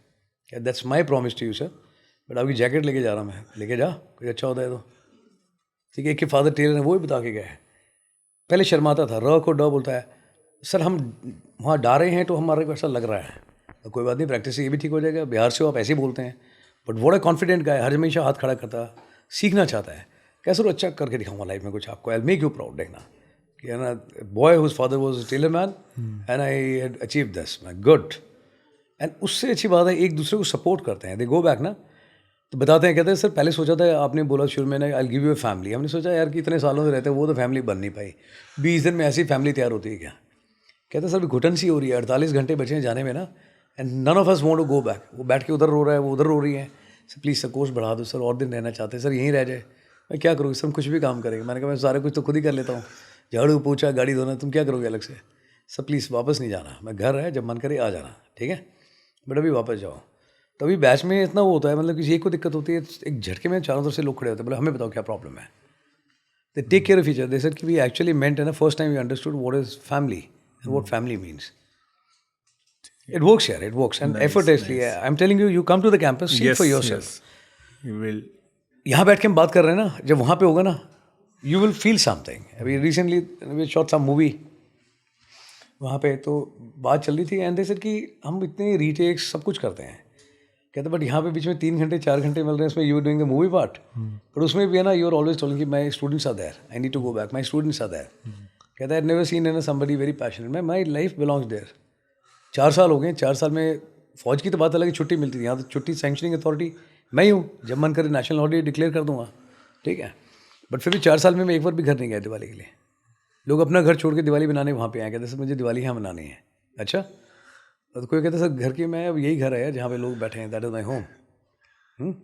क्या that's my promise to you sir. But आपकी जैकेट लेके जा रहा हूँ मैं, लेके जा, कोई अच्छा होता है तो, ठीक है. एक के फादर टेलर ने वो ही बता के गए. पहले शर्माता था, र को ड बोलता है. सर हम वहाँ डारे हैं तो हमारे को ऐसा लग रहा है. तो कोई बात नहीं, प्रैक्टिस से ये भी ठीक हो जाएगा. बिहार से हो आप ऐसे ही बोलते हैं, बट वो कॉन्फिडेंट का है, हर हमेशा हाथ खड़ा करता, सीखना चाहता है. कैसे तो अच्छा करके दिखाऊंगा लाइफ में कुछ आपको, I will make you proud. देखना कि है ना, boy whose father was tailor man and I had achieve this, मैं गुड. एंड उससे अच्छी बात है एक दूसरे को सपोर्ट करते हैं. दे गो बैक ना, तो बताते हैं, कहते हैं सर पहले सोचा था, आपने बोला शुरू में I will give you a family. हमने सोचा यार कि इतने सालों से रहते हैं, वो तो फैमिली बन नहीं पाई, 20 दिन में ऐसी फैमिली तैयार होती है क्या. कहते हैं सर अभी घुटन सी हो रही है, 48 घंटे बचे हैं जाने में ना, and none of us want to go back. वो बैठ के उधर रो रहा है, वो उधर रो रही है. सर प्लीज़ सर कोर्स बढ़ा दो सर, और दिन रहना चाहते हैं सर, यहीं रह जाए. मैं क्या करूँगी सर, हम कुछ भी काम करेंगे. मैंने कहा मैं सारा कुछ तो खुद ही कर लेता हूँ, झाड़ू पोछा गाड़ी धोना, तुम क्या करोगे अलग से. सर प्लीज़ वापस नहीं जाना, मैं घर है, जब मन करे आ जाना, ठीक है, बट अभी वापस जाओ. तो अभी बैच में इतना वो होता है, मतलब किसी एक को दिक्कत होती है, एक झटके में चारों तरफ से लोग खड़े होते हैं, बोले हमें बताओ क्या प्रॉब्लम है. They take care of each other. They said कि वी एक्चुअली मेंट, है ना, first time we understood what is family and what family means. It works here, it works, and effortlessly. I'm telling you, you come to the campus, see it for yourself. You will. यहाँ बैठ के हम बात कर रहे हैं ना, जब वहाँ पे होगा ना, you will feel something. अभी recently we shot some movie. वहाँ पे तो बात चल रही थी एंड दे सेड कि हम इतने रीटेक्स सब कुछ करते हैं, कहते बट यहाँ पे बीच में 3 घंटे 4 घंटे मिल रहे हैं, उसमें you are doing the movie part, but उसमें भी है ना, यू आर ऑलवेज टोलिंग कि my students are there, I need to go back, my students are there. कहता है never seen in somebody very passionate, my life belongs there. 4 साल हो गए, 4 साल में फौज की तो बात अलग है, छुट्टी मिलती थी, यहाँ तो छुट्टी सैंक्शनिंग अथॉरिटी मैं ही हूँ, जब मन करे नेशनल हॉलीडे डिक्लेयर कर दूँगा, ठीक है। बट फिर भी 4 साल में मैं एक बार भी घर नहीं गया दिवाली के लिए। लोग अपना घर छोड़ के दिवाली बनाने वहाँ पे आए, कहते सर मुझे दिवाली यहाँ मनानी है। अच्छा, तो कोई कहता सर घर की, मैं अब यही घर है जहाँ पे लोग बैठे हैं, that is my home.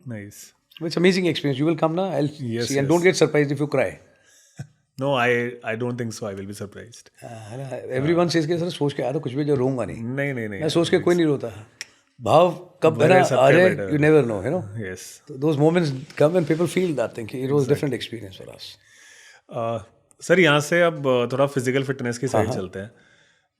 Nice. It's amazing experience, you will come ना, I Yes, see and don't get surprised if you cry. No, I don't think so. I will be surprised. Everyone says के sir सोच के आया तो कुछ भी जो रोऊंगा नहीं, नहीं नहीं नहीं. मैं सोच के कोई नहीं रोता। भाव कब है ना आ जाए, you never know, you know. Yes. Those moments come and people feel that thing, it was different experience for us. Sir यहाँ से अब थोड़ा फिजिकल फिटनेस की साइड चलते हैं।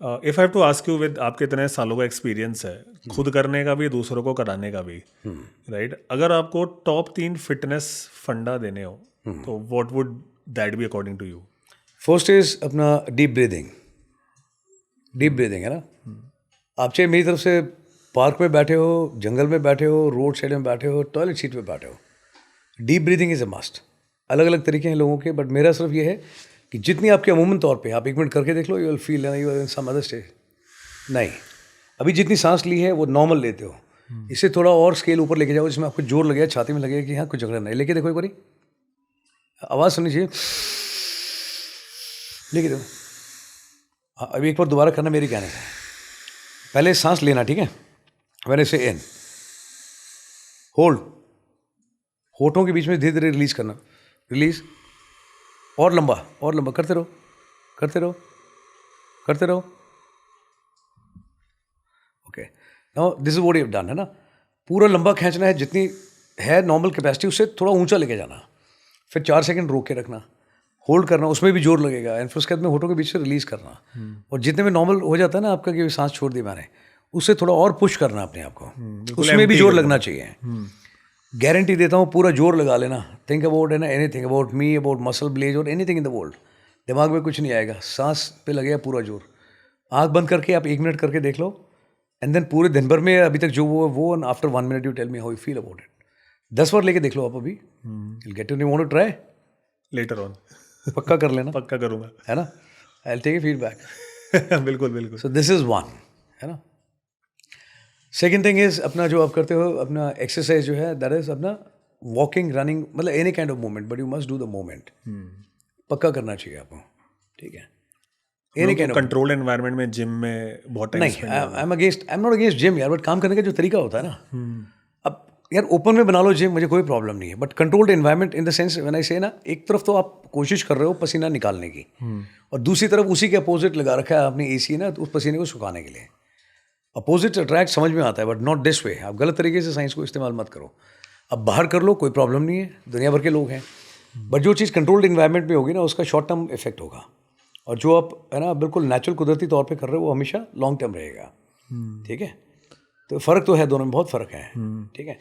If I have to ask you, with आपके इतने सालों का एक्सपीरियंस है, खुद करने का भी दूसरों को कराने का भी, राइट, अगर आपको टॉप 3 फिटनेस फंडा देने हो तो what would that be according to you? First is अपना डीप ब्रीदिंग। डीप ब्रीदिंग है ना, आप चाहे मेरी तरफ से पार्क में बैठे हो, जंगल में बैठे हो, रोड साइड में बैठे हो, टॉयलेट सीट पे बैठे हो, deep breathing is a must. अलग अलग तरीके हैं लोगों के, बट मेरा सिर्फ ये है कि जितनी आपके अमूमन तौर पे, आप 1 मिनट करके देख लो, you will feel you are in some other stage. नहीं, अभी जितनी सांस ली है वो नॉर्मल लेते हो, इससे थोड़ा और स्केल ऊपर लेके जाओ, जिसमें आपको जोर लगेगा, छाती में लगेगा कि हाँ कुछ झगड़ा नहीं। लेके देखो एक बारी, आवाज़ सुननी चाहिए, लेके देखो। हाँ, अभी एक बार दोबारा करना मेरी कहने से। पहले सांस लेना, ठीक है, मैंने से इन, होल्ड, होठों के बीच में धीरे धीरे रिलीज करना, रिलीज, और लंबा करते रहो, करते रहो, करते रहो। Okay, now this is what you have done, है ना। पूरा लंबा खींचना है, जितनी है नॉर्मल कैपेसिटी उससे थोड़ा ऊंचा लेके जाना, फिर 4 सेकंड रोक के रखना, होल्ड करना, उसमें भी जोर लगेगा, एंड फिर उसके बाद में होठों के बीच से रिलीज करना। और जितने में नॉर्मल हो जाता है ना आपका कि सांस छोड़ दी मैंने, उससे थोड़ा और पुश करना अपने आप को, उसमें भी जोर लगना चाहिए। गारंटी देता हूँ, पूरा जोर लगा लेना, थिंक अबाउट है ना, anything about me, about MuscleBlaze और एनीथिंग इन द वर्ल्ड, दिमाग में कुछ नहीं आएगा, सांस पे लगेगा पूरा जोर। आँख बंद करके आप 1 मिनट करके देख लो, एंड देन पूरे दिन भर में अभी तक जो वो after 1 minute you tell me how you feel about it. 10 बार लेके देख लो आप, अभी get to want to try later on. पक्का कर लेना, पक्का करूँगा, है ना, I will take a feedback. बिल्कुल बिल्कुल। सो दिस इज़ वन, है ना। सेकेंड थिंग इज़ अपना जो आप करते हो, अपना एक्सरसाइज जो है, दैट इज़ अपना वॉकिंग, रनिंग, मतलब any kind of movement, but you must do the movement. पक्का करना चाहिए आपको, ठीक है। Any kind of controlled environment में, जिम में बहुत टाइम नहीं, I am not against gym यार, बट काम करने का जो तरीका होता है ना, अब यार ओपन में बना लो जिम, मुझे कोई प्रॉब्लम नहीं है, but controlled environment in the sense when I से ना, एक तरफ तो आप कोशिश कर रहे हो पसीना निकालने की, और दूसरी तरफ उसी के अपोजिट लगा रखा है आपने एसी ना, तो उस पसीने को सुखाने के लिए। अपोजिट अट्रैक्ट समझ में आता है, बट नॉट दिस वे। आप गलत तरीके से साइंस को इस्तेमाल मत करो। अब बाहर कर लो, कोई प्रॉब्लम नहीं है, दुनिया भर के लोग हैं, बट जो चीज़ कंट्रोल्ड इन्वायरमेंट में होगी ना, उसका शॉर्ट टर्म इफेक्ट होगा, और जो आप है ना बिल्कुल नेचुरल कुदरती तौर पे कर रहे हो वो हमेशा लॉन्ग टर्म रहेगा, ठीक है। तो फ़र्क तो है, दोनों में बहुत फ़र्क है, ठीक है।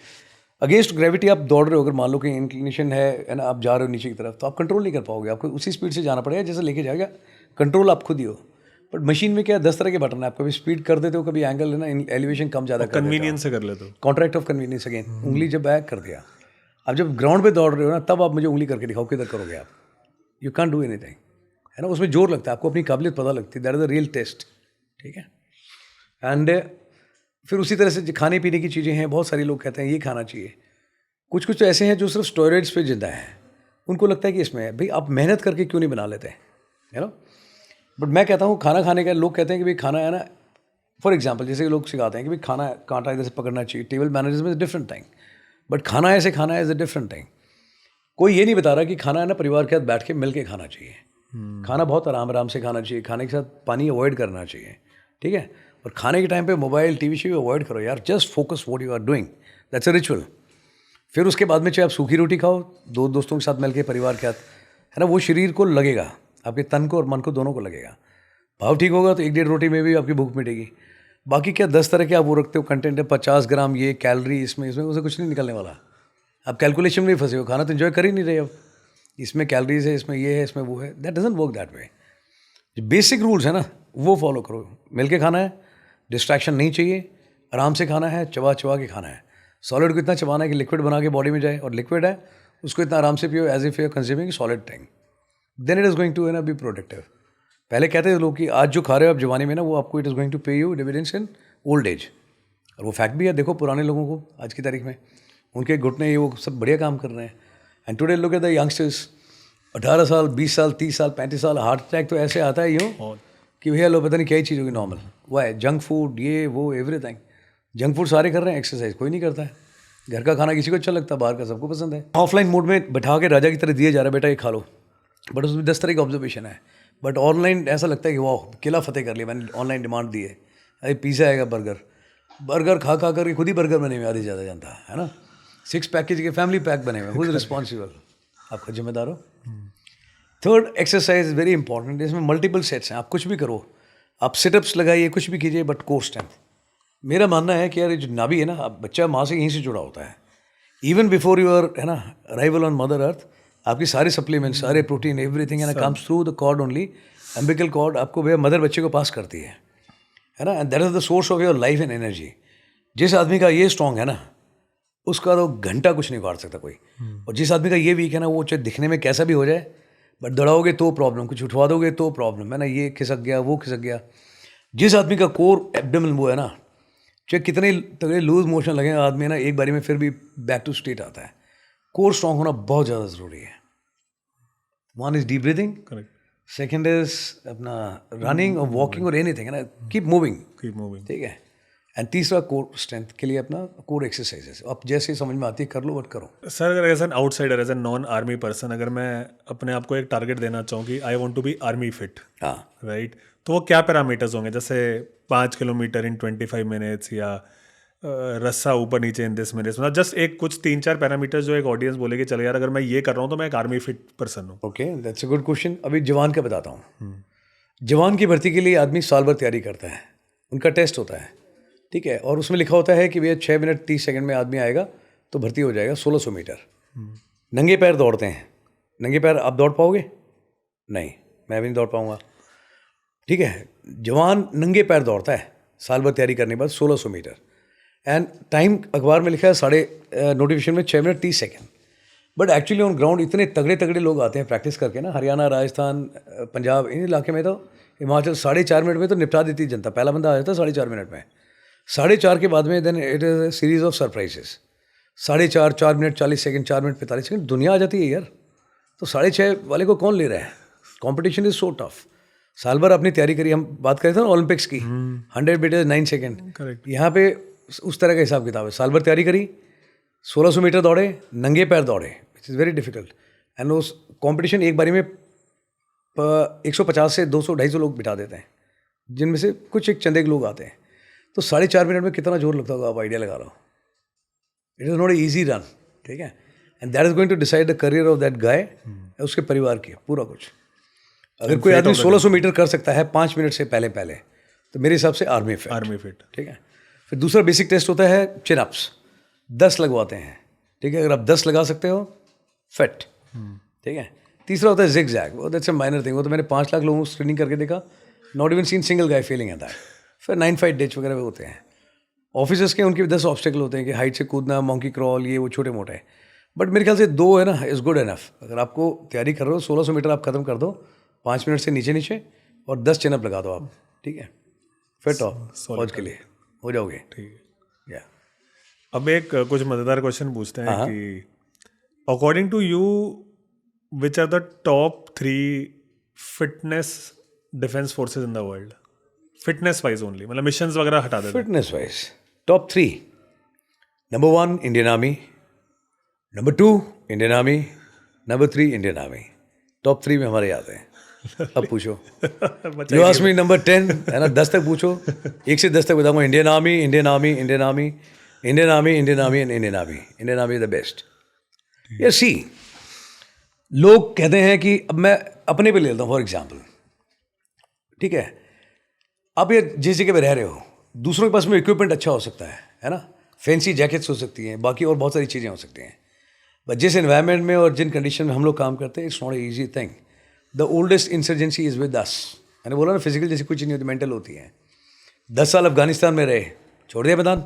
अगेंस्ट ग्रेविटी आप दौड़ रहे हो, अगर मान लो कि इंक्लिनेशन है ना, आप जा रहे हो नीचे की तरफ, तो आप कंट्रोल नहीं कर पाओगे, आपको उसी स्पीड से जाना पड़ेगा जैसे लेके जाएगा, कंट्रोल आप खुद ही हो। बट मशीन में क्या 10 तरह के बटन है, आप कभी स्पीड कर देते हो, कभी एंगल है ना, एलिवेशन कम ज़्यादा कर कन्वीनियंस से कर लेते हो, कॉन्ट्रैक्ट ऑफ कन्वीनियंस अगेन, उंगली जब बैक कर दिया। अब जब ग्राउंड पे दौड़ रहे हो ना, तब आप मुझे उंगली करके दिखाओ किधर करोगे आप, यू कैन डू एनीथिंग, है ना। उसमें जोर लगता है, आपको अपनी काबिलियत पता लगती है, that is the real test, ठीक है। एंड फिर उसी तरह से खाने पीने की चीज़ें हैं, बहुत सारे लोग कहते हैं ये खाना चाहिए, कुछ कुछ तो ऐसे हैं जो सिर्फ स्टेरॉइड्स पे जिंदा हैं, उनको लगता है कि इसमें है, भाई आप मेहनत करके क्यों नहीं बना लेते, है ना। बट मैं कहता हूँ खाना खाने का, लोग कहते हैं कि भाई खाना है ना, फॉर एग्जाम्पल जैसे लोग सिखाते हैं कि भाई खाना कांटा इधर से पकड़ना चाहिए, table mannerism is different thing, but खाना ऐसे खाना इज अ डिफरेंट थिंग। कोई ये नहीं बता रहा कि खाना है ना परिवार के साथ बैठ के मिल के खाना चाहिए, खाना बहुत आराम से खाना चाहिए, खाने के साथ पानी अवॉइड करना चाहिए, ठीक है। और खाने के टाइम पे मोबाइल टीवी शो अवॉइड करो यार, just focus what you are doing, that's a ritual. फिर उसके बाद में चाहे आप सूखी रोटी खाओ, दो दोस्तों के साथ मिल के परिवार के साथ, है ना, वो शरीर को लगेगा, आपके तन को और मन को दोनों को लगेगा। भाव ठीक होगा तो 1-1.5 रोटी में भी आपकी भूख मिटेगी। बाकी क्या 10 तरह के आप वो रखते हो कंटेंट है, 50 ग्राम ये कैलोरी इसमें उसे कुछ नहीं निकलने वाला। आप कैलकुलेशन में फंसे हो, खाना तो इन्जॉय कर ही नहीं रहे अब, इसमें कैलोरीज है, इसमें ये है, इसमें वो है, that doesn't work that way. जो बेसिक रूल्स है ना, वो फॉलो करो। मिल के खाना है, डिस्ट्रैक्शन नहीं चाहिए, आराम से खाना है, चबा चबा के खाना है। सॉलिड को इतना चबाना है कि लिक्विड बना के बॉडी में जाए, और लिक्विड है उसको इतना आराम से पियो as if you are consuming solid thing, then it is going to be productive. पहले कहते थे लोग कि आज जो खा रहे हो आप जवानी में ना, वो आपको इट इज़ गोइंग टू पे you dividends in old age, और वो फैक्ट भी है। देखो पुराने लोगों को आज की तारीख में उनके घुटने ये वो सब बढ़िया काम कर रहे हैं। And today look at the youngsters, 18 साल, 20 साल, 30 साल, 35 साल, हार्ट अटैक तो ऐसे आता है यूँ कि भैया लो पता नहीं क्या ही चीज़ होगी नॉर्मल। वो है जंक फूड, ये वो एवरीथिंग। जंक फूड सारे कर रहे हैं, एक्सरसाइज कोई नहीं करता है। घर का खाना किसी को अच्छा लगता है, बाहर का सबको पसंद है। ऑफलाइन मोड में बैठा के राजा की तरह दिए जा रहा है, बेटा ये खा लो, बट उसमें 10 तरह की ऑब्जर्वेशन है। बट ऑनलाइन ऐसा लगता है कि वाह किला फतेह कर लिया मैंने, ऑनलाइन डिमांड दी है, अरे पिज़्ज़ा आएगा, बर्गर खा खा कर खुद ही बर्गर बने हुए आधे ज़्यादा जानता है ना। 6 पैकेज के फैमिली पैक बने हुए, हु इज़ रिस्पॉन्सिबल? आप खुद जिम्मेदार हो। Third, exercise very important. इसमें मल्टीपल सेट्स हैं, आप कुछ भी करो, आप सिटअप्स लगाइए, कुछ भी कीजिए, बट कोर स्ट्रेंथ। मेरा मानना है कि यार ये जो नाभि है ना, अब बच्चा माँ से यहीं से जुड़ा होता है। इवन बिफोर यूर है ना अराइवल ऑन मदर अर्थ, आपकी सारे सप्लीमेंट्स, सारे प्रोटीन, एवरीथिंग है ना comes through the cord only, umbilical cord आपको भैया मदर बच्चे को पास करती है ना। And that is the source of your life and energy. जिस आदमी का ये स्ट्रॉन्ग है ना, उसका तो घंटा कुछ नहीं काट सकता कोई। और जिस आदमी का ये वीक है ना, वो चाहे दिखने में कैसा भी हो जाए, बट दौड़ाओगे तो प्रॉब्लम, कुछ उठवा दोगे तो प्रॉब्लम है ना, ये खिसक गया, वो खिसक गया। जिस आदमी का कोर एब्डोमेन वो है ना, चाहे कितने तगड़े लूज मोशन लगे आदमी ना, एक बारी में फिर भी बैक टू स्टेट आता है। कोर स्ट्रॉन्ग होना बहुत ज़्यादा ज़रूरी है। One is deep breathing, second is अपना रनिंग और वॉकिंग और एनीथिंग है ना, कीप मूविंग, ठीक है। एंड तीसरा कोर स्ट्रेंथ के लिए अपना कोर एक्सरसाइजेस, आप जैसे समझ में आती है कर लो, बट करो। सर अगर as an outsider, as an non army person, अगर मैं अपने आप को एक टारगेट देना चाहूँ कि I want to be army fit, हाँ राइट, तो वो क्या पैरामीटर्स होंगे? जैसे 5 किलोमीटर इन 25 मिनट्स, या रस्सा ऊपर नीचे इन 10 मिनट्स, मतलब जस्ट एक कुछ 3-4 पैरामीटर्स जो एक ऑडियंस बोलेगी चलो यार अगर मैं ये कर रहा हूँ तो मैं एक आर्मी फिट पर्सन हूँ। Okay, that's a good question. अभी जवान का बताता हूँ। जवान की भर्ती के लिए आदमी साल भर तैयारी करता है, उनका टेस्ट होता है, ठीक है, और उसमें लिखा होता है कि भैया 6 मिनट 30 सेकंड में आदमी आएगा तो भर्ती हो जाएगा 1600 मीटर। नंगे पैर दौड़ते हैं, नंगे पैर आप दौड़ पाओगे? नहीं, मैं भी नहीं दौड़ पाऊँगा, ठीक है। जवान नंगे पैर दौड़ता है साल भर तैयारी करने के बाद 1600 मीटर, एंड टाइम अखबार में लिखा है नोटिफिकेशन में 6 minute 30 second. But actually on ground इतने तगड़े तगड़े लोग आते हैं प्रैक्टिस करके ना, हरियाणा, राजस्थान, पंजाब, इन इलाके में तो, हिमाचल 4.5 मिनट में तो निपटा देती जनता। पहला बंदा आ जाता है 4.5 मिनट में। 4.5 के बाद में then it is a series of surprises. 4.5, 4 minute 40 second, 4 minute 45 second, दुनिया आ जाती है यार। तो 6.5 वाले को कौन ले रहा है? Competition is so tough. साल भर अपनी तैयारी करी, हम बात करें थे ना ओलंपिक्स की, 100 मीटर 9 सेकेंड, यहाँ पे उस तरह का हिसाब किताब है। साल भर तैयारी करी, 1600 मीटर दौड़े, नंगे पैर दौड़े, which is very difficult. And उस कॉम्पिटिशन एक बारी में 150 से 200 250 लोग बिठा देते हैं, जिनमें से कुछ एक चंदे के लोग आते हैं। तो 4.5 मिनट में कितना जोर लगता होगा, आप आइडिया लगा लो। It is not a easy run, ठीक है। And that is going to decide the career of that guy, उसके परिवार की पूरा कुछ। अगर कोई आदमी 1600 मीटर कर सकता है 5 मिनट से पहले तो मेरे हिसाब से आर्मी फिट, ठीक है। फिर दूसरा बेसिक टेस्ट होता है चिन अप्स, 10 लगवाते हैं, ठीक है। अगर आप 10 लगा सकते हो फिट, ठीक है। तीसरा होता है जिग जैग, वो दैट्स अ माइनर थिंग, वो तो मैंने 5 लाख लोगों को स्क्रीनिंग करके देखा, not even seen single guy failing at that. फिर 9-5 डिच वगैरह होते हैं। ऑफिसर्स के उनके 10 ऑब्स्टेकल होते हैं कि हाइट से कूदना, मॉन्की क्रॉल, ये वो छोटे मोटे। बट मेरे ख्याल से 2 है ना इज़ गुड इनफ। अगर आपको तैयारी कर रहे हो 1600 मीटर आप खत्म कर दो 5 मिनट से नीचे और 10 चिनअप लगा दो आप, ठीक है। फिट हो फौज के लिए हो जाओगे, ठीक है। या अब एक कुछ मज़ेदार क्वेश्चन पूछते हैं कि according to you which are the top 3 fitness defence forces in the world? Fitness wise only, मतलब मिशंस वगैरह हटा देते हैं। Fitness wise top 3, number 1 Indian Army, number 2 Indian Army, number 3 Indian Army. Top 3 में हमारे याद हैं। अब पूछो, यू आस्क मी नंबर 10 है ना, 10 तक पूछो, 1 से 10 तक बताऊंगा। Indian army, Indian army, Indian army, Indian army, Indian army and Indian army. Indian army is the best. ये सी लोग कहते हैं कि अब मैं अपने पे ले लेता हूँ फॉर एग्जाम्पल, ठीक है। आप ये जिस जगह पे रह रहे हो, दूसरों के पास में इक्विपमेंट अच्छा हो सकता है ना, फैंसी जैकेट्स हो सकती हैं, बाकी और बहुत सारी चीज़ें हो सकती हैं। बट जिस एनवायरनमेंट में और जिन कंडीशन में हम लोग काम करते हैं, it's not a easy thing. The oldest insurgency is with us, मैंने बोला ना फिजिकल जैसी कुछ नहीं होती, मेंटल होती है. 10 साल अफगानिस्तान में रहे, छोड़ दिया मैदान.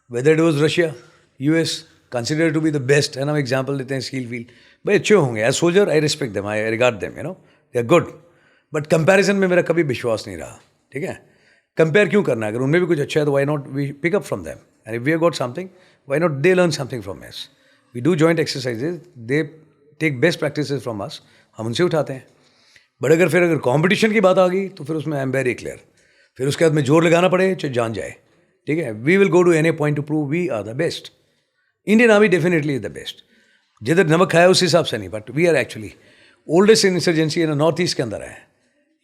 Whether it was Russia, US, consider to be the best, है ना. एग्जाम्पल देते हैं स्किल फील्ड, भाई अच्छे होंगे. As soldier I respect them, I regard them, they are good. But comparison में मेरा कभी विश्वास नहीं रहा. ठीक है, कंपेयर क्यों करना है? अगर उनमें भी कुछ अच्छा है तो why not we pick up from them, and if we have got something why not they learn something from us. We do joint exercises, they take best practices from us, हम उनसे उठाते हैं. बट अगर competition की बात आ गई तो फिर उसमें आई एम वेरी क्लियर. फिर उसके बाद में जोर लगाना पड़े चाहे जान जाए. ठीक है, we will go to any point to prove we are the best. Indian Army definitely is the best. जिधर नमक खाया उस हिसाब से नहीं, but we are actually oldest insurgency in North East के अंदर है.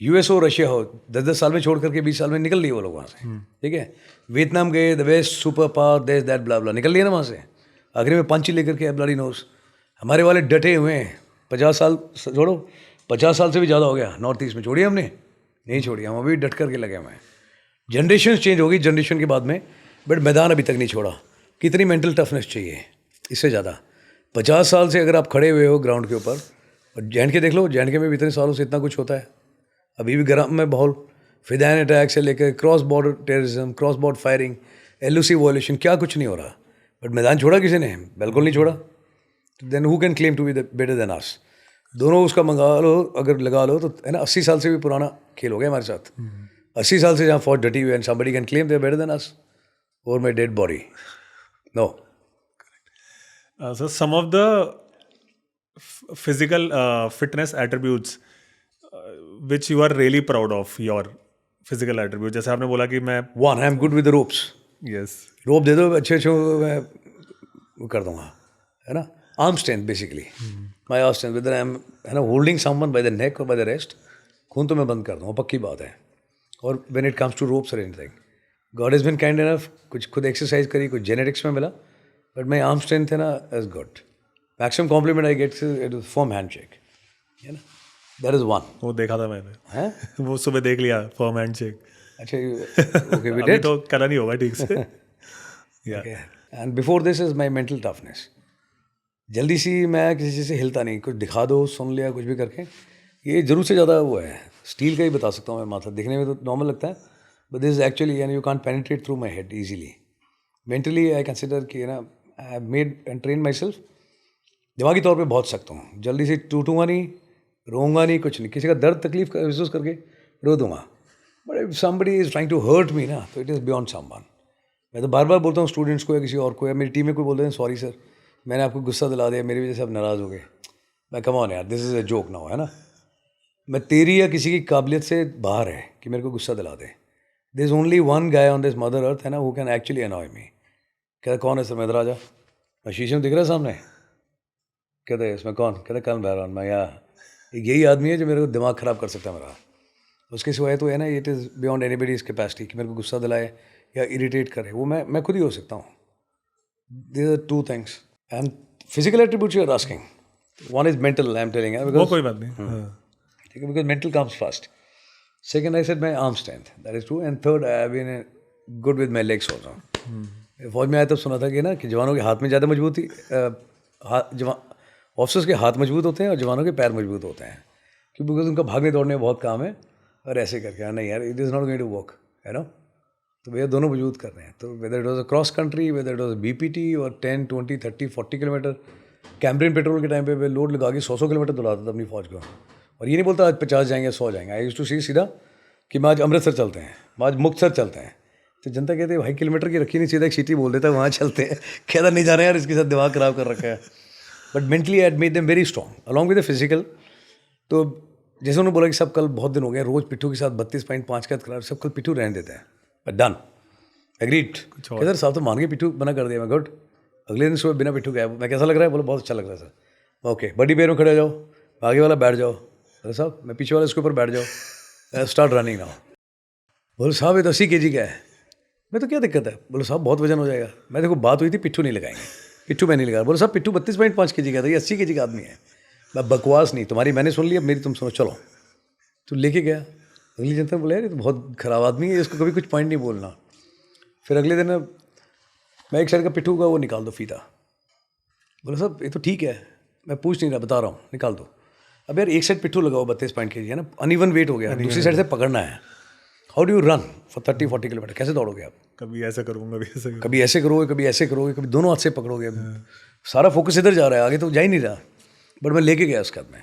US हो, रशिया हो, 10-10 साल में छोड़ करके 20 साल में निकल लिए वो लोग वहाँ से. ठीक है, वियतनाम गए, द बेस्ट सुपर पावर देश, दैट ब्ला ब्ला, निकल लिए ना वहाँ से. आखिर में पंच लेकर के ब्लडी नोज. हमारे वाले डटे हुए हैं. 50 साल छोड़ो, 50 साल से भी ज़्यादा हो गया नॉर्थ ईस्ट में. छोड़ी हमने नहीं छोड़ी, हम अभी डट करके लगे हुए हैं. जनरेशन चेंज होगी जनरेशन के बाद में, बट मैदान अभी तक नहीं छोड़ा. कितनी मेंटल टफनेस चाहिए इससे ज़्यादा. 50 साल से अगर आप खड़े हुए हो ग्राउंड के ऊपर, और JNK देख लो, JNK में भी इतने सालों से इतना कुछ होता है. अभी भी गर्म में माहौल, फिदाइन अटैक से लेकर cross border terrorism, cross border firing, LOC violation, क्या कुछ नहीं हो रहा. बट मैदान छोड़ा किसी ने? बिल्कुल नहीं छोड़ा. Then who can claim to be better than us? दोनों उसका मंगा लो, अगर लगा लो तो, है ना. 80 साल से भी पुराना खेल हो गया हमारे साथ. 80 साल से जहाँ फौज डटी हुई, and somebody can claim they are better than us over my dead body? No. So some of the physical fitness attributes which you are really proud of, your physical attributes, जैसे आपने बोला कि मैं one, I am good with ropes. yes रोप दे दो अच्छे अच्छे, मैं वो कर दूंगा, है ना. Arm strength basically, my arm strength, whether I am, है ना, holding someone by the neck और बाय द रेस्ट, खून तो मैं बंद कर दूँगा, पक्की बात है. और when it comes to ropes or anything, God has been kind enough, कुछ खुद एक्सरसाइज करी, कुछ जेनेटिक्स में मिला, बट माई आर्म स्ट्रेंथ है ना is good. Maximum compliment I get it form hand shake, है ना. That is one. वो देखा था मैंने, है वो सुबह देख लिया, फर्म हैंड शेक. अच्छा, ओके, वी अभी डिड. तो करा नहीं होगा ठीक से. And before this is my mental toughness. जल्दी सी मैं किसी चीज़ से हिलता नहीं, कुछ दिखा दो, सुन लिया कुछ भी करके, ये जरूर से ज़्यादा वो है. स्टील का ही बता सकता हूँ मैं माथा, दिखने में तो नॉर्मल लगता है, but this is actually, and you can't penetrate through my head easily. Mentally I consider कि, ना, I have made and train my self. दिमागी तौर पे बहुत सख्त हूँ, जल्दी से टूटूंगा नहीं, रोऊंगा नहीं, कुछ नहीं. किसी का दर्द तकलीफ महसूस करके रो दूंगा, but if somebody is trying to hurt me ना, तो इट इज़ बियॉन्ड समवन. मैं तो बार बार बोलता हूँ स्टूडेंट्स को या किसी और को, या मेरी टीम में कोई बोलते हैं सॉरी सर मैंने आपको गुस्सा दिला दिया, मेरी वजह से आप नाराज़ हो गए. मैं कम ऑन यार, this is a joke now, है ना. मैं तेरी या किसी की काबिलियत से बाहर है कि मेरे को गुस्सा दिला दे. This is only one guy on this mother earth, है ना, who can actually annoy me. कहता कौन है सर? मैं इधर आ जा, मैं शीशे में दिख रहा है सामने. कहते हैं इसमें कौन? कहते कल बहरान. मैं यही आदमी है जो मेरे को दिमाग ख़राब कर सकता है मेरा. उसके सिवाय तो है ना, it is beyond anybody's capacity कि मेरे को गुस्सा दिलाए या इरिटेट करे. वो मैं खुद ही हो सकता हूँ. These are two things. And physical attributes you are asking, one is mental, I am telling, वो कोई बात नहीं. ठीक है, because mental comes first. Second I said my arm strength, that is true. And third I have been good with my legs also. फौज में आया तब सुना था कि ना, कि जवानों के हाथ में ज़्यादा मजबूती, ऑफिसर्स के हाथ मजबूत होते हैं और जवानों के पैर मजबूत होते हैं, क्योंकि बिकॉज उनका भागने दौड़ने में बहुत काम है. और ऐसे करके नहीं यार, it is not going to work, है ना. तो भैया दोनों मजबूत कर रहे हैं. तो weather it was a cross country, weather it was BPT और 10, 20, 30, 40 किलोमीटर, कैम्ब्रियन पेट्रोल के टाइम पे लोड लगा के 100 किलोमीटर दौड़ाता था अपनी फौज को. और ये नहीं बोलता आज 50 जाएंगे 100 जाएंगे. आई यूज्ड टू सी सीधा कि मैं आज अमृतसर चलते हैं, आज मुक्तसर चलते हैं. तो जनता कहते हैं भाई किलोमीटर की रखी नहीं, सीधा एक सीटी बोल देता है वहाँ चलते हैं. कहता नहीं जा रहे यार, इसके साथ दिमाग ख़राब कर रखा है. But mentally I had made them very strong along with the physical. तो जैसे उन्होंने बोला कि सब कल बहुत दिन हो गए रोज़ पिट्ठू के साथ 32.5 का करा, सब कल पिट्ठू रहने देते हैं. But done, agreed. सर साहब तो मान के पिट्ठू बना कर दिया. मैं गुड. अगले दिन सुबह बिना पिट्ठू गया. मैं कैसा लग रहा है? बोला बहुत अच्छा लग रहा है सर. ओके, बड़ी पैर में खड़े हो जाओ, आगे वाला बैठ जाओ. अरे साहब मैं पीछे वाला इसके ऊपर बैठ जाओ, स्टार्ट रनिंग नाउ. बोले साहब ये तो 80 kg का है. मैं तो क्या दिक्कत है? बोले साहब बहुत वजन हो जाएगा. मैं देखो बात हुई थी पिट्ठू नहीं लगाएंगे, पिट्ठू मैं नहीं लगा. बोले साहब पिट्ठू 32.5 kg का था, ये 80 kg का आदमी है. मैं बकवास नहीं, तुम्हारी मैंने सुन ली, अब मेरी तुम सुनो. चलो तो लेके गया. अगली जनता ने बोला यार ये तो बहुत ख़राब आदमी है, इसको कभी कुछ पॉइंट नहीं बोलना. फिर अगले दिन मैं एक साइड का पिट्ठू का वो निकाल दो फीता. बोला साहब ये तो ठीक है, मैं पूछ नहीं रहा, बता रहा हूँ, निकाल दो. अब यार एक साइड पिट्ठू लगाओ 32 पॉइंट के, है ना, अनइवन वेट हो गया, दूसरी साइड से पकड़ना है. How do you run for 30-40 kilometre? कैसे दौड़ोगे आप? कभी ऐसा करूँगा, कभी ऐसा करूँगा. कभी ऐसे करोगे, कभी ऐसे करोगे, कभी दोनों हाथ से पकड़ोगे. सारा फोकस इधर जा रहा है, आगे तो जा ही नहीं रहा. बट मैं लेके गया उसके हाथ में.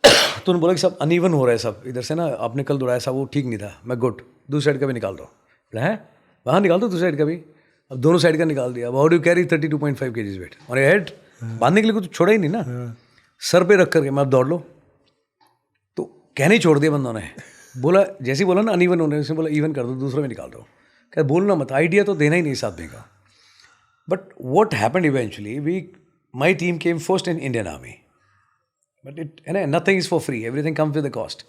तो उन्होंने बोला कि सब अनइवन हो रहा है, सब इधर से ना आपने कल दौड़ाया सब वो ठीक नहीं था. मैं गुड, दूसरी साइड का भी निकाल दो. है वहाँ निकाल दो दूसरी साइड का भी. अब दोनों साइड का निकाल दिया. अब how do carry 32.5 kg weight और हेड बांधने के लिए कुछ छोड़ा ही नहीं ना, सर पे रख करके मैं अब दौड़ लो. तो कहने ही छोड़ दिया बंदों ने. बोला जैसे ही बोला ना अनइवन होने, उसने बोला इवन कर दो, दूसरा में निकाल दो. क्या बोलना मत, आइडिया तो देना ही नहीं इस आदमी का. But what happened eventually, my team came first in Indian army. But it है ना, nothing is for free, everything comes with the cost.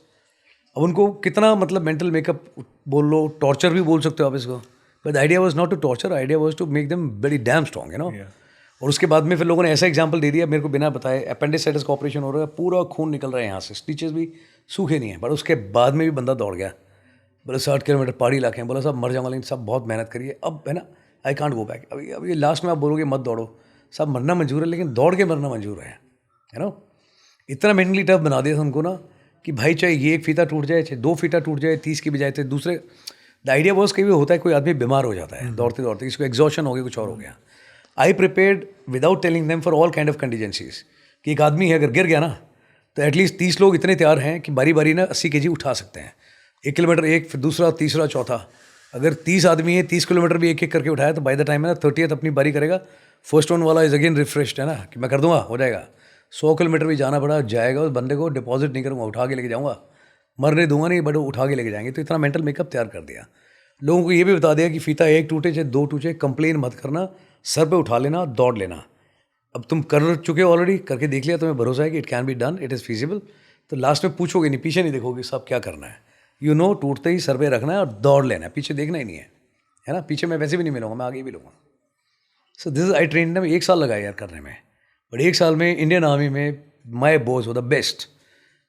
अब उनको कितना मतलब मेंटल मेकअप बोल लो, टॉर्चर भी बोल सकते हो आप इसको. But idea was not to torture, idea was to make them very damn strong, you know. और उसके बाद में फिर लोगों ने ऐसा एग्जाम्पल दे दिया मेरे को बिना बताए, अपेंडिसाइटिस का ऑपरेशन हो रहा है, पूरा खून निकल रहा है यहाँ से, स्टिचेस भी सूखे नहीं है. बट उसके बाद में भी बंदा दौड़ गया. बोले 60 किलोमीटर पहाड़ी इलाके हैं. बोला सब मर जाऊंगा, लेकिन सब बहुत मेहनत करिए. अब है ना, आई कांट गो बैक. अभी लास्ट में आप बोलोगे मत दौड़ो, सब मरना मंजूर है, लेकिन दौड़ के मरना मंजूर है नो. इतना मेंटली टफ बना दिया था उनको ना कि भाई चाहे ये एक फीता टूट जाए, चाहे 2 फीता टूट जाए, 30 की बजाय थे दूसरे. द आइडिया वॉज कभी होता है कोई आदमी बीमार हो जाता है दौड़ते दौड़ते, इसको एग्जॉशन हो गया, कुछ और हो गया. आई prepared without telling them for all kind of contingencies. कि एक आदमी है अगर गिर गया ना, तो एटलीस्ट 30 लोग इतने तैयार हैं कि बारी बारी ना 80 kg उठा सकते हैं. 1 किलोमीटर एक, फिर दूसरा, तीसरा, चौथा. अगर 30 आदमी है, 30 किलोमीटर भी एक एक करके उठाया, तो बाय द टाइम है ना 30th अपनी बारी करेगा. फर्स्ट वन वाला इज अगेन रिफ्रेश्ड, है ना, कि मैं कर दूंगा, हो जाएगा. 100 किलोमीटर भी जाना पड़ा, जाएगा. उस बंदे को डिपॉजिट नहीं करूँगा, उठा के लेके जाऊँगा. मरने दूंगा नहीं, बट उठा के लेके जाएंगे. तो इतना मेंटल मेकअप तैयार कर दिया. लोगों को ये भी बता दिया कि फीता एक टूटे चाहे 2 टूटे, कंप्लेन मत करना, सर पे उठा लेना, दौड़ लेना. अब तुम कर चुके हो ऑलरेडी, करके देख लिया, तुम्हें भरोसा है कि it can be done, it is feasible. तो लास्ट में पूछोगे नहीं, पीछे नहीं देखोगे, सब क्या करना है. यू नो, टूटते ही सर पे रखना है और दौड़ लेना है, पीछे देखना ही नहीं है ना. पीछे मैं वैसे भी नहीं मिलूंगा, मैं आगे भी लूँगा. So this is I train में 1 साल लगाया यार करने में. बट 1 साल में इंडियन आर्मी में माई बॉस वो द बेस्ट.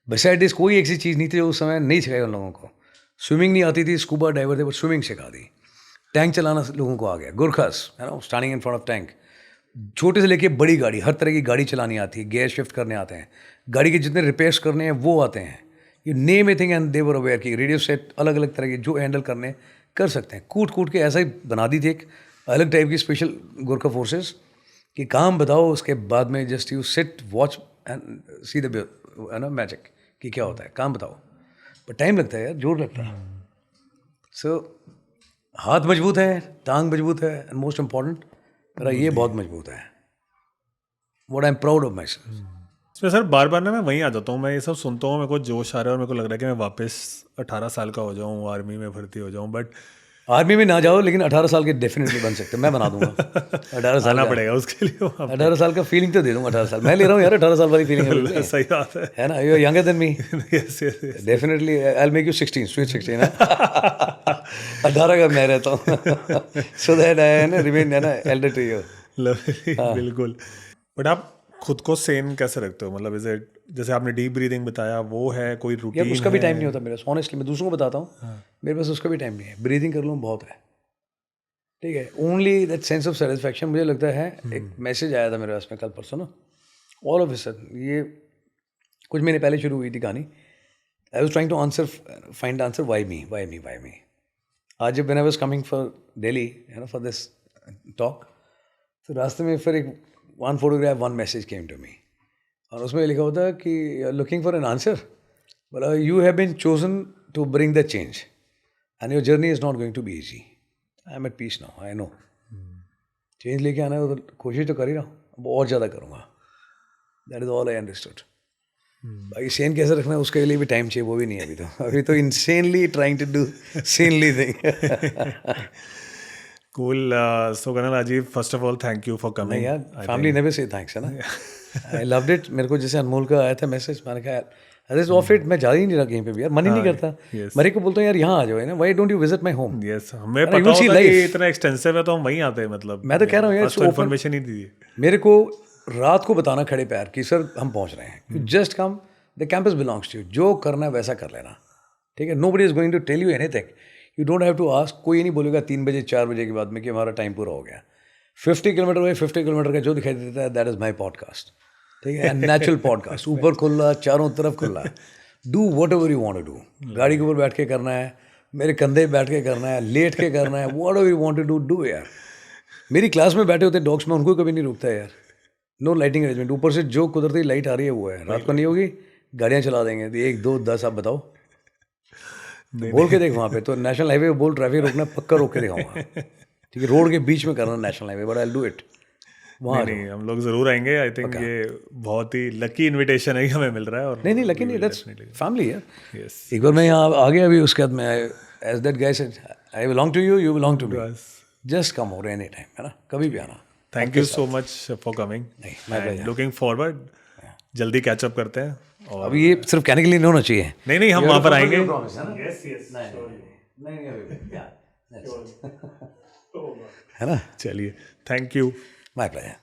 बिसाइड दिस कोई ऐसी चीज़ नहीं थी जो उस समय नहीं सिखाई उन लोगों को. स्विमिंग नहीं आती थी, स्कूबा डाइवर थे, बट स्विमिंग सिखा दी. टैंक चलाना लोगों को आ गया, गुरखास, है ना, standing in front of tank. छोटे से लेके बड़ी गाड़ी, हर तरह की गाड़ी चलानी आती है, गेयर शिफ्ट करने आते हैं, गाड़ी के जितने रिपेयर्स करने हैं वो आते हैं. You name a thing and they were aware की रेडियो सेट अलग अलग तरह के जो हैंडल करने कर सकते हैं. कूट कूट के ऐसा ही बना दी थी एक अलग टाइप की स्पेशल गोरखा फोर्सेस कि काम बताओ, उसके बाद में just you sit watch and see the है ना मैजिक कि क्या होता है. काम बताओ, पर टाइम लगता है यार, जोर लगता है. सो हाथ मजबूत है, टांग मजबूत है, एंड मोस्ट इम्पॉर्टेंट मेरा ये बहुत मजबूत है. What I am proud of my self. इसमें सर बार बार ना मैं वहीं आ जाता हूँ, मैं ये सब सुनता हूँ, मेरे को जोश आ रहा है और मेरे को लग रहा है कि मैं वापस 18 साल का हो जाऊँ, आर्मी में भर्ती हो जाऊँ. बट आर्मी में ना जाओ, लेकिन 18 साल के डेफिनेटली बन सकते, मैं बना दूंगा. 18 साल आना पड़ेगा उसके लिए. 18 साल का फीलिंग तो दे दूंगा. 18 साल मैं ले रहा हूँ यार, 18 साल वाली फीलिंग सही बात है ना. You are younger than me. Yes yes. Definitely I will make you 16, sweet 16. 18 का मैं रहता हूँ. सो दैट आई है ना रिमेन है ना एल्डर टू यू. बिल्कुल. बट आप खुद को सेन कैसे रखते हो? मतलब इज इट, जैसे आपने डीप ब्रीदिंग बताया, वो है कोई रूटीन? उसका भी टाइम नहीं होता मेरे, ऑनेस्टली मैं दूसरों को बताता हूँ. मेरे पास उसका भी टाइम नहीं है. ब्रीदिंग कर लूँ बहुत है, ठीक है. Only that sense of satisfaction. मुझे लगता है एक मैसेज आया था मेरे पास में कल परसों ना, ऑल ऑफ अ सडन, ये कुछ महीने पहले शुरू हुई थी कहानी. I was trying to answer, find answer why me why me why me. आज जब when I was coming for Delhi, है ना, फॉर दिस टॉक, तो रास्ते में फिर एक one photograph, one message came to me, और उसमें लिखा होता है कि लुकिंग फॉर एन आंसर, बोला you have been chosen to bring the change and your journey is not going to be easy. I am at peace now, I know. Change लेके आना है तो कोशिश तो कर ही रहा हूँ, अब और ज़्यादा करूँगा. That is all I understood. भाई सेन कैसे रखना है उसके लिए भी टाइम चाहिए, वो भी नहीं है अभी तो insanely trying to do sanely thing. Cool. So Kunal Rajiv, first of all, thank you for coming. नहीं यार, फैमिली नेवर से थैंक्स, है ना. I loved it. मेरे को जैसे अनमोल का आया था मैसेज, मैंने कहा यार ऑफ इट, मैं जा ही नहीं रहा कहीं पे भी यार, मन ही नहीं करता. मेरे को बोलता हूँ यार यहाँ आ जाओ, है ना, why don't you visit my home. Yes, हमें पता होता है कि इतना एक्सटेंसिव है तो हम वहीं आते हैं. मतलब मैं तो कह रहा हूँ यार, तो इन्फॉर्मेशन ही दी मेरे को रात को बताना खड़े पैर कि सर हम पहुँच रहे हैं. Just come, the campus belongs to you, जो करना है वैसा कर लेना, ठीक है. Nobody is going to tell you anything. You don't have to ask. कोई नहीं बोलेगा 3 बजे 4 बजे के बाद में कि हमारा टाइम पूरा हो गया. 50 किलोमीटर 50 किलोमीटर का जो दिखाई देता है, दैट इज़ माई पॉडकास्ट. ठीक है, नेचुरल पॉडकास्ट, ऊपर खुला, चारों तरफ खुला, do whatever you want to do, गाड़ी के ऊपर बैठ के करना है, मेरे कंधे बैठ के करना है, लेट के करना है, whatever you want to do यार। मेरी क्लास में बैठे होते डॉग्स में, उनको कभी नहीं रुकता है यार। नो लाइटिंग अरेंजमेंट, ऊपर से जो कुदरती लाइट आ रही है वो है, रात को नहीं होगी, गाड़ियाँ चला देंगे, 1 2 10 आप बताओ। बोल के देख वहाँ पे, तो नेशनल हाईवे पे बोल ट्रैफिक रोकना, पक्का रोक के दिखाऊंगा, ठीक है, रोड के बीच में करना national highway, but I will do it. वहाँ नहीं, हम लोग जरूर आएंगे। आई थिंक ये बहुत ही लकी इनविटेशन है कि हमें मिल रहा है। और नहीं लकी नहीं, दैट्स फैमिली यार। यस, एक बार मैं यहाँ आ गया अभी, उसके बाद मैं as that guy said, I belong to you, you belong to me, just come over any time, है ना, कभी भी आना। Thank you so much for coming, looking forward, जल्दी कैचअप करते हैं। और अभी ये सिर्फ कहने के लिए नहीं होना चाहिए। नहीं, हम वहाँ पर आएंगे। है ना, चलिए, थैंक यू। My pleasure.